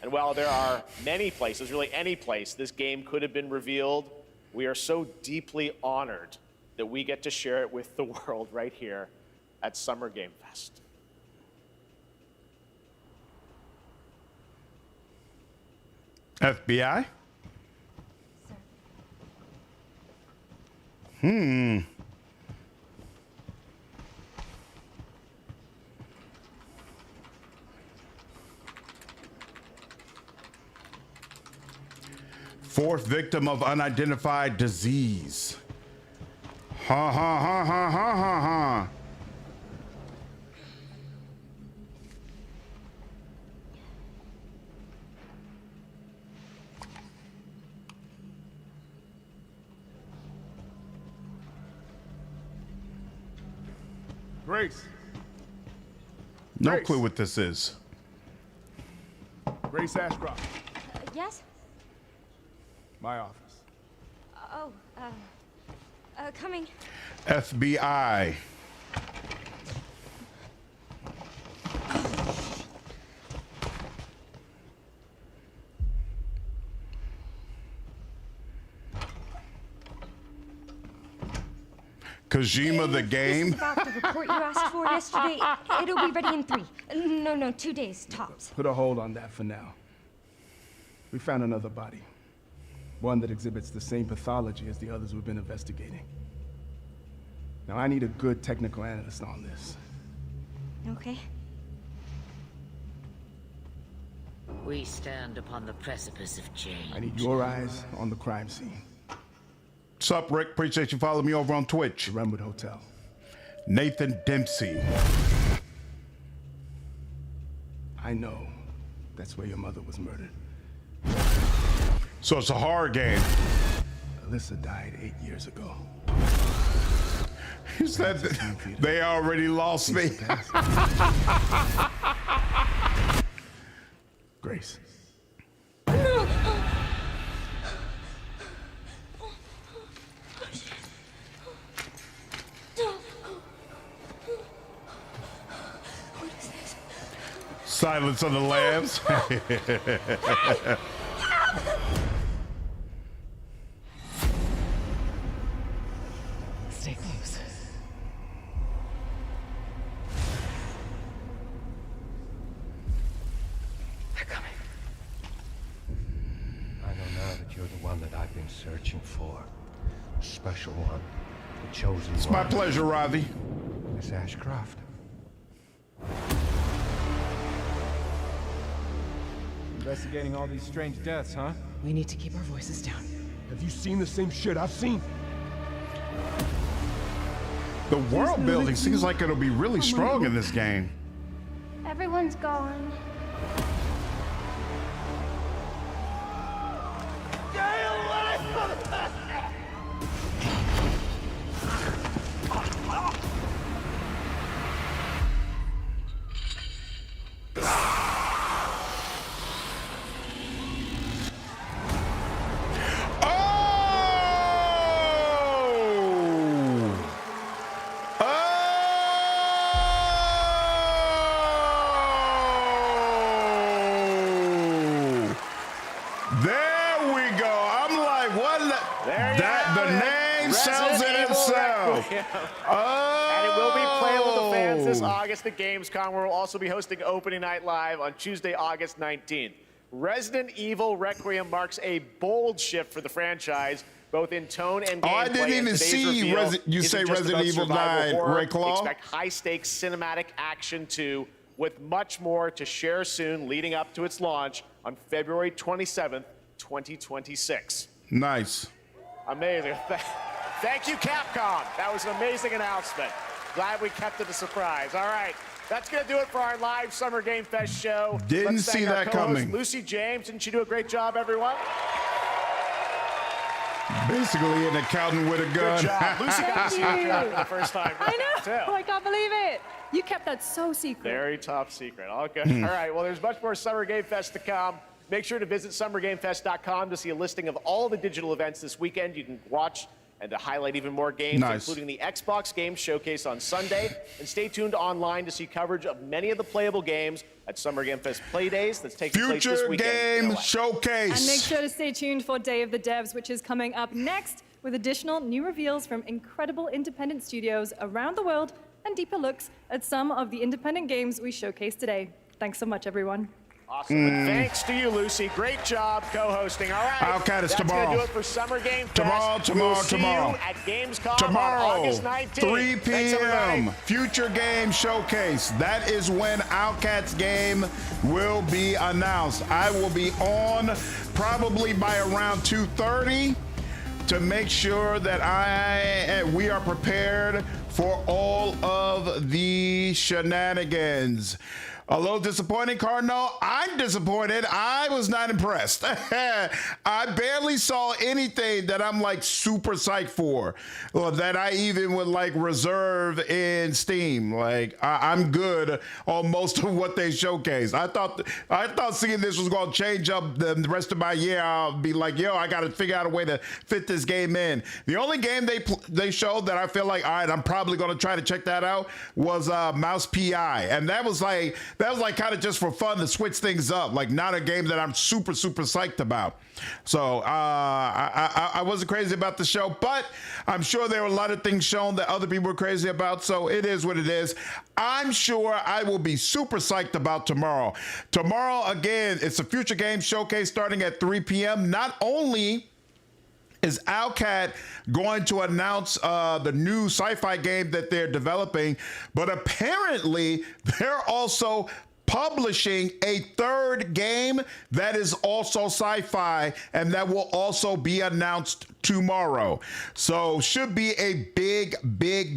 And while there are many places, really any place, this game could have been revealed, we are so deeply honored that we get to share it with the world right here at Summer Game Fest. FBI? Fourth victim of unidentified disease. Ha ha ha ha ha ha ha. Grace. No Grace. clue what this is. Grace Ashcroft. Yes? My office. Oh, coming. FBI. Kojima the game. This is about the report you asked for yesterday. It'll be ready in 3. No, 2 days, tops. Put a hold on that for now. We found another body. One that exhibits the same pathology as the others we've been investigating. Now, I need a good technical analyst on this. Okay. We stand upon the precipice of change. I need your eyes on the crime scene. What's up, Rick? Appreciate you following me over on Twitch. The Runwood Hotel. Nathan Dempsey. I know that's where your mother was murdered. So it's a horror game. Alyssa died 8 years ago. He said they already lost me. Grace. Silence of the Lambs. Stay close. They're coming. I know now that you're the one that I've been searching for. The special one. The chosen It's one. my pleasure, Ravi. Miss Ashcroft. Investigating all these strange deaths, huh? We need to keep our voices down. Have you seen the same shit I've seen? The world building seems like it'll be really strong in this game. Everyone's gone. And it will be playable to fans this August at Gamescom, where we'll also be hosting Opening Night Live on Tuesday, August 19th. Resident Evil Requiem marks a bold shift for the franchise, both in tone and gameplay. Oh, I didn't even see you say Resident Evil 9, Red Claw. Expect high-stakes cinematic action too, with much more to share soon, leading up to its launch on February 27th, 2026. Nice. Amazing. Thank you, Capcom. That was an amazing announcement. Glad we kept it a surprise. All right, that's going to do it for our live Summer Game Fest show. Didn't Let's see thank our that co-host, coming. Lucy James. Didn't she do a great job, everyone? Basically an accountant with a gun. Good job. Lucy got the secret for the first time. I know. I can't believe it. You kept that so secret. Very top secret. All good. All right. Well, there's much more Summer Game Fest to come. Make sure to visit summergamefest.com to see a listing of all the digital events this weekend. You can watch and to highlight even more games, including the Xbox Game Showcase on Sunday. And stay tuned online to see coverage of many of the playable games at Summer Game Fest Play Days that's taking place this weekend. Future Game Showcase. And make sure to stay tuned for Day of the Devs, which is coming up next with additional new reveals from incredible independent studios around the world and deeper looks at some of the independent games we showcased today. Thanks so much, everyone. Awesome. And thanks to you, Lucy. Great job co-hosting. All right. Outcat is tomorrow. That's going to do it for Summer Game Fest. Tomorrow. See you at Gamescom on August 19th. 3 p.m. Future Game Showcase. That is when Outcat's game will be announced. I will be on probably by around 2:30 to make sure that we are prepared for all of the shenanigans. A little disappointing, Cardinal. I'm disappointed. I was not impressed. I barely saw anything that I'm like super psyched for, or that I even would like reserve in Steam. Like I'm good on most of what they showcased. I thought seeing this was going to change up the rest of my year. I'll be like, yo, I got to figure out a way to fit this game in. The only game they showed that I feel like, all right, I'm probably going to try to check that out was Mouse PI, and that was like kind of just for fun to switch things up, like not a game that I'm super psyched about. So I wasn't crazy about the show, but I'm sure there were a lot of things shown that other people were crazy about, so it is what it is. I'm sure I will be super psyched about tomorrow. Tomorrow, again, it's a Future Game Showcase starting at 3 p.m. Not only is Outcat going to announce the new sci-fi game that they're developing, but apparently they're also publishing a third game that is also sci-fi, and that will also be announced tomorrow. So should be a big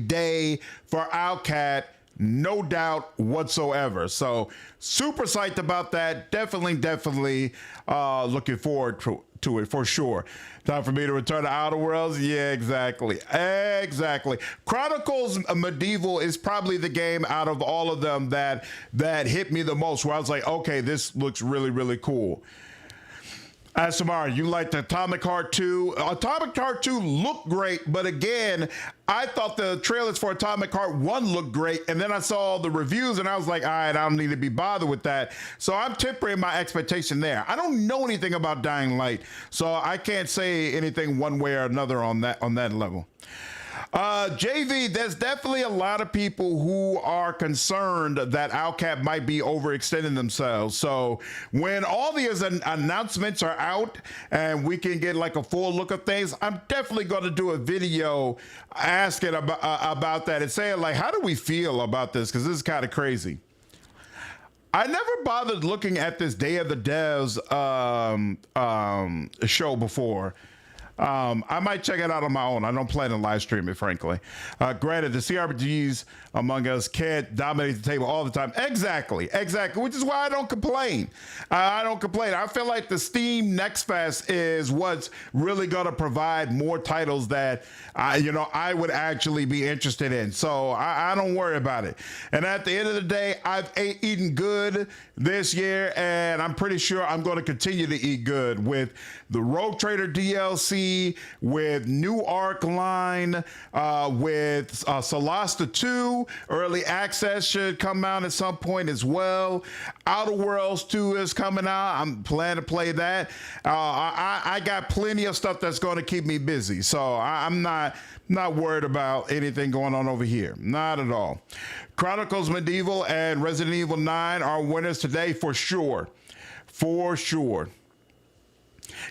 day for Outcat, no doubt whatsoever. So super psyched about that. Definitely looking forward to it for sure. Time for me to return to Outer Worlds? Yeah, exactly. Chronicles Medieval is probably the game out of all of them that hit me the most, where I was like, okay, this looks really cool. As Samara, you liked Atomic Heart 2. Atomic Heart 2 looked great, but again, I thought the trailers for Atomic Heart 1 looked great, and then I saw the reviews, and I was like, all right, I don't need to be bothered with that. So I'm tempering my expectation there. I don't know anything about Dying Light, so I can't say anything one way or another on that level. JV, there's definitely a lot of people who are concerned that Outcat might be overextending themselves. So when all these announcements are out and we can get like a full look of things, I'm definitely going to do a video asking about that and saying like, how do we feel about this? Because this is kind of crazy. I never bothered looking at this Day of the Devs show before. I might check it out on my own. I don't plan to live stream it, frankly. Granted, the CRPGs among us can't dominate the table all the time. Exactly, which is why I don't complain. I feel like the Steam Next Fest is what's really going to provide more titles that I would actually be interested in. So I don't worry about it. And at the end of the day, I've eaten good this year, and I'm pretty sure I'm going to continue to eat good with the Rogue Trader DLC, with new Ark line, with Solasta 2. Early access should come out at some point as well. Outer Worlds 2 is coming out. I'm planning to play that. I got plenty of stuff that's going to keep me busy. So I'm not worried about anything going on over here. Not at all. Chronicles Medieval and Resident Evil 9 are winners today for sure.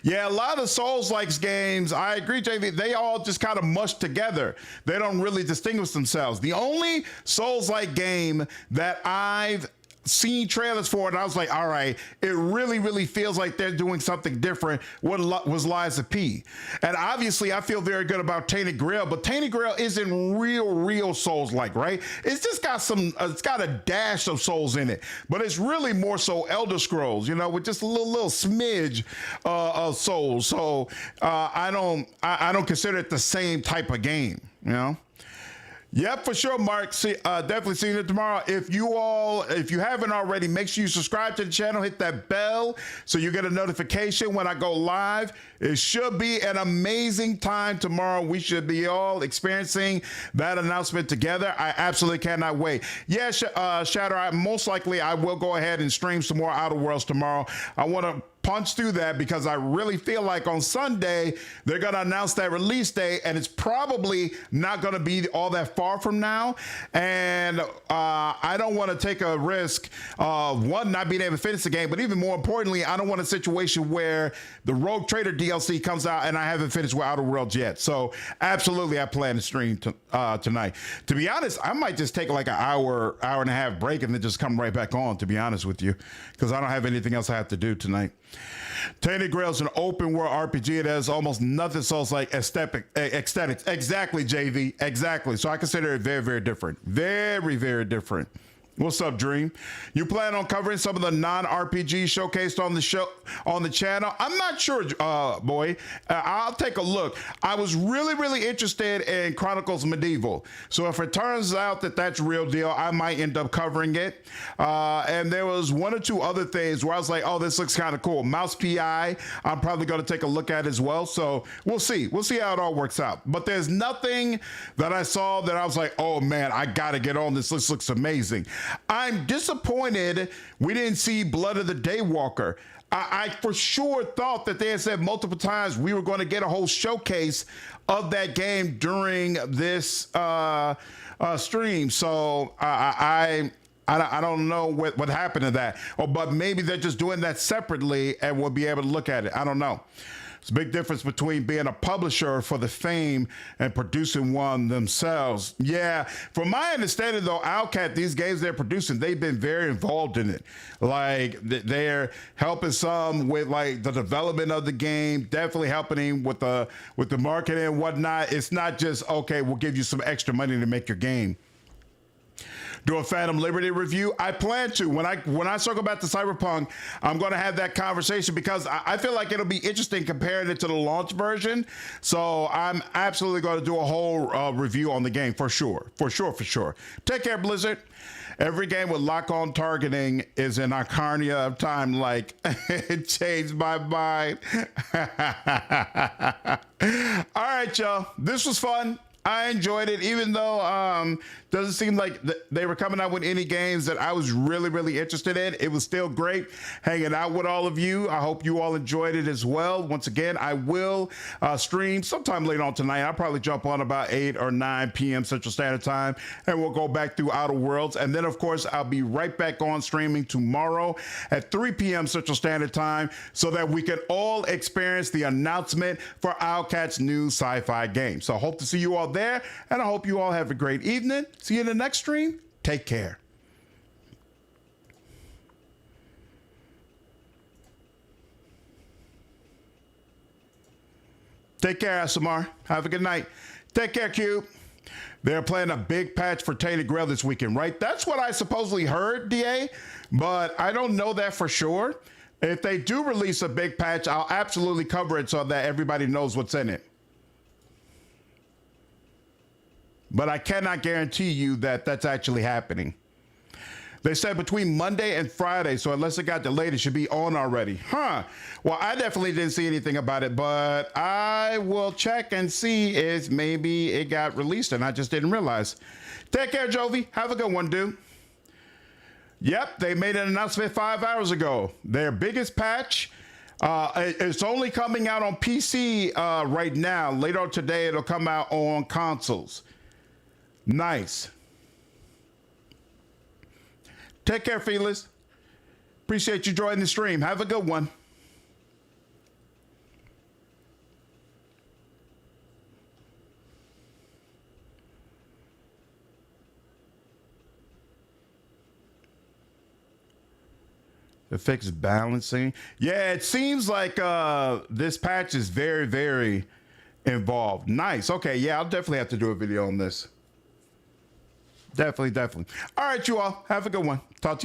Yeah, a lot of Souls-like games, I agree, JV, they all just kind of mush together. They don't really distinguish themselves. The only Souls-like game that I've seen trailers for it, and I was like, all right, it really, really feels like they're doing something different. What was Liza P? And obviously, I feel very good about Tainted Grail, but Tainted Grail isn't real Souls-like, right? It's just got it's got a dash of Souls in it, but it's really more so Elder Scrolls, you know, with just a little smidge of Souls. So I don't consider it the same type of game, you know. Yep, for sure, Mark. Definitely seeing it tomorrow. If you haven't already, make sure you subscribe to the channel, hit that bell so you get a notification when I go live. It should be an amazing time tomorrow. We should be all experiencing that announcement together. I absolutely cannot wait. Yeah, Shatter, most likely I will go ahead and stream some more Outer Worlds tomorrow. I want to punch through that because I really feel like on Sunday they're going to announce that release date, and it's probably not going to be all that far from now. And I don't want to take a risk of one, not being able to finish the game, but even more importantly, I don't want a situation where the Rogue Trader DLC comes out and I haven't finished with Outer Worlds yet. So absolutely, I plan to stream tonight. To be honest, I might just take like an hour and a half break and then just come right back on, to be honest with you, because I don't have anything else I have to do tonight. Tainted Grail is an open world RPG. It has almost nothing Souls-like aesthetics. Exactly, JV. Exactly. So I consider it very, very different. Very, very different. What's up, Dream? You plan on covering some of the non-RPG showcased on the channel? I'm not sure, boy. I'll take a look. I was really, really interested in Chronicles Medieval. So if it turns out that that's real deal, I might end up covering it. And there was one or two other things where I was like, oh, this looks kind of cool. Mouse PI, I'm probably going to take a look at as well. So we'll see. We'll see how it all works out. But there's nothing that I saw that I was like, oh, man, I got to get on this. This looks amazing. I'm disappointed we didn't see Blood of the Daywalker. I for sure thought that they had said multiple times we were going to get a whole showcase of that game during this stream. So I don't know what happened to that. But maybe they're just doing that separately and we'll be able to look at it. I don't know. It's a big difference between being a publisher for the fame and producing one themselves. Yeah, from my understanding though, Owlcat, these games they're producing, they've been very involved in it. Like they're helping some with like the development of the game, definitely helping with the marketing and whatnot. It's not just, okay, we'll give you some extra money to make your game. Do a Phantom Liberty review? I plan to. When I circle back to Cyberpunk, I'm going to have that conversation because I feel like it'll be interesting comparing it to the launch version. So I'm absolutely going to do a whole review on the game for sure. For sure. Take care, Blizzard. Every game with lock-on targeting is an Ocarina of Time, like, it changed my mind. All right, y'all. This was fun. I enjoyed it, even though doesn't seem like they were coming out with any games that I was really, really interested in. It was still great hanging out with all of you. I hope you all enjoyed it as well. Once again, I will stream sometime later on tonight. I'll probably jump on about 8 or 9 p.m. Central Standard Time, and we'll go back through Outer Worlds. And then, of course, I'll be right back on streaming tomorrow at 3 p.m. Central Standard Time so that we can all experience the announcement for Owlcat's new sci-fi game. So I hope to see you all there, and I hope you all have a great evening. See you in the next stream. Take care. Take care, SMR. Have a good night. Take care, Cube. They're playing a big patch for Tainted Grail this weekend, right? That's what I supposedly heard, DA, but I don't know that for sure. If they do release a big patch, I'll absolutely cover it so that everybody knows what's in it. But I cannot guarantee you that that's actually happening. They said between Monday and Friday, so unless it got delayed, it should be on already. Well, I definitely didn't see anything about it, but I will check and see if maybe it got released and I just didn't realize. Take care, Jovi. Have a good one, dude. Yep, they made an announcement 5 hours ago. Their biggest patch. It's only coming out on PC right now. Later on today, it'll come out on consoles. Nice. Take care, Felix. Appreciate you joining the stream. Have a good one. to fix balancing. Yeah, it seems like this patch is very, very involved. Nice. Okay, yeah, I'll definitely have to do a video on this. Definitely. All right, you all. Have a good one. Talk to you.